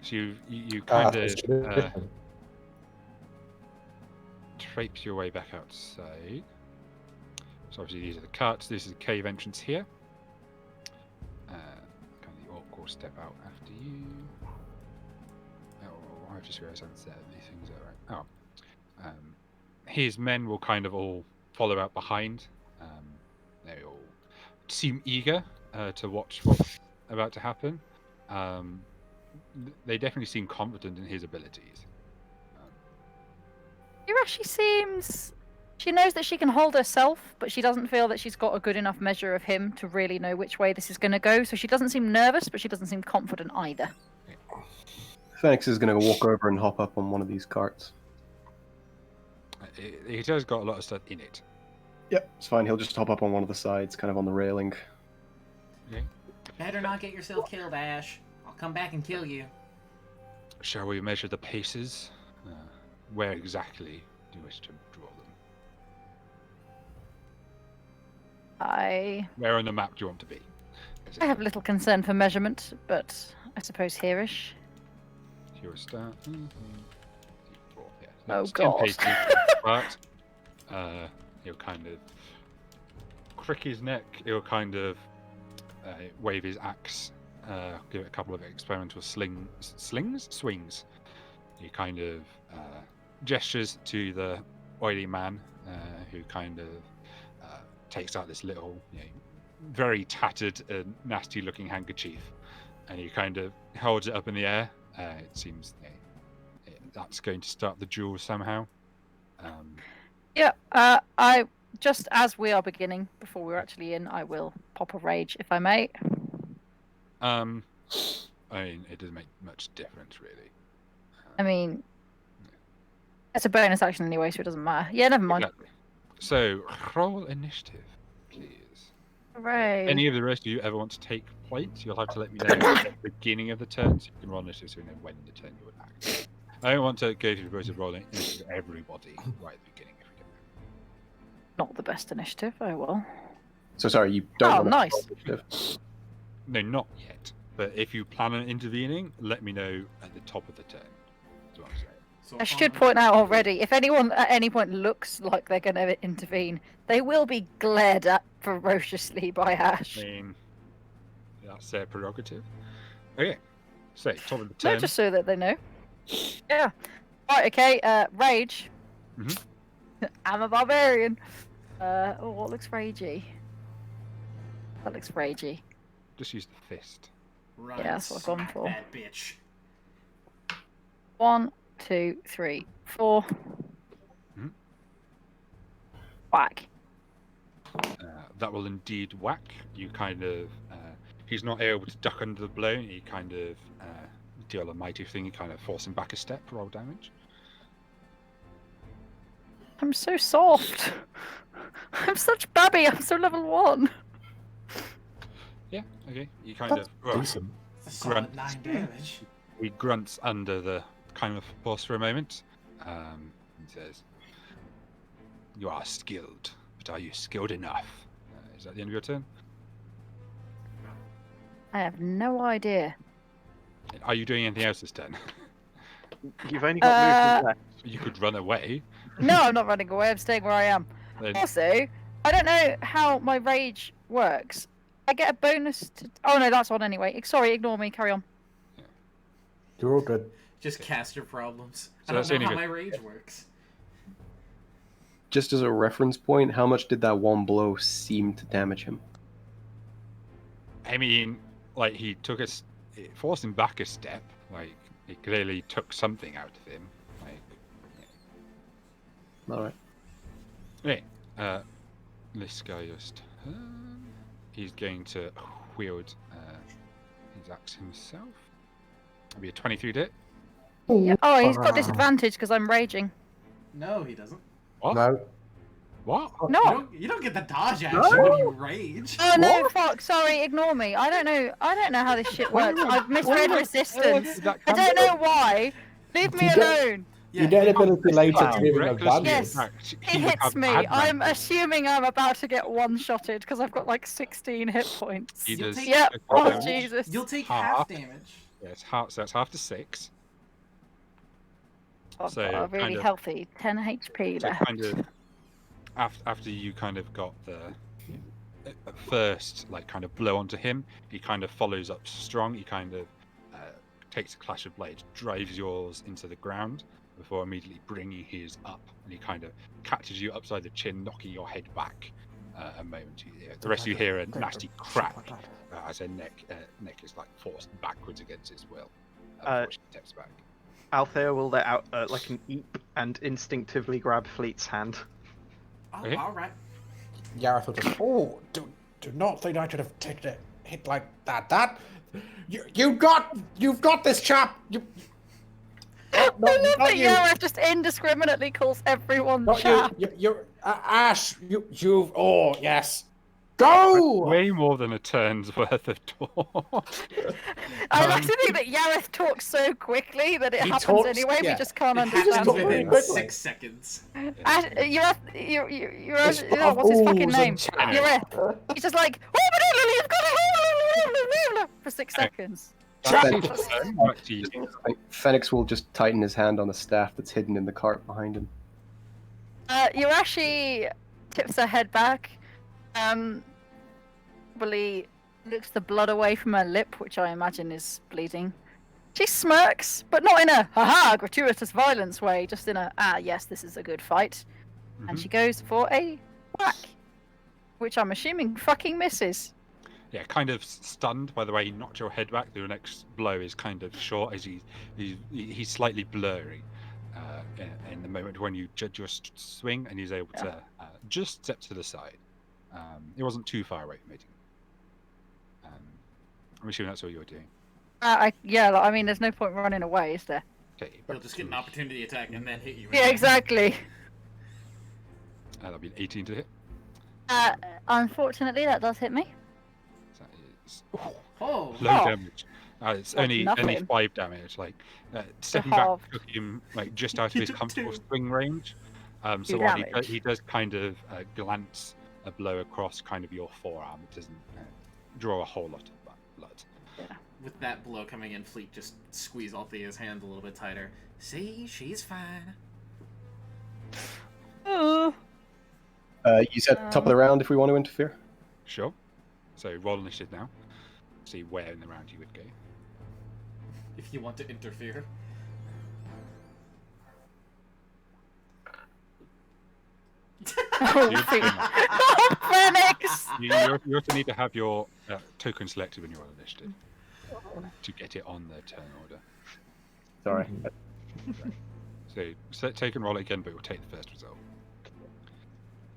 So you kind It's of tradition. traipse your way back outside. So obviously these are the cuts. This is the cave entrance here. Kind of the orc will step out after you. Oh, I've just realised I haven't said these things are right. Oh, his men will kind of all follow out behind. They all seem eager to watch what's about to happen. They definitely seem confident in his abilities. Urashi seems... She knows that she can hold herself, but she doesn't feel that she's got a good enough measure of him to really know which way this is going to go. So she doesn't seem nervous, but she doesn't seem confident either. Phoenix is going to walk over and hop up on one of these carts. It has got a lot of stuff in it. Yep, it's fine. He'll just hop up on one of the sides, kind of on the railing. Okay. Better not get yourself killed, Ash. I'll come back and kill you. Shall we measure the paces? Where exactly do you wish to draw them? Where on the map do you want to be? I have little concern for measurement, but I suppose here-ish. Your start. Yeah, Oh, it's 10 God. paces, but he'll kind of crick his neck. He'll kind of wave his axe. Give it a couple of experimental swings. He kind of gestures to the oily man, who kind of takes out this little, very tattered and nasty-looking handkerchief, and he kind of holds it up in the air. It seems that's going to start the duel somehow. Yeah, I just as we are beginning, before we're actually in, I will pop a rage if I may. I mean, it doesn't make much difference, really. I mean, it's a bonus action anyway, so it doesn't matter. Yeah, never mind. Exactly. So, roll initiative, please. Hooray. Any of the rest of you ever want to take points, you'll have to let me know at the beginning of the turn, so you can roll initiative so you know when the turn you would act. I don't want to go through the process of rolling initiative to everybody right at the beginning if we can. Not the best initiative. Oh well. So sorry, you don't Oh, want to nice. roll initiative? No, not yet. But if you plan on intervening, let me know at the top of the turn. That's what I'm saying. So I should point out already, if anyone at any point looks like they're going to intervene, they will be glared at ferociously by Ash. I mean, that's their prerogative. Okay, so top of the No, turn. just so that they know. Yeah. Right, okay, rage. Mhm. I'm a barbarian. What looks ragey? That looks ragey. Just use the fist. Run, Yeah, that's what I've gone smack for. That bitch. 1, 2, 3, 4. Mhm. Whack. That will indeed whack. You kind of. He's not able to duck under the blow. You kind of deal a mighty thing. You kind of force him back a step, roll damage. I'm so soft. I'm such babby. I'm so level 1. Yeah, okay. You kind That's of. decent. That's a solid Grunt. 9 damage. He grunts under the kind of force for a moment. And says, "You are skilled, but are you skilled enough?" Is that the end of your turn? I have no idea. Are you doing anything else this turn? You've only got movement left. You could run away. No, I'm not running away. I'm staying where I am. Then Also, I don't know how my rage works. I get a bonus to... Oh, no, that's on anyway. Sorry, ignore me. Carry on. You're all good. Just cast your problems. So I that's don't the know how only my rage works. Just as a reference point, how much did that one blow seem to damage him? I mean, like he took it forced him back a step. Like it clearly took something out of him. Like, All right. okay, this guy just he's going to wield his axe himself. It'll be a 23 to hit. Yeah. Oh, he's got disadvantage because I'm raging. No, he doesn't. What? No. What? No. You don't get the dodge action when you rage. Oh no! Fuck! Sorry, ignore me. I don't know how this shit works. I've misread resistance. I don't know why. Leave me You get- alone. You get an ability later Wow. to give him Recklessly advantage. Yes. attacked, It he would hits have me. advantage. I'm assuming I'm about to get one-shotted because I've got like 16 hit points. He You'll does take- Yep. six Oh damage. Jesus. You'll take Half. half damage. Yes, half. So that's half to 6. I've So, got a really kind of- healthy 10 HP So left. kind of after you kind of got the first like kind of blow onto him, he kind of follows up strong. He kind of takes a clash of blades, drives yours into the ground before immediately bringing his up, and he kind of catches you upside the chin, knocking your head back a moment. The rest of you hear a nasty crack as her neck is like forced backwards against its will before she steps back. Althea will let out like an eep and instinctively grab Fleet's hand. Oh, Okay. all right. Yareth will just, do not think I should have taken a hit like that. You've got this, chap. I love that you. Yareth just indiscriminately calls everyone Not chap. you're Ash. You. Oh yes. Go. Way more than a turn's worth of talk. I like to think that Yareth talks so quickly that it He happens talks- anyway. yeah. We just can't It understand happens talk it. very within quickly. 6 seconds. Yareth, It's oh, what's his fucking bubbles name? and chat. Yareth. He's just like for 6 seconds. That's back to you. Phoenix will just tighten his hand on the staff that's hidden in the cart behind him. Yurashi tips her head back, probably looks the blood away from her lip, which I imagine is bleeding. She smirks, but not in a haha gratuitous violence way, just in a yes, this is a good fight. And she goes for a whack, which I'm assuming fucking misses. Yeah, kind of stunned by the way he knocked your head back. The next blow is kind of short as he's slightly blurry in the moment when you judge your swing, and he's able to just step to the side. It wasn't too far away from hitting. I'm assuming that's what you were doing. Yeah, I mean, there's no point running away, is there? Okay, He'll just get an opportunity attack and then hit you. Yeah, exactly. That'll be an 18 to hit. Unfortunately, that does hit me. So that is Oh, low Oh. damage. It's Like only nothing. 5 damage. Like stepping back half. took him like just out of He his took comfortable 2. swing range. So 2 while damage. he does kind of glance a blow across kind of your forearm, it doesn't draw a whole lot of blood. with that blow coming in, Fleet just squeeze Althea's hand a little bit tighter. See, she's fine. Oh. You said top of the round if we want to interfere. Sure. So roll initiative now. See where in the round you would go. If you want to interfere. Oh, Phoenix! You also need to have your token selected when you roll initiative to get it on the turn order. Sorry. So take and roll it again, but we'll take the first result.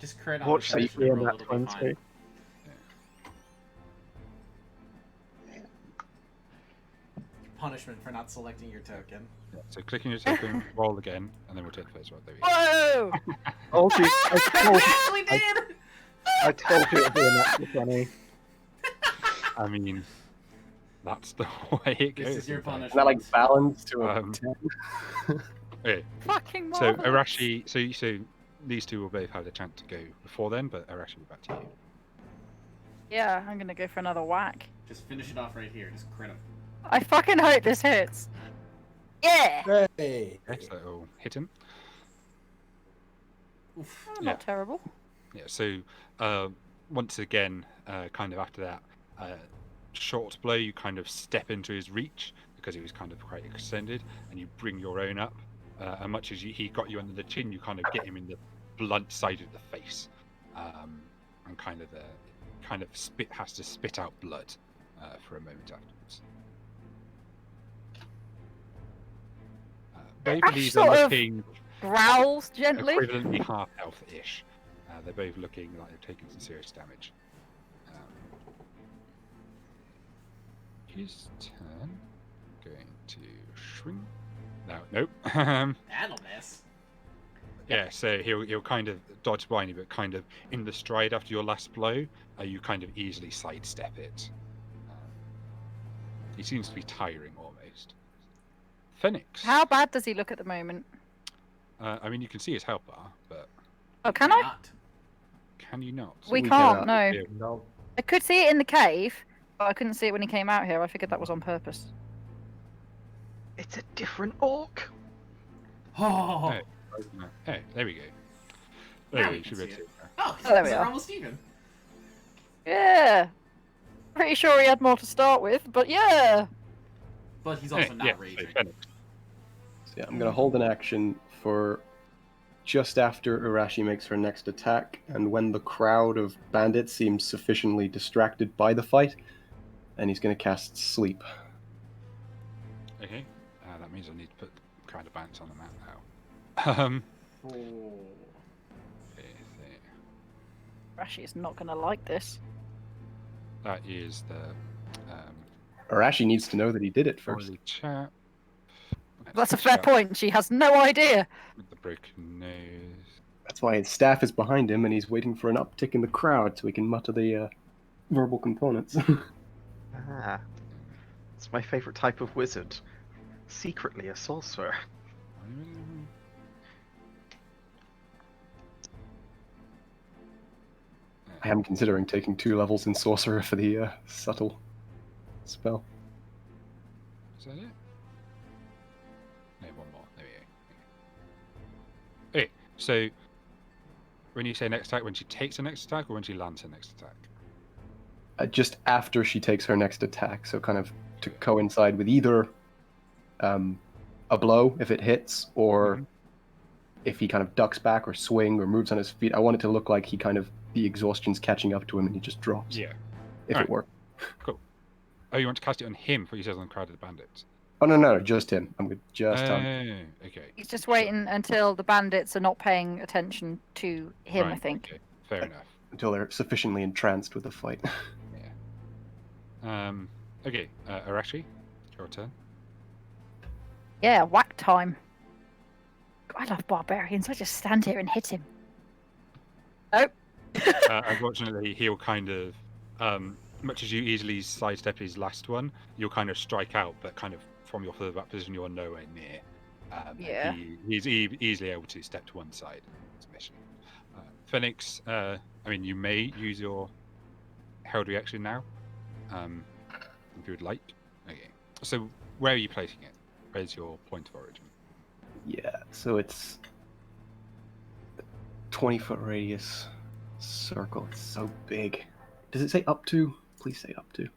Just crit on Watch the the first roll, that it'll be one fine. too. Punishment for not selecting your token. So clicking your token, roll again, and then we'll take the first roll. There we go. Whoa! Told you. actually did! I told you it'd be a natural 20. I mean, that's the way it goes. This is your isn't it? Isn't that like punishment. balanced to a Um, 10? Okay, Fucking so marvelous. Arashi, so these two will both have the chance to go before then, but Arashi will be back to you. Yeah, I'm gonna go for another whack. Just finish it off right here. Just crit him. I fucking hope this hits. Yeah! Hey. Okay, so it'll hit him. Oof. Oh, not terrible. Yeah, so once again, kind of after that short blow, you kind of step into his reach because he was kind of quite extended, and you bring your own up. And much as he got you under the chin, you kind of get him in the blunt side of the face, and kind of has to spit out blood for a moment afterwards. Both of Ash these sort are of looking Growls gently. equivalently half health-ish. They're both looking like they've taken some serious damage. His turn. Going to shrink. No, nope. That'll miss. Yeah, so he'll kind of dodge behind you, but kind of in the stride after your last blow, you kind of easily sidestep it. He seems to be tiring almost. Phoenix. How bad does he look at the moment? I mean, you can see his health bar, but Oh, can I? Not. can you not? We We can't, cannot. no. Yeah. No. I could see it in the cave, but I couldn't see it when he came out here. I figured that was on purpose. It's a different orc. Oh, Hey. Hey, there we go. Now There we we can should see be able it. to. oh, there we they're are. almost even. Yeah. Pretty sure he had more to start with, but yeah. But he's Hey, also not yeah, so raging. Phoenix. So yeah, I'm going to hold an action for just after Urashi makes her next attack, and when the crowd of bandits seems sufficiently distracted by the fight, and he's going to cast Sleep. Okay, that means I need to put kind of bounce on the map now. Oh. Okay, so Rashi is not going to like this. that is the Urashi needs to know that he did it first. only chap. That's a fair point. She has no idea. With the broken nose. That's why his staff is behind him, and he's waiting for an uptick in the crowd so he can mutter the verbal components. Ah, it's my favorite type of wizard. Secretly a sorcerer. I am considering taking 2 levels in sorcerer for the subtle spell. Is that it? No, one more. There we go. Okay, so when you say next attack, when she takes her next attack or when she lands her next attack? Just after she takes her next attack, so kind of to coincide with either a blow if it hits, or if he kind of ducks back or swing or moves on his feet. I want it to look like he kind of, the exhaustion's catching up to him and he just drops. Yeah. If Alright. it works. Cool. Oh, you want to cast it on him before you says on Crowded Bandits? Oh, no, just him. I'm good. Just him. Okay. He's just waiting until the bandits are not paying attention to him, I Right, think. Okay. Fair enough. Until they're sufficiently entranced with the fight. Yeah. Okay, Arashi, your turn. Yeah, whack time. I love barbarians. I just stand here and hit him. Oh. Unfortunately, he'll kind of, much as you easily sidestep his last one, you'll kind of strike out, but kind of from your further back position, you're nowhere near. Yeah. He's easily able to step to one side. Mission. Phoenix, I mean, you may use your held reaction now, if you would like. Okay. So, where are you placing it? Where's your point of origin? Yeah, so it's 20-foot radius circle. It's so big. Does it say up to? Please say up to.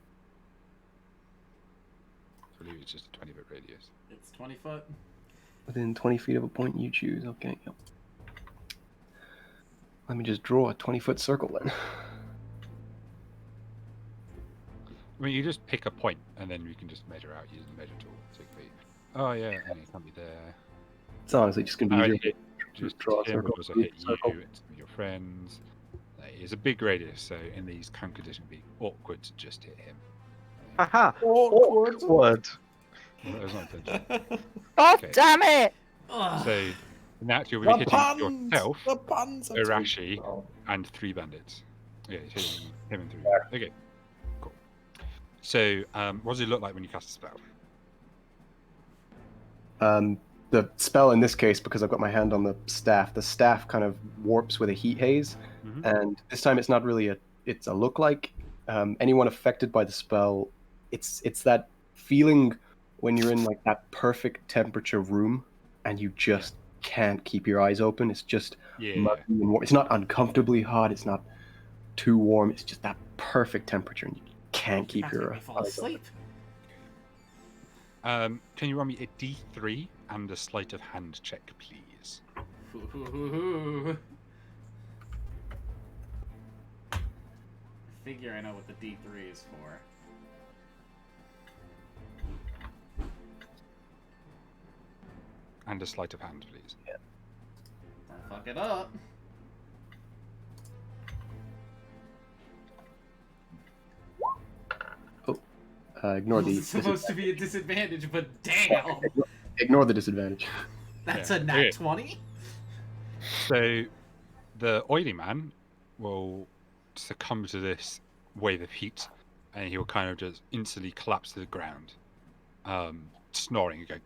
I believe it's just a 20-foot radius. It's 20 foot. Within 20 feet of a point you choose. Okay, yep. Let me just draw a 20-foot circle then. I mean, you just pick a point, and then we can just measure out using the measure tool. So it could be, oh yeah, and it can't be there. It's honestly just going to be easier. Just draw a him, circle. but also hit you, it's your friends. It's a big radius, so in these kind of conditions, it'd be awkward to just hit him. Haha! Awkward. Awkward. Well, that was not intentional. Oh, Okay. damn it! Ugh. So, in that, you'll be The hitting puns! yourself, The puns! are too Arashi, strong. and 3 bandits. Okay, he's hitting him and 3. Okay, cool. So, what does it look like when you cast a spell? The spell in this case, because I've got my hand on the staff kind of warps with a heat haze, and this time it's not really it's a look like. Anyone affected by the spell, it's that feeling when you're in like that perfect temperature room and you just can't keep your eyes open. It's just muggy and warm. It's not uncomfortably hot. It's not too warm. It's just that perfect temperature, and you can't keep your Make me fall eyes asleep. Can you roll me a D3 and a sleight of hand check, please? Ooh. I figure I know what the D3 is for. And a sleight of hand, please. Don't fuck it up. Ignore the It's supposed to be a disadvantage, but damn! ignore the disadvantage. That's Yeah. a nat Okay. 20? So, the oily man will succumb to this wave of heat, and he'll kind of just instantly collapse to the ground, snoring and going.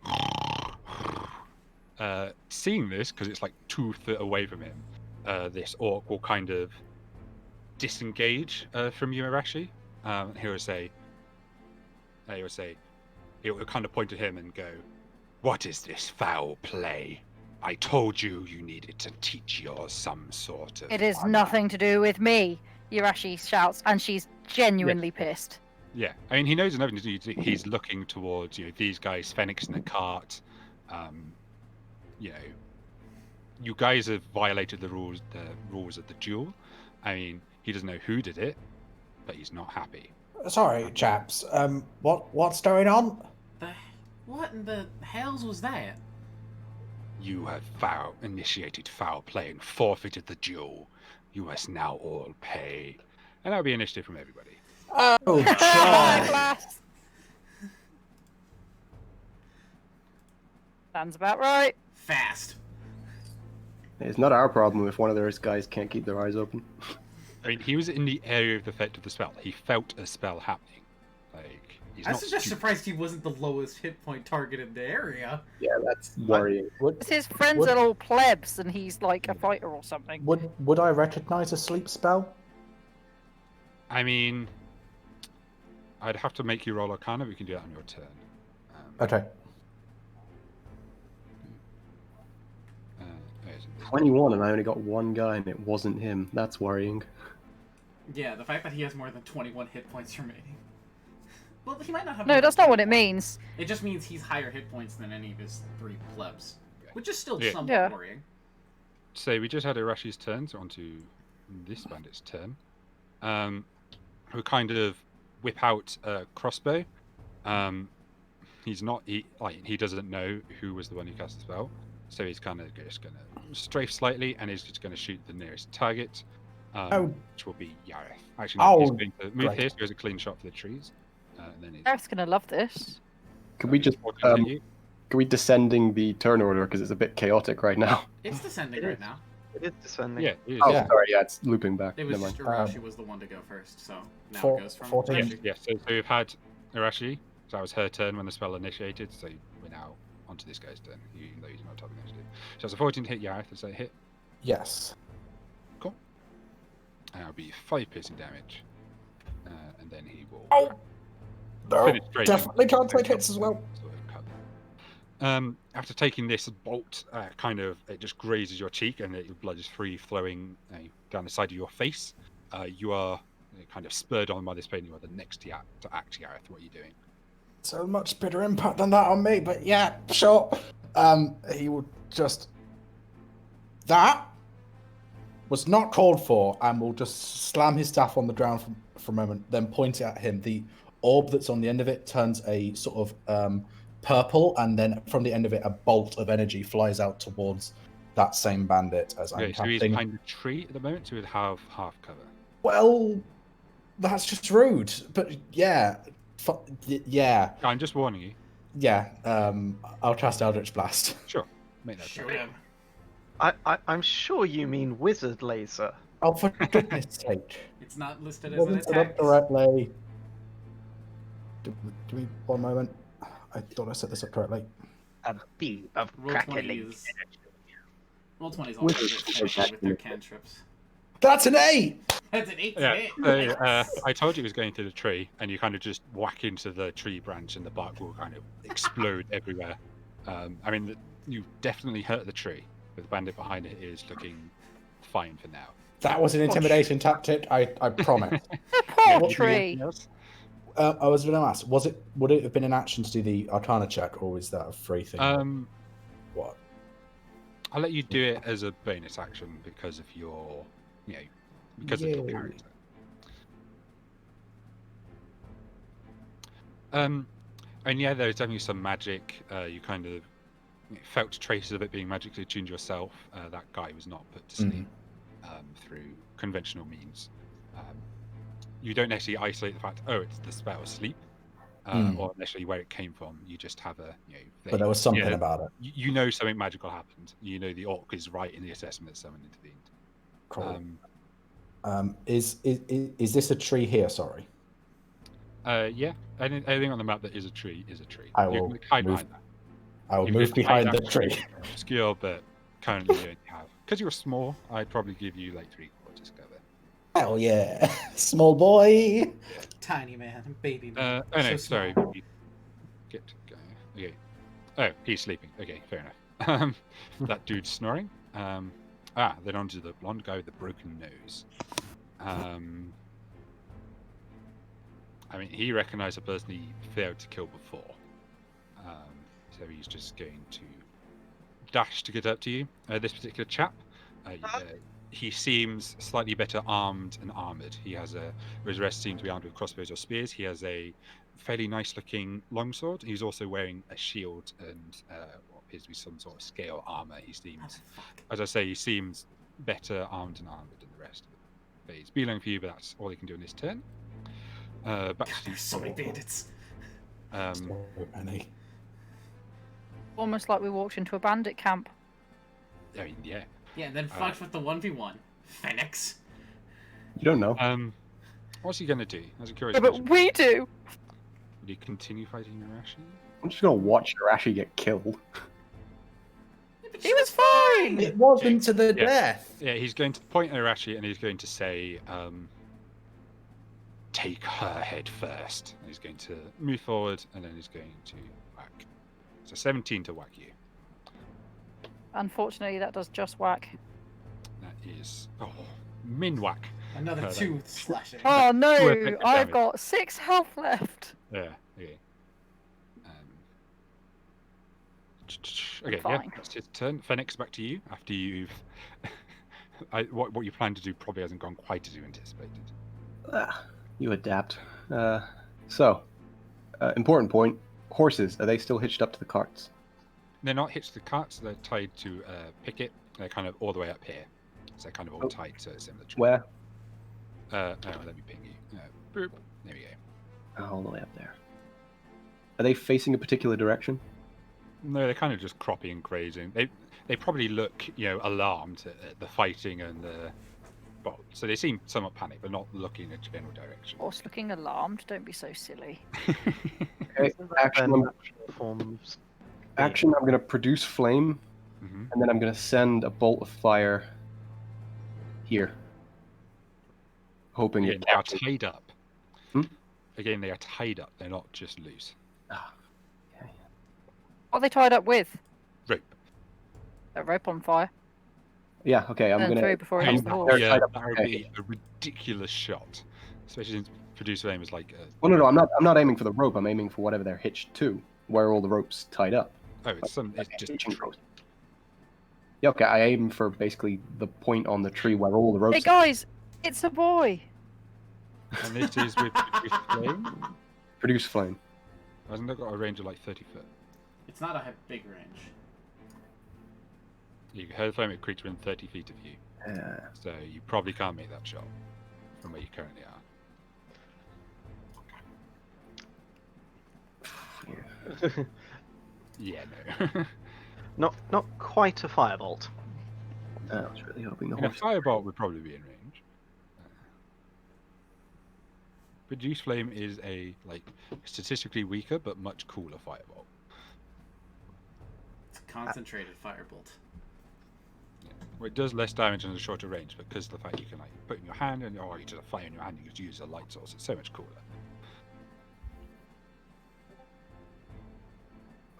Seeing this, because it's like 2 feet away from him, this orc will kind of disengage from you, Arashi. He'll kind of point at him and go, "What is this foul play? I told you needed to teach yours some sort of." It is honor." nothing to do with me, Yurashi shouts, and she's genuinely pissed. Yeah, I mean, he knows nothing to do. He's looking towards these guys, Phoenix in the cart. You guys have violated the rules of the duel. I mean, he doesn't know who did it, but he's not happy. Sorry, chaps. What's going on? What in the hells was that? You have initiated foul play and forfeited the duel. You must now all pay. And that'll be initiative from everybody. Oh, God. Class. Sounds about right. Fast. It's not our problem if one of those guys can't keep their eyes open. I mean, he was in the area of the effect of the spell. He felt a spell happening. Like, he's I'm not just stupid. surprised he wasn't the lowest hit point target in the area. Yeah, that's worrying. Because his friends are all plebs and he's like a fighter or something. Would I recognize a sleep spell? I mean, I'd have to make you roll Arcana. We can do that on your turn. Okay. 21, and I only got one guy, and it wasn't him. That's worrying. Yeah, the fact that he has more than 21 hit points remaining. Well, he might not have. No, more that's than not what it 21. means. It just means he's higher hit points than any of his 3 plebs, which is still Yeah. somewhat Yeah. worrying. So we just had Irashi's turn, so on to this bandit's turn. Who kind of whip out a crossbow. He doesn't know who was the one who cast the spell, so he's kind of just going to strafe slightly, and he's just going to shoot the nearest target, which will be Yareth. Actually, no, he's going to move here, so he has a clean shot for the trees. And then he's Gareth's gonna love this. Could we just can we descending the turn order because it's a bit chaotic right now? It's descending right now. It is descending. Yeah, it is. Oh, Yeah. sorry, yeah, it's looping back. It was Never just mind. Urashi was the one to go first, so now For- it goes from 14. Urashi. Yeah, so we've had Irashi, so that was her turn when the spell initiated, so we're now onto this guy's turn, even though he's not top initiative. So it's a 14 to hit Yareth, is that a hit? Yes. Cool. And that'll be 5 piercing damage. And then he will No, finish straight. definitely can't take hits as well. Sort of cut. After taking this bolt, it just grazes your cheek, and your blood is free flowing down the side of your face. You are kind of spurred on by this pain. You are the next to act, Gareth. What are you doing? So much bigger impact than that on me, but yeah, sure. He would just... That was not called for, and will just slam his staff on the ground for a moment, then point it at him. The orb that's on the end of it turns a sort of purple, and then from the end of it, a bolt of energy flies out towards that same bandit as I'm Okay, so he's casting. behind the tree at the moment, so he'd have half cover. Well, that's just rude, but yeah. Yeah. I'm just warning you. Yeah, I'll cast Eldritch Blast. Sure, make that Shoot check. him. I'm sure you mean wizard laser. Oh, for goodness sake. It's not listed as an Wasn't set up attack. correctly. Give me one moment. I thought I set this up correctly. A beam of Roll crackling 20s. Roll 20s With always the- finishing with their cantrips. That's an 8! That's an 8 Yeah, hit. so, I told you he was going through the tree, and you kind of just whack into the tree branch, and the bark will kind of explode everywhere. I mean, you definitely hurt the tree, but the bandit behind it is looking fine for now. That was an intimidation tactic, I promise. The poor What- tree. I was going to ask, would it have been an action to do the Arcana check, or is that a free thing? What? I'll let you do it as a bonus action because of your, because of your Yay. character. And yeah, there's definitely some magic. You kind of felt traces of it being magically attuned yourself. That guy was not put to sleep through conventional means. You don't necessarily isolate the fact, it's the spell sleep, or necessarily where it came from. You just have a, But there was something about it. You know something magical happened. You know the orc is right in the assessment that someone intervened. Cool. Is this a tree here? Sorry. Yeah. Anything on the map that is a tree is a tree. I You will can hide move- behind that. I will You move can behind hide the that tree. Obscure, but currently you only have. Because you're small, I'd probably give you like 3/4 cover. Hell yeah. Small boy. Tiny man, baby man. Oh no, So sorry. small. Get going. Okay. Oh, he's sleeping. Okay, fair enough. That dude's snoring. Then on to the blonde guy with the broken nose. I mean, he recognized a person he failed to kill before. So he's just going to dash to get up to you. This particular chap, he seems slightly better armed and armored. He has his rest seem to be armed with crossbows or spears. He has a fairly nice looking longsword. He's also wearing a shield and what appears to be some sort of scale armor. He seems, as I say, he seems better armed and armored than the rest of them. But he's beeline for you, but that's all he can do in this turn. Back God, to there's so many bandits. So many. Almost like we walked into a bandit camp. I mean, yeah. Yeah, and then fucked with the 1v1. Phoenix. You don't know. What's he gonna do? As a curious Yeah, question, but we do. would he continue fighting Arashi? I'm just gonna watch Arashi get killed. He was fine. It wasn't to the Yeah. death. Yeah, he's going to point at Arashi and he's going to say, take her head first. And he's going to move forward and then he's going to whack. So 17 to whack you. Unfortunately, that does just whack. That is min whack. Another that- 2 slashing. Oh Two no! effective I've damage. got 6 health left. Yeah. Okay. Okay. Yeah. Fine. That's his turn. Phoenix, back to you. After you've, what you plan to do probably hasn't gone quite as you anticipated. You adapt. Important point. Horses, are they still hitched up to the carts? They're not hitched to the carts. They're tied to a picket. They're kind of all the way up here. So they're kind of all tied to a similar tree. Where? Let me ping you. Boop. There we go. All the way up there. Are they facing a particular direction? No, they're kind of just cropping and grazing. They probably look, alarmed at the fighting and the. Well, so they seem somewhat panicked, but not looking in a general direction. Horse looking alarmed. Don't be so silly. Okay, action. Forms. Action, I'm going to produce flame, Mhm. and then I'm going to send a bolt of fire here. Hoping Again, it they are catches. tied up. Hmm? Again, they are tied up. They're not just loose. What are they tied up with? Rope. A rope on fire. Yeah, okay, I'm Burn going through to... before it That hits the I'm- horse. they're tied up. would Okay. be a ridiculous shot, especially since producer aim is like. Well, no, I'm not aiming for the rope. I'm aiming for whatever they're hitched to, where all the ropes tied up. It's just. Hitching post. Yeah, okay, I aim for basically the point on the tree where all the ropes Hey guys, it's a boy. And this is with flame. produce flame. Hasn't that got a range of like 30 foot? It's not a big range. You can hurl flame at a creature within 30 feet of you, so you probably can't make that shot from where you currently are. Yeah, no. Not quite a firebolt. I was really hoping the And a horse... firebolt would probably be in range. Produce flame is a statistically weaker but much cooler firebolt. It's a concentrated firebolt. Well, it does less damage in a shorter range because of the fact you can put it in your hand and you just fire in your hand. You just use a light source. It's so much cooler.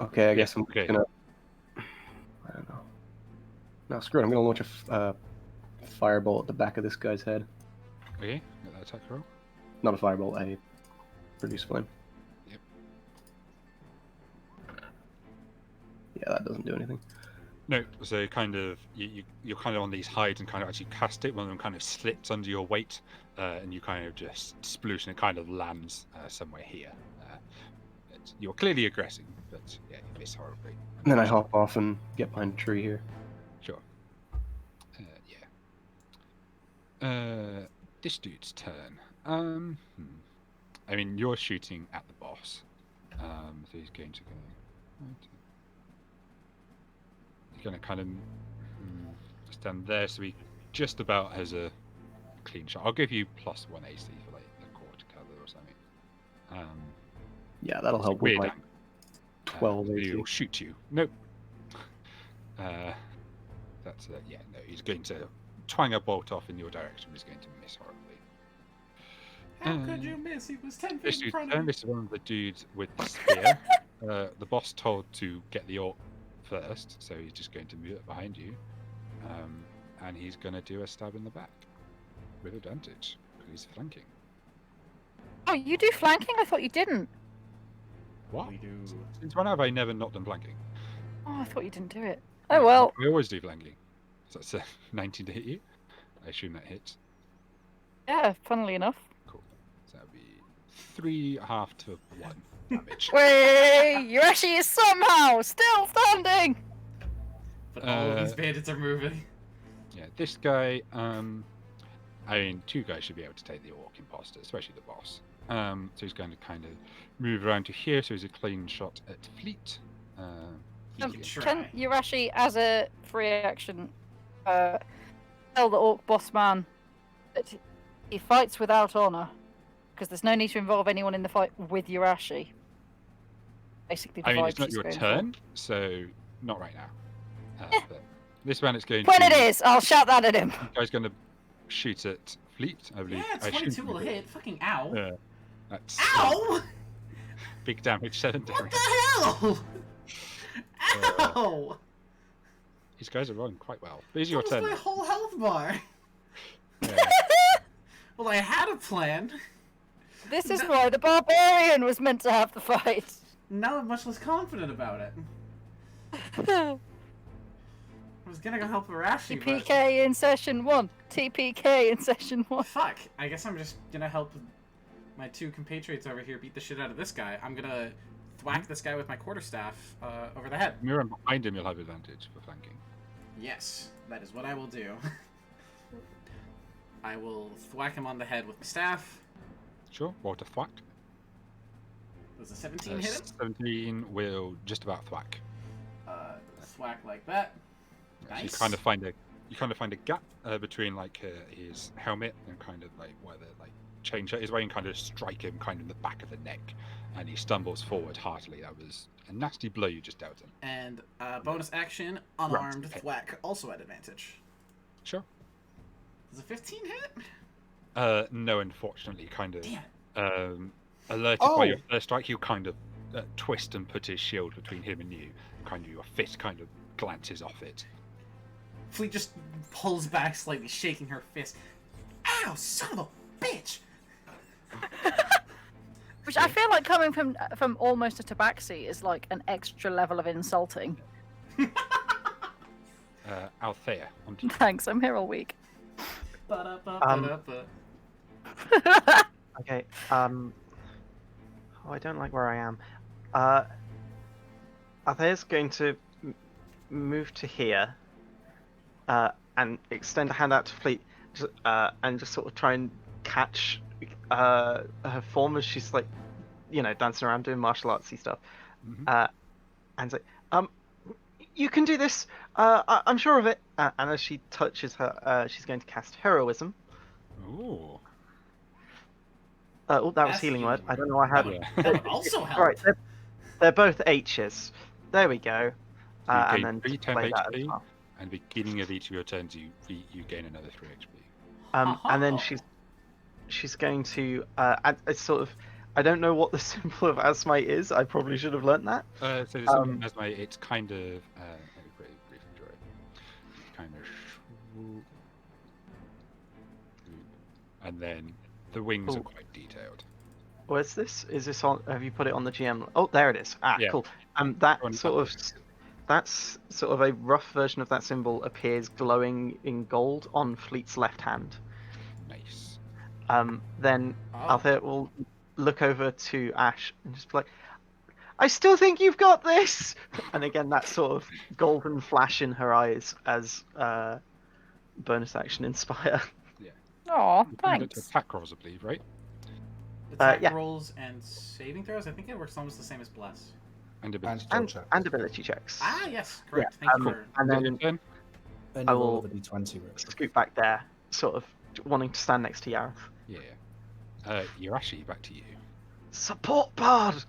Okay, I guess I'm okay. gonna... I don't know. No, screw it. I'm gonna launch a firebolt at the back of this guy's head. Okay, get that attack roll. Not a firebolt, a produce flame. Yep. Yeah, that doesn't do anything. No, so kind of you're kind of on these hides and kind of actually cast it. One of them kind of slits under your weight, and you kind of just sploosh, and it kind of lands somewhere here. You're clearly aggressing, but yeah, you miss horribly. And then I hop off and get behind a tree here. Sure. This dude's turn. I mean, you're shooting at the boss, so he's going to go. He's going to kind of stand there, so he just about has a clean shot. I'll give you +1 AC for like the quarter cover or something. Yeah, that'll help with Weird my angle. 12 AC. He'll shoot you. Nope. That's yeah. No, he's going to twang a bolt off in your direction. He's going to miss horribly. How could you miss? He was 10 feet This in dude's front turn. of you. This is one of the dudes with the spear. The boss told to get the orc first, so he's just going to move it behind you, and he's going to do a stab in the back with advantage because he's flanking. Oh, you do flanking? I thought you didn't. What? We do. Since when have I never not done flanking? Oh, I thought you didn't do it. Oh well. I always do flanking. So that's a 19 to hit you. I assume that hits. Yeah, funnily enough. Cool. So that'd be 3.5 to 1 damage. Wait, Yoshi is somehow still standing. But all of these bandits are moving. Yeah, this guy, I mean, 2 guys should be able to take the orc imposter, especially the boss. So he's going to kind of move around to here, so he's a clean shot at Fleet. He can try. Can Yurashi, as a free action, tell the orc boss man that he fights without honor, because there's no need to involve anyone in the fight with Yurashi. Basically, the I mean, vibe it's not she's your going turn, so not right now. Yeah. But this one, it's going for. When to. it is, I'll shout that at him. You guys going to shoot at Fleet, I believe. Yeah, I assume 22 you will do. hit. Fucking ow. Yeah. That's Ow! big damage, 7 What damage. the hell? Uh, Ow! These guys are rolling quite well. But it's your That was turn. my now. whole health bar. Yeah. Well, I had a plan. This is why the barbarian was meant to have the fight. Now I'm much less confident about it. I was gonna go help Arashi, but... TPK in session 1. TPK in session 1. Fuck. I guess I'm just gonna help my two compatriots over here beat the shit out of this guy. I'm gonna thwack this guy with my quarterstaff over the head. If you're behind him, you'll have advantage for flanking. Yes, that is what I will do. I will thwack him on the head with my staff. Sure. Roll to thwack. Does a 17 hit him? 17 will just about thwack. Thwack like that. So Nice. you kind of find a gap between like his helmet and kind of like where the like chain shirt is, where you can kind of strike him kind of in the back of the neck, and he stumbles forward heartily. That was a nasty blow you just dealt him. And bonus action, unarmed Right. thwack, also at advantage. Sure. Does a 15 hit? No, unfortunately, kind of Damn. alerted by your first strike, he'll kind of twist and put his shield between him and you. Kind of your fist kind of glances off it. Fleet just pulls back slightly, shaking her fist. Ow, son of a bitch! Which I feel like coming from almost a tabaxi is like an extra level of insulting. Althea, on to you. Thanks, I'm here all week. Ba-da-ba-ba-da-ba. Okay. Oh, I don't like where I am. Althea's going to move to here, and extend a hand out to Fleet, and just sort of try and catch her form as she's like, dancing around doing martial artsy stuff, and say, you can do this. I'm sure of it. And as she touches her, she's going to cast heroism. Ooh. Oh, that was That's healing word. healing I don't know why I had it. That would also help. Right, they're both H's. There we go. You And gain then 3 temp display that as HP, well. and beginning of each of your turns, you gain another 3 HP. And then she's going to it's sort of, I don't know what the symbol of Asmite is. I probably should have learnt that. So the symbol as my, it's kind of let me briefly draw it. Kind of swoop, and then the wings are Cool. quite detailed. Where's this? Is this on? Have you put it on the GM? Oh, there it is. Ah, Yeah. cool. On That's sort of a rough version of that symbol appears glowing in gold on Fleet's left hand. Nice. Then Oh. Althea will look over to Ash and just be like, I still think you've got this! And again, that sort of golden flash in her eyes as bonus action Inspire. Aw, You can get to thanks. attack rolls, I believe, right? Attack yeah. rolls and saving throws. I think it works almost the same as Bless. And And ability. skill check. And ability checks. Ah, yes, correct. Thank you for. And Is that your then turn? Then I you roll will- with a d20, Rick. scoot back there, sort of wanting to stand next to Yareth. Yeah. Yurashi, back to you. Support Bard!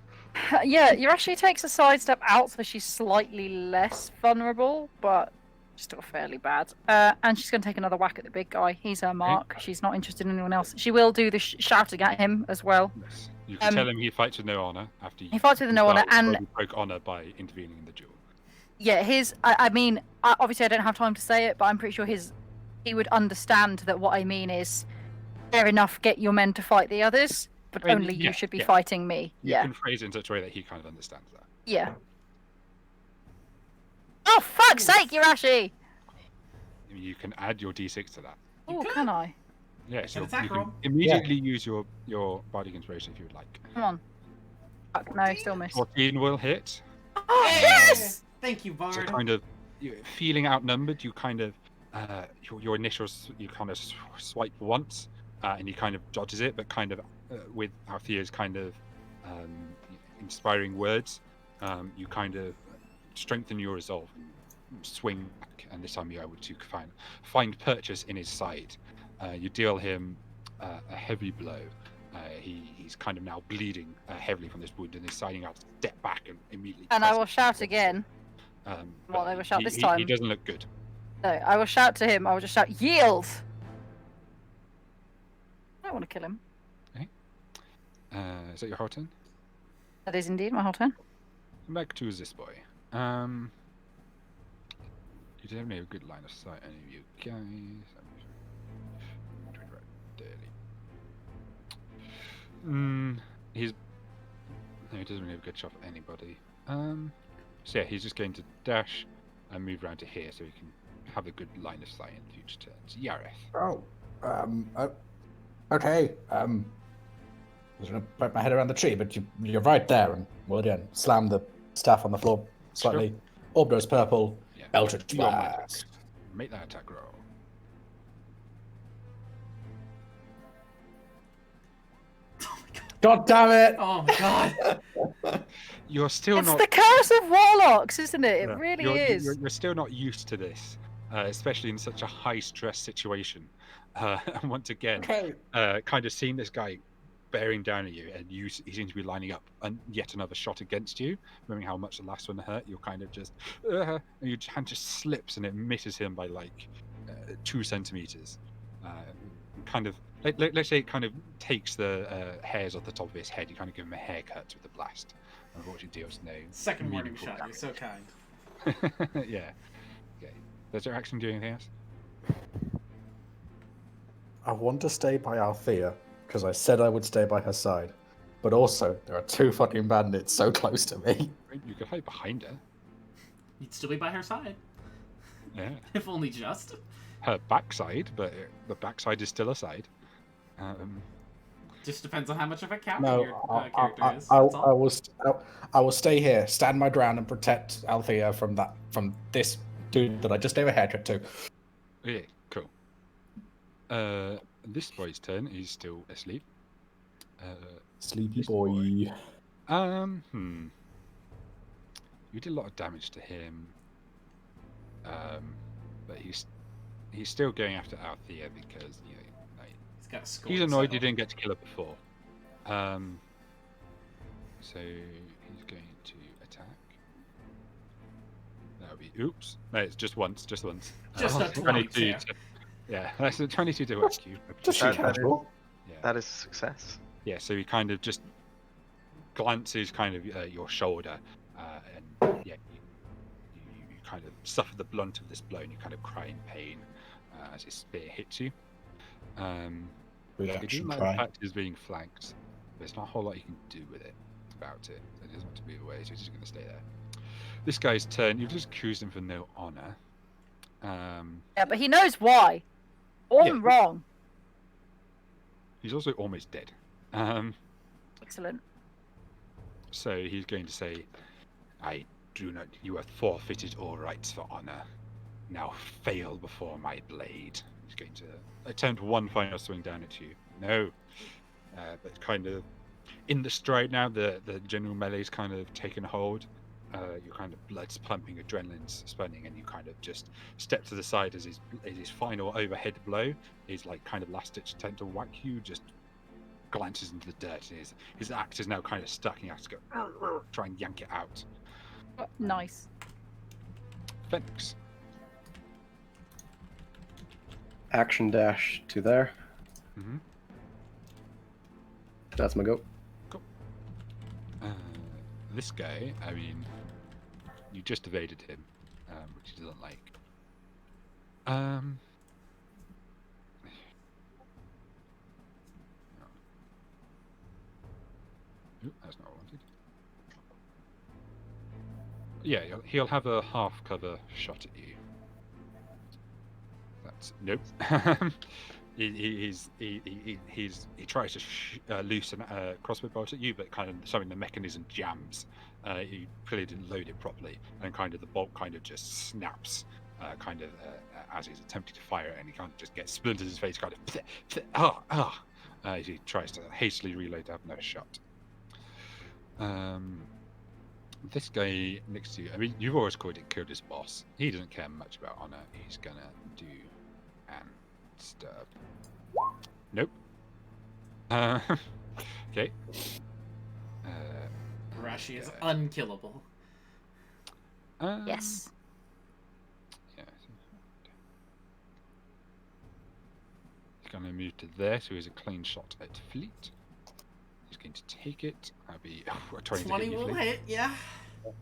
Yeah, Yurashi takes a sidestep out so she's slightly less vulnerable, but still fairly bad. And she's going to take another whack at the big guy. He's her mark. She's not interested in anyone else. She will do the shouting at him as well. Yes. You can tell him he fights with no honor after you. He fights with no honor, and you broke honor by intervening in the duel. yeah, I mean, obviously I don't have time to say it, but I'm pretty sure he would understand that what I mean is, fair enough, get your men to fight the others, but I mean, only yeah, you should be yeah. fighting me. You Yeah, can phrase it in such a way that he kind of understands that. yeah. Oh, fuck's sake, Yurashi! I mean, you can add your d6 to that. You Oh, could. can I? Yes, An attack you can roll. immediately use your bardic inspiration if you would like. Come on. Fuck, no, still miss. 14 will hit. Oh, yes! Thank you, So Bard. kind of feeling outnumbered, you kind of your initials you kind of swipe once, and he kind of dodges it, but kind of with Althea's kind of inspiring words, you kind of strengthen your resolve and swing back, and this time you're able to find purchase in his side. You deal him a heavy blow. He's kind of now bleeding heavily from this wound, and is signing out to step back and immediately. And I will shout again. Well, I will shout this time. He doesn't look good. No, I will shout to him. I will just shout, "Yield!" I don't want to kill him. Okay. Is that your whole turn? That is indeed my whole turn. Back to this boy. You don't have any good line of sight, any of you guys. He doesn't really have a good shot for anybody. So yeah, he's just going to dash and move around to here so he can have a good line of sight in future turns. Yareth. Okay. I'm just gonna put my head around the tree, but you're right there, and well done. Slam the staff on the floor slightly. Sure. Orb goes purple. Yeah. Eldritch Your Blast. Make that attack roll. God damn it! Oh my god. You're still It's not. the curse of warlocks, isn't it? It Yeah. really you're, is. You're still not used to this, especially in such a high-stress situation. And once again, Okay. kind of seeing this guy bearing down at you, and he seems to be lining up and yet another shot against you. Remembering how much the last one hurt, you're kind of just, and your hand just slips and it misses him by like 2 centimeters. Kind of, let's say, it kind of takes the hairs off the top of his head. You kind of give him a haircut with the blast. Unfortunately, deals no. Second warning meaningful shot. You're so kind. damage. Yeah. Okay. Does your action do anything else? I want to stay by Althea because I said I would stay by her side, but also there are 2 fucking bandits so close to me. You could hide behind her. You'd still be by her side. Yeah. If only just. Her backside, but the backside is still a side. Just depends on how much of a counter No, your character is. I That's all. will stay here, stand my ground, and protect Althea from this dude that I just gave a haircut to. Yeah, cool. This boy's turn. He's still asleep. Sleepy This boy. You did a lot of damage to him. But he's still going after Althea because He's got a skull. he's annoyed he didn't get to kill her before. So he's going to attack. That'll be oops. No, it's just once. Just a 22 twice, yeah. Yeah, that's a 22 to rescue. Just That- casual. Yeah. That is a success. Yeah, so he kind of just glances kind of your shoulder, and yeah, you kind of suffer the blunt of this blow, and you kind of cry in pain as his spear hits you. It Reaction doesn't like cry. the fact he's being flanked. There's not a whole lot you can do with it about it. He doesn't want to move away, so he's just going to stay there. This guy's turn. You've just accused him for no honor. Yeah, but he knows why. All Yeah. wrong. He's also almost dead. Excellent. So he's going to say, I do not, you have forfeited all rights for honor. Now fail before my blade. He's going to attempt one final swing down at you. No. But kind of in the stride now, the general melee's kind of taken hold. Your kind of blood's pumping, adrenaline's spinning, and you kind of just step to the side as his final overhead blow, his like kind of last ditch attempt to whack you, just glances into the dirt. And his axe is now kind of stuck, and you have to go try and yank it out. Nice. Phoenix. Action dash to there. Mm-hmm. That's my go. This guy, I mean, you just evaded him, which he doesn't like. Ooh, that's not what I wanted. Yeah, he'll have a half cover shot at you. That's nope. He tries to loosen a crossbow bolt at you, but kind of something the mechanism jams. He clearly didn't load it properly, and kind of the bolt kind of just snaps, as he's attempting to fire it, and he kind of just gets splinters in his face, kind of as he tries to hastily reload to have another shot. This guy next to you, I mean, you've always called it killed his boss. He doesn't care much about honor. He's gonna do and stab. Nope. Okay. Rashi is okay. unkillable. Yes. Yeah. He's gonna move to there, so he's a clean shot at Fleet. He's going to take it. That'll be 20 to 20 hit you, will Fleet. hit, yeah.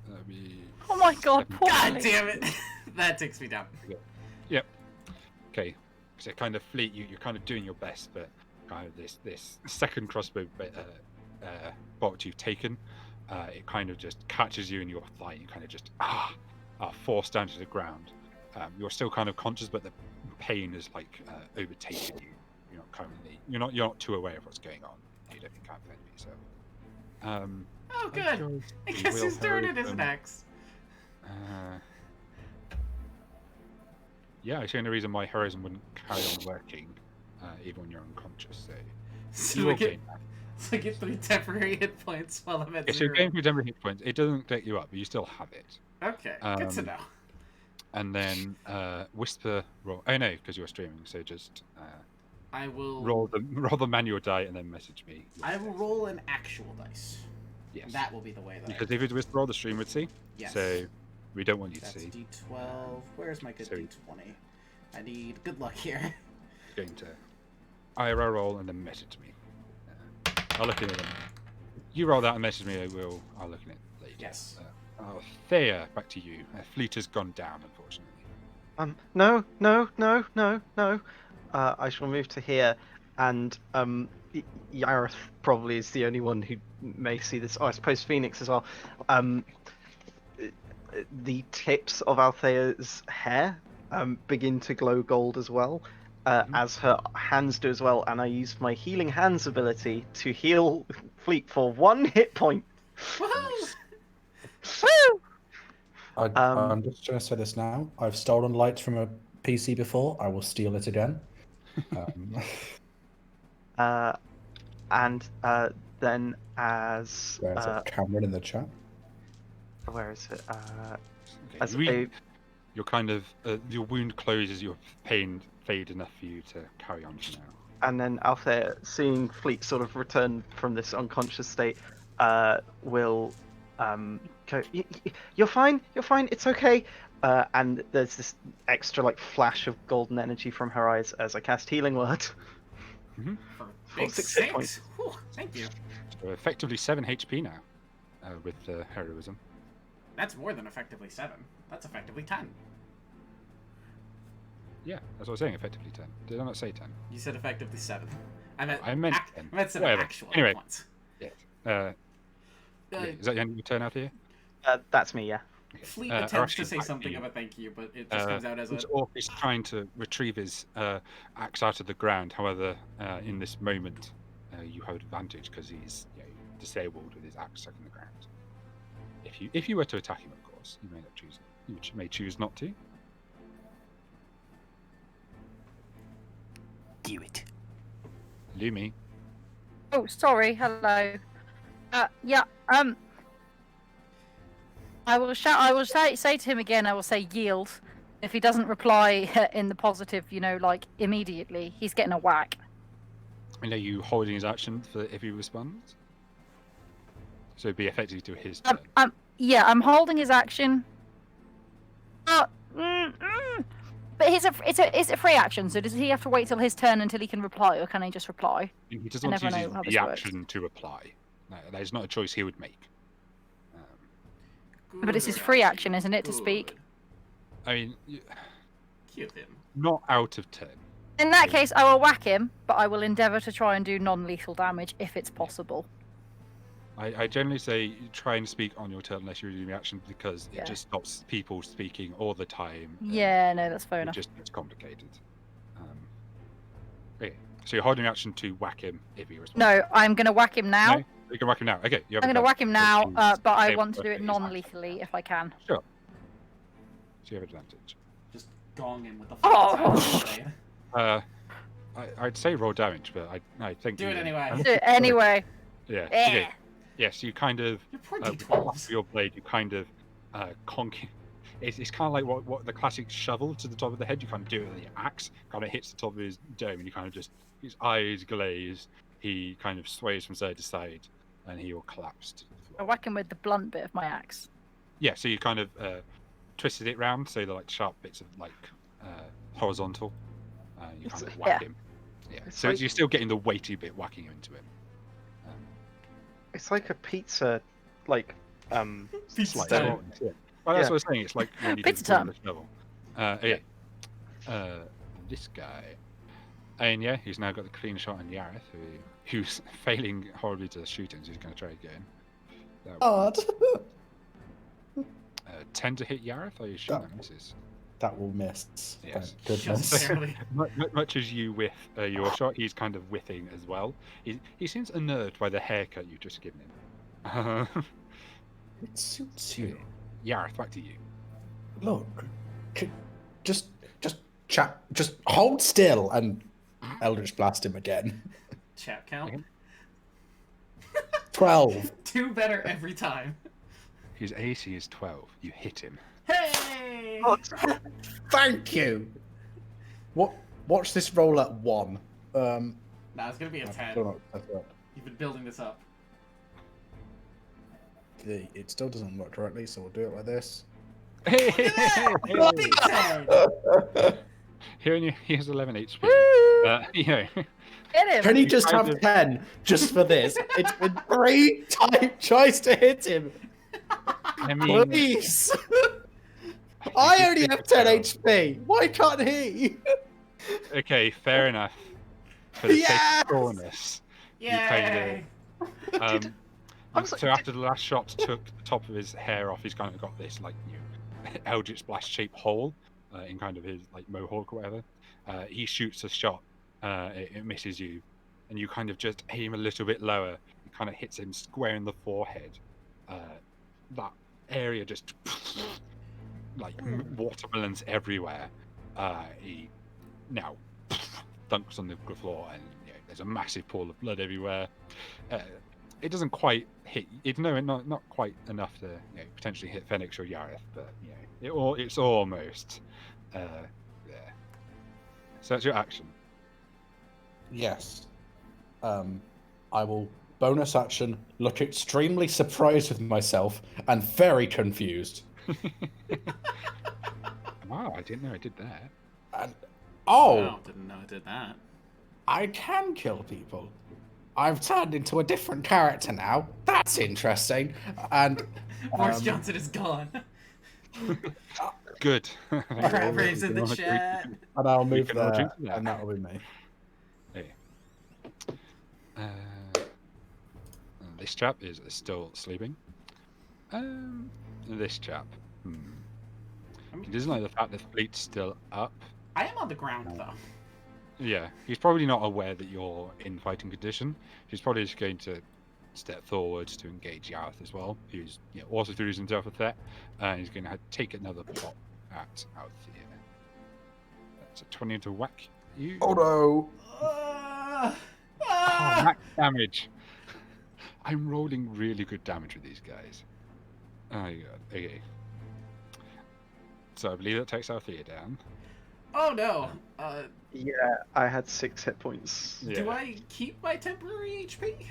That'll be. Oh my god, 7. poor God Fleet. damn it. That takes me down. Yep. Okay. So kind of Fleet, you're kind of doing your best, but kind of this second crossbow bolt you've taken, it kind of just catches you in your thigh. You kind of just are forced down to the ground. You're still kind of conscious, but the pain is like overtaken you. You're not too aware of what's going on. You don't think can't defend yourself. Oh, good. I guess he's doing it as an axe. Yeah, I see no reason why heroism wouldn't carry on working, even when you're unconscious. So you So will I get, gain that. so I get 3 temporary hit points while I'm at Yeah, so you're 0. going through temporary hit points. It doesn't get you up, but you still have it. Okay, good to know. And then whisper roll. Oh no, because you're streaming. So just I will roll the manual die and then message me. I will roll an actual dice. Yes. That will be the way that Because I if it was roll, the stream would see. Yes. So we don't want you That's to see. D12. Where's my good So- D20? I need good luck here. You're going to IRL roll and then message me. I'll look at it. You roll that and message me. I'll look at it later. Yes. Thea, back to you. Fleet has gone down, unfortunately. No. I shall move to here, and Yareth probably is the only one who may see this. Oh, I suppose Phoenix as well. The tips of Althea's hair begin to glow gold as well, as her hands do as well, and I use my healing hands ability to heal Fleet for 1 hit point. Woohoo! Woo! I'm just going to say this now. I've stolen light from a PC before. I will steal it again. And then as There's a Cameron in the chat. where is it? Okay, As you're kind of your wound closes. Your pain fade enough for you to carry on for now. And then Althea, seeing Fleet sort of return from this unconscious state, will go, you're fine, it's okay. And there's this extra like flash of golden energy from her eyes as I cast Healing Word. For For big 6 hit 6. points. Whew, thank you. So effectively 7 HP now, with heroism. That's more than effectively 7. That's effectively 10. Yeah, that's what I was saying. Effectively 10. Did I not say 10? You said effectively 7. I meant 10. I meant 7 Whatever. actual Anyway. points. Yeah, is that the end of your turn out here? That's me, yeah. Okay. Fleet Arashi, attempts to say back to something you. of a thank you, but it just comes out as a... This orc is trying to retrieve his axe out of the ground. However, in this moment, you have advantage because he's disabled with his axe stuck in the ground. If you were to attack him, of course, you may not choose. You may choose not to. Do it. Lumi. Oh, sorry. Hello. Yeah. I will shout. I will say to him again. I will say yield. If he doesn't reply in the positive, like immediately, he's getting a whack. And are you holding his action for if he responds? So it'd be effectively to his turn. Yeah, I'm holding his action. But it's a free action. So does he have to wait till his turn until he can reply, or can he just reply? He doesn't I want to never use know how the this works. action to reply. No, that is not a choice he would make. But it's his free action, isn't it, to speak? I mean, Cute him. not out of turn. In that case, I will whack him, but I will endeavour to try and do non-lethal damage if it's possible. I generally say try and speak on your turn unless you're doing the action because Yeah. it just stops people speaking all the time. and Yeah, no, that's fair it enough. just gets complicated. Okay, so you're holding action to whack him if he responds. No, I'm going to whack him now. No? You can whack him now. Okay, you have I'm going to advantage whack him now, because but I he's want to do it able non-lethally if I can. Sure. So you have advantage. Just gong him with the Oh! I'd say roll damage, but I think Do it you- anyway. Do it anyway. Yeah. Eh. Okay. Yes, you kind of Your poor with the back of D12s. your blade, you kind of conk. It's kind of like what the classic shovel to the top of the head. You kind of do it with your axe, kind of hits the top of his dome, and you kind of just his eyes glaze. He kind of sways from side to side, and he will collapse to the I floor. whack him with the blunt bit of my axe. Yeah, so you kind of twisted it round, so the like sharp bits of like horizontal. You kind of whack Yeah. him. Yeah, It's so like- you're still getting the weighty bit whacking into him. It's like a pizza, like Pizza Slight time. short, yeah. Well, that's Yeah. what I was saying. It's like when you Pizza did time. the shovel. Okay. This guy. And yeah, he's now got the clean shot on Yareth, who's failing horribly to shoot him, so he's going to try again. That God. 10 to hit Yareth, I assume that misses. That will miss. Yes. Thank goodness. Just barely. Much as you whiff your shot, he's kind of whiffing as well. He seems unnerved by the haircut you've just given him. It suits you. Yareth, back to you. Look, just chat. Just hold still and Eldritch blast him again. Chat count. Okay. 12. 2 better every time. His AC is 12. You hit him. Hey! Thank you. What? Watch this roll at 1. Nah, it's gonna be a I 10. don't know, that's right. You've been building this up. It still doesn't work correctly, so we'll do it like this. Big 10! He has 11 HP. Woo! You know, Get him! Can he You just kind have of- 10 just for this? It's been 3 times tries to hit him. I mean, Please. I did only think have it 10 well. HP. Why can't he? okay, fair enough. For the sake Yes! of coolness, Yay! so after the last shot took the top of his hair off, he's kind of got this like Eldritch blast shaped hole in kind of his like mohawk or whatever. He shoots a shot, it misses you, and you kind of just aim a little bit lower. It kind of hits him square in the forehead. That area just like watermelons everywhere. He now dunks on the floor, and there's a massive pool of blood everywhere. It doesn't quite hit. It's not quite enough to potentially hit Phoenix or Yareth, but it's almost there. So that's your action. Yes. I will bonus action look extremely surprised with myself and very confused. Wow, I didn't know I did that. And Wow, didn't know I did that. I can kill people. I've turned into a different character now. That's interesting. And Boris Johnson is gone. Good. Crab raves in the chat. and I'll We move can all there, drink to that. and that'll be me. This chap is still sleeping. This chap. He doesn't like the fact the fleet's still up. I am on the ground though. Yeah, he's probably not aware that you're in fighting condition. He's probably just going to step forwards to engage Yareth as well, who's also throws himself a threat, and he's going to take another pot at Althea. That's a 20 to whack you. Oh no! Oh, max damage. I'm rolling really good damage with these guys. Oh my god. Okay. So I believe that takes Althea down. Oh no. Yeah, I had 6 hit points. Do I keep my temporary HP?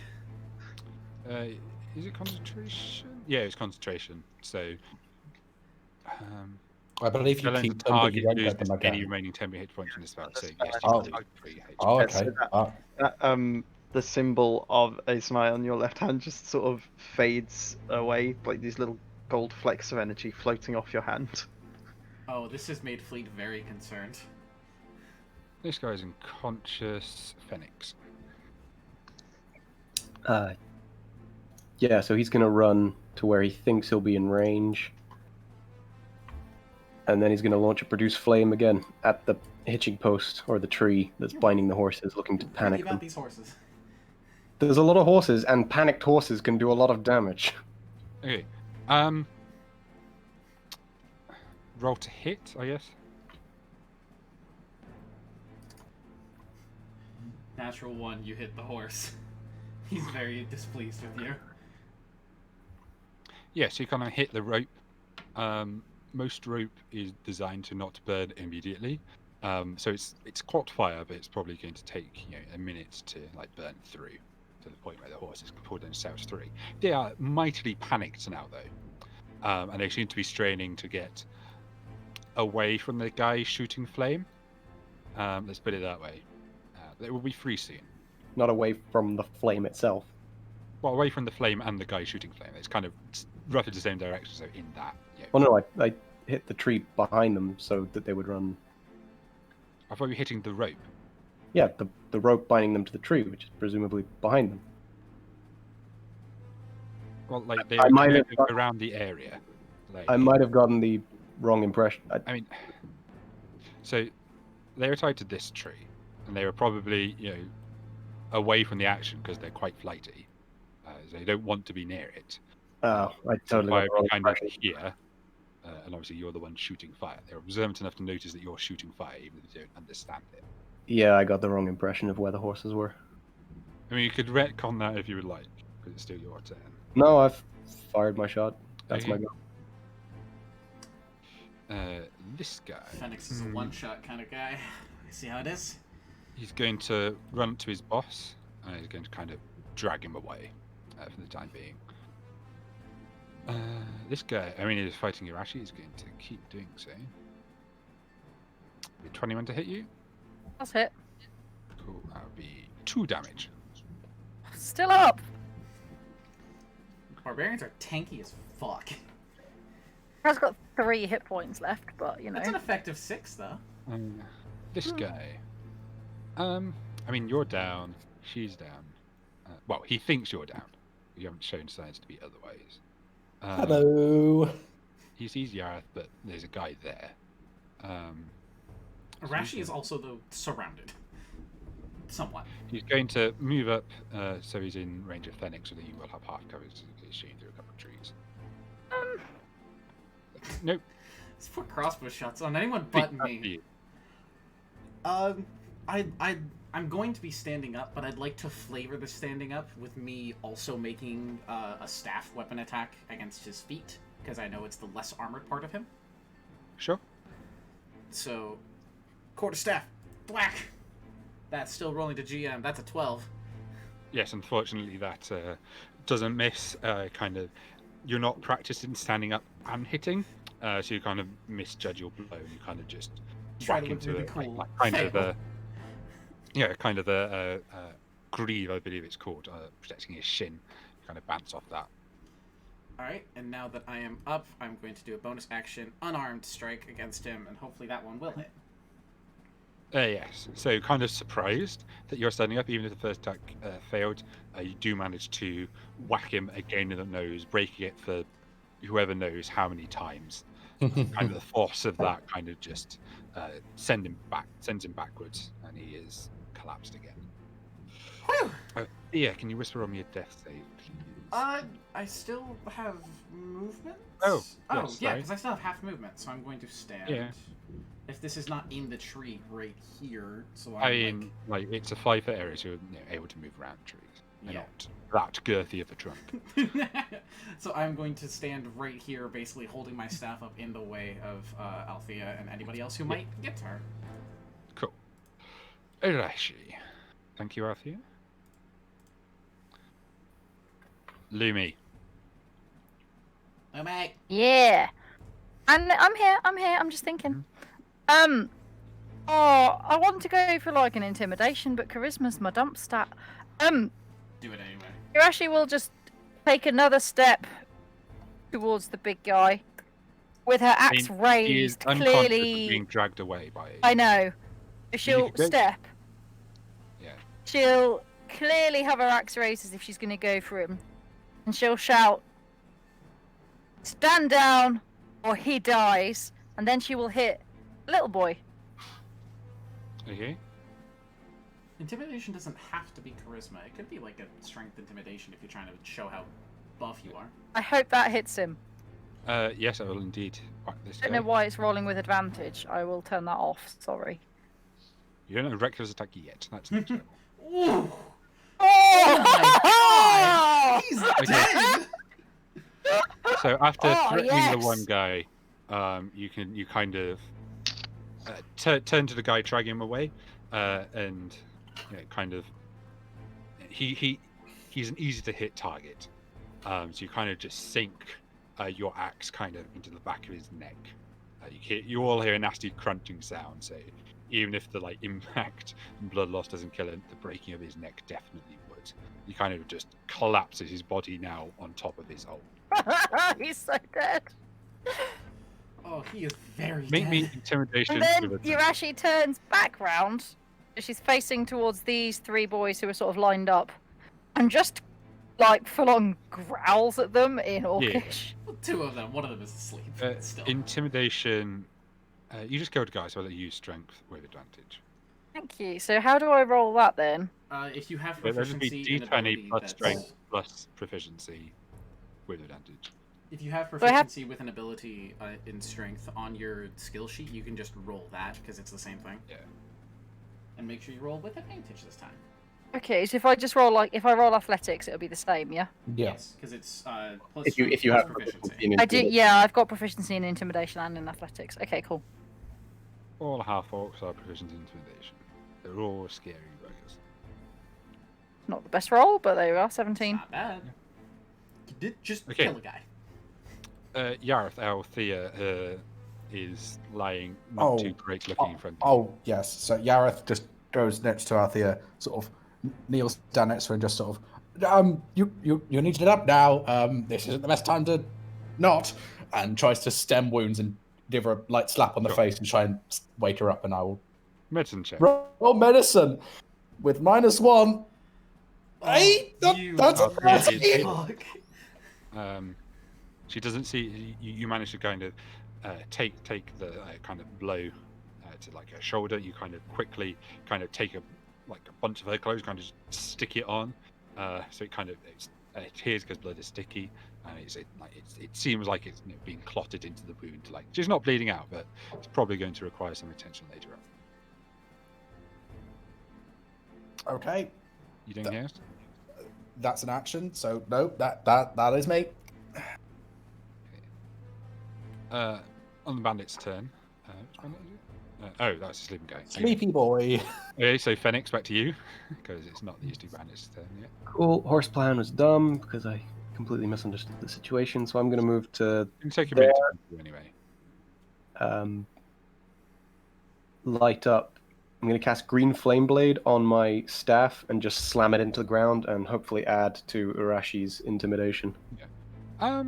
Is it concentration? Yeah, it's concentration. So, I believe you Villain's keep them, but target you don't get loses them any again. remaining temporary hit points in this spell. So That's yes, fine. you can take 3 HP. Oh, Yeah, okay. so that, the symbol of a smile on your left hand just sort of fades away, like these little gold flecks of energy floating off your hand. Oh, this has made Fleet very concerned. This guy's unconscious. Phoenix. Yeah, so he's gonna run to where he thinks he'll be in range. And then he's gonna launch a produce flame again at the hitching post or the tree that's binding the horses, looking to panic About them. these horses. There's a lot of horses, and panicked horses can do a lot of damage. Okay. Roll to hit, I guess. Natural 1, you hit the horse. He's very displeased with you. Yeah, so you kind of hit the rope. Most rope is designed to not burn immediately. So it's caught fire, but it's probably going to take a minute to like burn through to the point where the horses can pull themselves through. They are mightily panicked now, though, and they seem to be straining to get away from the guy shooting flame. Let's put it that way. They will be free soon. Not away from the flame itself. Well, away from the flame and the guy shooting flame. It's kind of roughly the same direction, so in that. Oh no, I hit the tree behind them so that they would run. I thought you were hitting the rope. Yeah, the rope binding them to the tree, which is presumably behind them. Well, like they I were might kind have of got- around the area. Like, I might have gotten the wrong impression. I mean, so they were tied to this tree, and they were probably away from the action because they're quite flighty. So they don't want to be near it. I So totally got fire the wrong kind of impression. here, and obviously you're the one shooting fire. They're observant enough to notice that you're shooting fire, even if they don't understand it. Yeah, I got the wrong impression of where the horses were. I mean, you could retcon that if you would like, because it's still your turn. No, I've fired my shot. That's my Okay. goal. This guy, Phoenix is a one-shot kind of guy. See how it is? he's going to run to his boss, and he's going to kind of drag him away for the time being. This guy, I mean, he's fighting Irashi. He's going to keep doing so. 21 to hit you. That's it. Cool. That would be 2 damage. Still up. Barbarians are tanky as fuck. Has got 3 hit points left, but That's an effective 6, though. This guy. I mean, you're down. She's down. Well, he thinks you're down. You haven't shown signs to be otherwise. Hello. He sees Yareth, but there's a guy there. Arashi is also, though, surrounded. Somewhat. He's going to move up, so he's in range of Fenix, so that you will have half cover. He's shooting through a couple of trees. Nope. Let's put crossbow shots on anyone but That's me. you. I'm going to be standing up, but I'd like to flavor the standing up with me also making a staff weapon attack against his feet, because I know it's the less armored part of him. Sure. So, quarterstaff, whack! That's still rolling to GM. That's a 12. Yes, unfortunately, that doesn't miss. You're not practiced in standing up and hitting, so you kind of misjudge your blow. And you kind of just Try whack to look into really it, cool. like kind of Fail. the greave, I believe it's called, protecting his shin. You kind of bounce off that. Alright, and now that I am up, I'm going to do a bonus action, unarmed strike against him, and hopefully that one will hit. Yes. So kind of surprised that you're standing up, even if the first attack failed. You do manage to whack him again in the nose, breaking it for whoever knows how many times. Kind of the force of that kind of just sends him backwards, and he is collapsed again. Whew! Yeah, can you whisper on me a death save, please? I still have movement? Oh, yeah, yes, sorry. because I still have half movement, so I'm going to stand. Yeah. If this is not in the tree right here, so I I'm mean, like it's a 5-foot area, so you're able to move around trees. They're Yeah. not that girthy of a trunk. So I'm going to stand right here, basically holding my staff up in the way of Althea and anybody else who might get to her. Cool. Irashi. Thank you, Althea. Lumi. Oh, mate. Yeah. And I'm here. I'm just thinking. I want to go for like an intimidation, but charisma's my dump stat. Do it anyway. Irashi will just take another step towards the big guy with her axe He is raised. unconscious of Clearly, being dragged away by it. I know. She'll could go- step. Yeah. She'll clearly have her axe raised as if she's going to go for him, and she'll shout, "Stand down, or he dies!" And then she will hit little boy. Okay. Intimidation doesn't have to be charisma. It could be like a strength intimidation if you're trying to show how buff you are. I hope that hits him. Yes, I will indeed whack this I don't guy. know why it's rolling with advantage. I will turn that off. Sorry. You don't have reckless attack yet. That's not terrible. Ooh! Oh my God! He's Okay. dead! So after Oh, threatening the one yes! guy, you kind of turn to the guy dragging him away, and kind of he's an easy to hit target. So you kind of just sink your axe kind of into the back of his neck. You all hear a nasty crunching sound. So even if the impact and blood loss doesn't kill him, the breaking of his neck definitely would. He kind of just collapses, his body now on top of his hole. He's so dead. Oh, he is very Make dead. me intimidation. And then with Yurashi turns back round. She's facing towards these three boys who are sort of lined up, and just full on growls at them in Orcish. Well, two of them. One of them is asleep. Still. Intimidation. You just go to guys whether you use strength with advantage. Thank you. So how do I roll that then? If you have It'll just proficiency be in D20 ability, plus that's... strength plus proficiency with advantage. If you have proficiency with an ability in strength on your skill sheet, you can just roll that because it's the same thing. Yeah. And make sure you roll with advantage this time. Okay, so if I just roll if I roll athletics, it'll be the same, yeah? Yeah. Yes, because it's plus If you strength have plus proficiency in I do. intimidation. Yeah, I've got proficiency in intimidation and in athletics. Okay, cool. All half orcs are proficient in intimidation. They're all scary buggers. Not the best roll, but there we are. 17. Not bad. You did just Okay. kill a guy. Yareth Althea is lying not too great looking in front of you. Oh, yes. So Yareth just goes next to Althea, sort of kneels down next to her and just sort of, you need to get up now. This isn't the best time to not. And tries to stem wounds and give her a light slap on the Sure. face and try and wake her up. And I will Medicine check. roll medicine with -1. Hey, you that's Oh, yeah, it- fuck. She doesn't see you. Manage to kind of take the kind of blow to her shoulder. You kind of quickly kind of take a bunch of her clothes, kind of just stick it on. So it kind of it tears because blood is sticky, and it seems like it's being clotted into the wound. She's not bleeding out, but it's probably going to require some attention later on. Okay, You don't hear? that's an action. So no, that is me. On the bandit's turn. Which bandit is it? Oh, that's a sleeping guy. Sleepy boy. Okay, so Phoenix, back to you, because it's not these two bandits' turn yet. Cool. Horse plan was dumb because I completely misunderstood the situation. So I'm going to move to You can take a minute to do anyway. light up. I'm going to cast Green Flame Blade on my staff and just slam it into the ground and hopefully add to Urashi's intimidation. I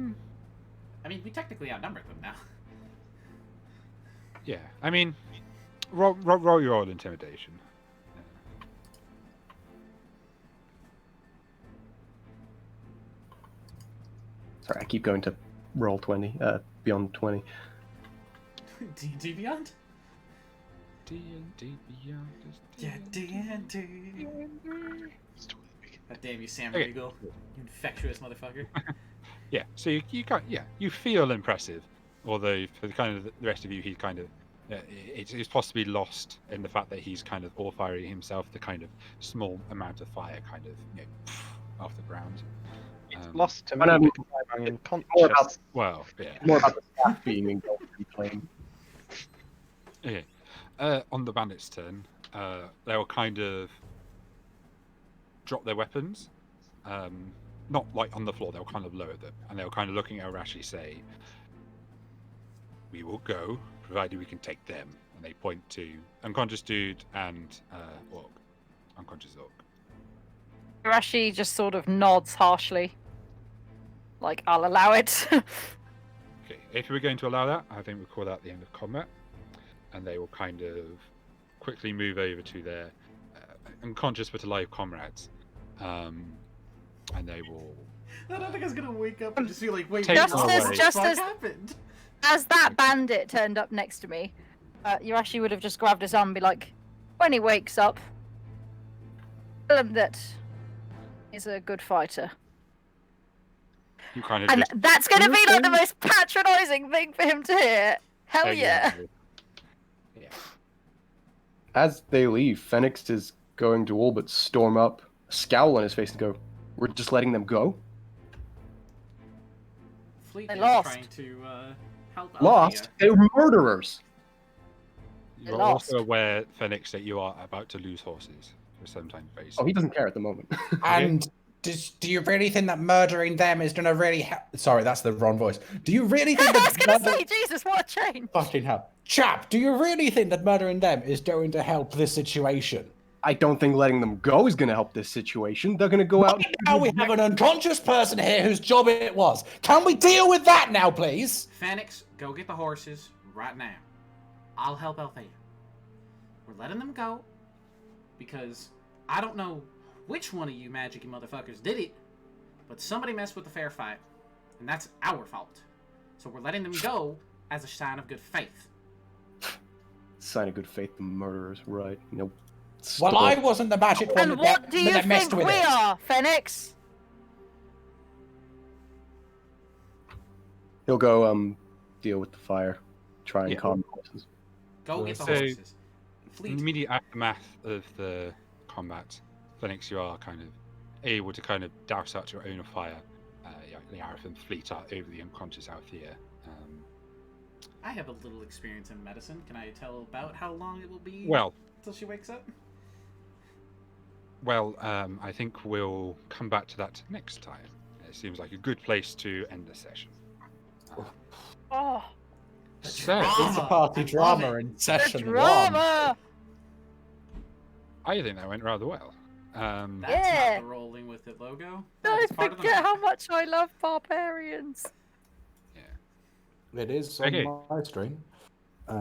mean, we technically outnumbered them now. Yeah. I mean, roll your old intimidation. Sorry, I keep going to roll 20, beyond 20. D&D Beyond? D&D Beyond is Yeah, D&D. God damn you, Sam Okay. Regal. You infectious motherfucker. Yeah. So you feel impressive, although for the rest of you, he's kind of it's possibly lost in the fact that he's kind of all fiery himself. The kind of small amount of fire kind of off the ground. It's lost to me But, because I'm unconscious. More about, Well, yeah. more about the staff being engulfed in flame. Okay. On the bandits' turn, they'll kind of drop their weapons. Not on the floor, they'll kind of lower them. And they'll kind of looking at Arashi say, "We will go, provided we can take them." And they point to unconscious dude and orc. Unconscious orc. Rashi just sort of nods harshly. I'll allow it. Okay, if we're going to allow that, I think we'll call that the end of combat. And they will kind of quickly move over to their unconscious but alive comrades. And they will... I don't think I was gonna wake up and just be like, wait, Take what them the away. fuck happened? As that bandit turned up next to me, Yurashi would have just grabbed his arm and be like, when he wakes up, tell him that he's a good fighter. You kind of And just... that's going to be the Okay. most patronising thing for him to hear. Hell yeah. Yeah. As they leave, Phoenix is going to all but storm up, a scowl on his face, and go, "We're just letting them go?" fleet They is lost. trying to help Lost? Althea. They were murderers. You're lost. also aware, Phoenix, that you are about to lose horses for some time very Oh, soon. he doesn't care at the moment. And do you really think that murdering them is going to really help? Sorry, that's the wrong voice. Do you really think I was that going to say, murder- Jesus, what a change! Fucking hell. Chap, do you really think that murdering them is going to help this situation? I don't think letting them go is going to help this situation. They're going to go out. Now we have an unconscious person here whose job it was. Can we deal with that now, please? Phoenix, go get the horses right now. I'll help Althea. We're letting them go because I don't know which one of you magic-y motherfuckers did it, but somebody messed with the fair fight, and that's our fault. So we're letting them go as a sign of good faith. Sign of good faith, the murderers, right? Well, stop. I wasn't the magic one And what do you that messed think with we it. are, Phoenix? He'll go deal with the fire, try and Yeah. calm the horses. Go get the So- horses. In Fleet. the immediate aftermath of the combat, Phoenix, you are kind of able to kind of douse out your own fire. Yareth and Fleet are over the unconscious Althea. I have a little experience in medicine. Can I tell about how long it will be Well, until she wakes up? I think we'll come back to that next time. It seems like a good place to end the session. Oh, So, drama. It's a I party love drama it. in the session one. drama! I think that went rather well. That's Yeah. not the rolling with it logo. Don't That's part of the forget how magic. much I love barbarians. It is on Okay. my stream. I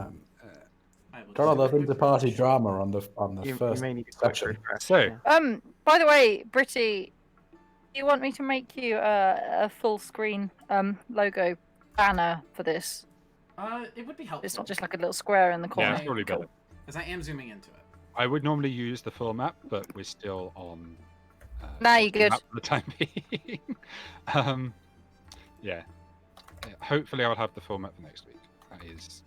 will Got all just the quick inter-party refresh. drama on the You first may need a quick section. refresh. So- yeah. By the way, Britty, do you want me to make you a full screen logo banner for this? It would be helpful. It's not just like a little square in the Yeah, corner. it's probably better. Because I am zooming into it. I would normally use the full map, but we're still on. Nah, you're the good. map for the time being. Yeah. Hopefully, I'll have the full map for next week. That is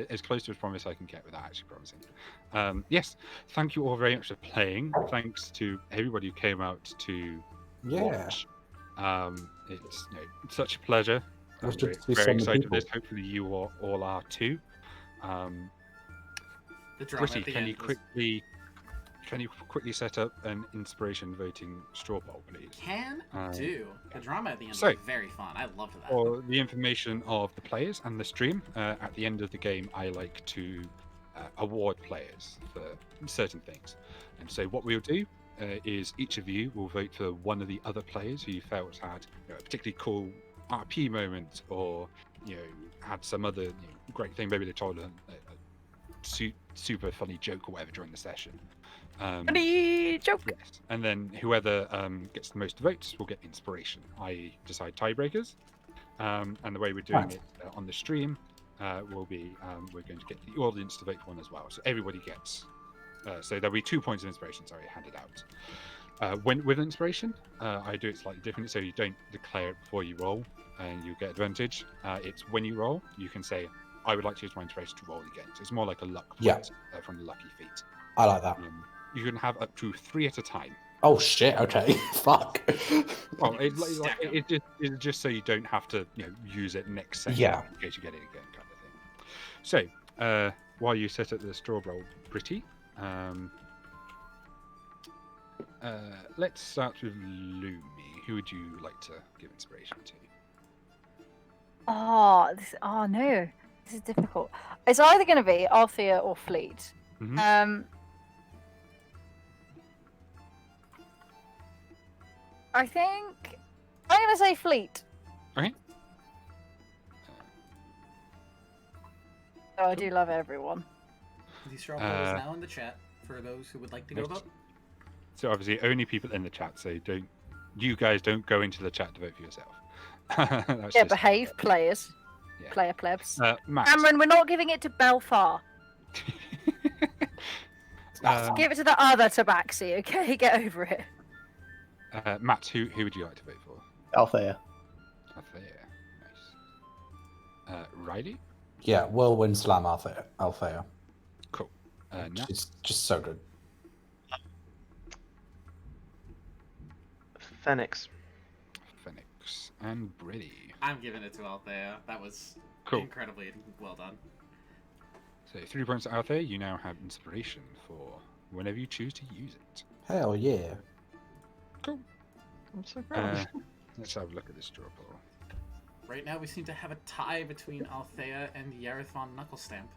as close to a promise I can get without actually promising. Yes, thank you all very much for playing. Thanks to everybody who came out to Yeah. watch. It's such a pleasure. It was I'm good to see very so many excited for people. this. Hopefully, you all are too. The drama Britty, at the can you end was- quickly set up an inspiration voting straw poll, please? Can Um, do. The drama at the end so- was very fun. I loved that. For the information of the players and the stream, at the end of the game, I like to award players for certain things. And so what we'll do is each of you will vote for one of the other players who you felt had a particularly cool RP moment, or had some other great thing. Maybe they told a super funny joke or whatever during the session. Funny joke. Yes, and then whoever gets the most votes will get inspiration. I decide tiebreakers, and the way we're doing Right. it on the stream will be we're going to get the audience to vote for one as well. So everybody gets. So there'll be 2 points of inspiration. Sorry, handed out. When with inspiration, I do it slightly differently. So you don't declare it before you roll, and you get advantage. It's when you roll, you can say, "I would like to use my inspiration to roll again." So it's more like a luck point Yeah. from the lucky feat. I like that. You can have up to 3 at a time. Oh shit, okay. Fuck. Well, Stack 'em. it's just so you don't have to use it next second Yeah. in case you get it again, kind of thing. So while you set up the straw roll, Britty, let's start with Lumi. Who would you like to give inspiration to? Oh no, this is difficult. It's either going to be Althea or Fleet. Mhm. I think I'm going to say Fleet. Okay. Oh, I do love everyone. The straw poll is now in the chat for those who would like to go next- vote. So obviously only people in the chat. So you guys don't go into the chat to vote for yourself. That's Yeah, just- behave, players. Yeah. Player plebs. Matt. Cameron, we're not giving it to Belfar. Give it to the other Tabaxi, okay? Get over it. Matt, who would you like to vote for? Althea. Althea. Nice. Riley? Yeah, Whirlwind Slam Althea. Cool. Nat? She's just so good. Phoenix. Phoenix. And Britty. I'm giving it to Althea. That was Cool. incredibly well done. So 3 points out there. You now have inspiration for whenever you choose to use it. Hell yeah. Cool. I'm so proud. Let's have a look at this draw poll. Right now, we seem to have a tie between Althea and Yareth von Knucklestamp.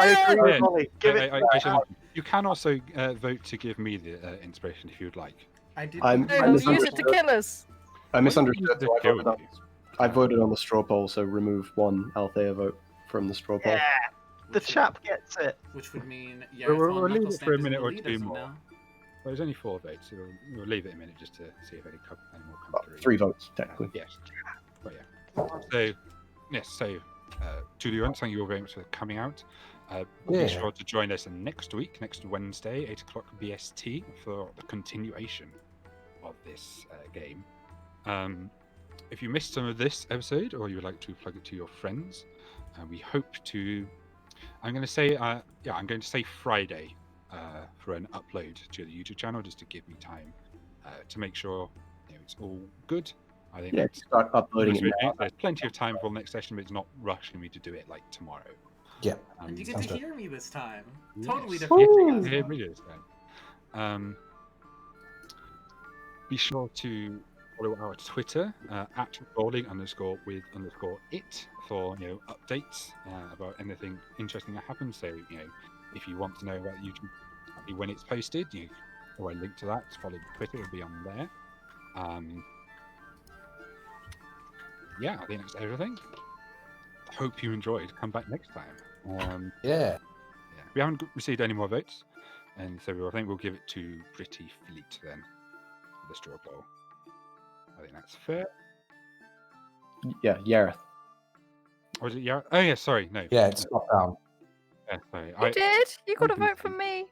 I agree with Yeah. Molly. Give it. I should mention, you can also vote to give me the inspiration if you'd like. I did. I'm- No, I use it to misunderstood. kill us. I misunderstood. Use it to So kill you. I voted on the straw poll, so remove one Althea vote from the straw poll. Yeah, the chap gets it. Which would mean We'll- Yareth we'll von leave it Knucklestamp for a is minute in the or lead two as of more. now. Well, there's only 4 votes, so we'll leave it a minute just to see if any more come Well, through. 3 votes, technically. Yes. But yeah. So, yes, so to the audience, thank you all very much for coming out. Yeah. Be sure to join us next week, next Wednesday, 8 o'clock BST, for the continuation of this game. If you missed some of this episode, or you would like to plug it to your friends, we hope to. I'm going to say Friday for an upload to the YouTube channel, just to give me time to make sure it's all good. I think Yeah, that's start uploading it now. there's plenty of time for the next session, but it's not rushing me to do it like tomorrow. Yeah. And you get sounds to good. hear me this time. Yes. Totally Yes, different. you from can hear last me one. this time. Be sure to follow our Twitter at rolling_with_it for updates about anything interesting that happens. So if you want to know about YouTube when it's posted, or a link to that, follow Twitter, it'll be on there. Yeah, I think that's everything. Hope you enjoyed. Come back next time. Yeah. Yeah, we haven't received any more votes, and so I think we'll give it to Pretty Fleet then, the straw poll. I think that's fair. Yeah, Yareth. Or is it yeah? Oh yeah, sorry, no. Yeah, it's top down. Yeah, sorry. You did. You got a didn't vote from me.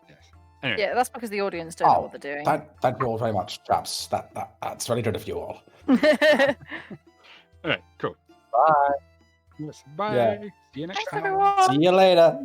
Yes. Anyway, Yeah, that's because the audience don't know what they're doing. Thank you all very much, chaps. That's very good of you all. all right, cool. Bye. Yes, bye. Yeah. See you next Thanks, time. everyone. See you later.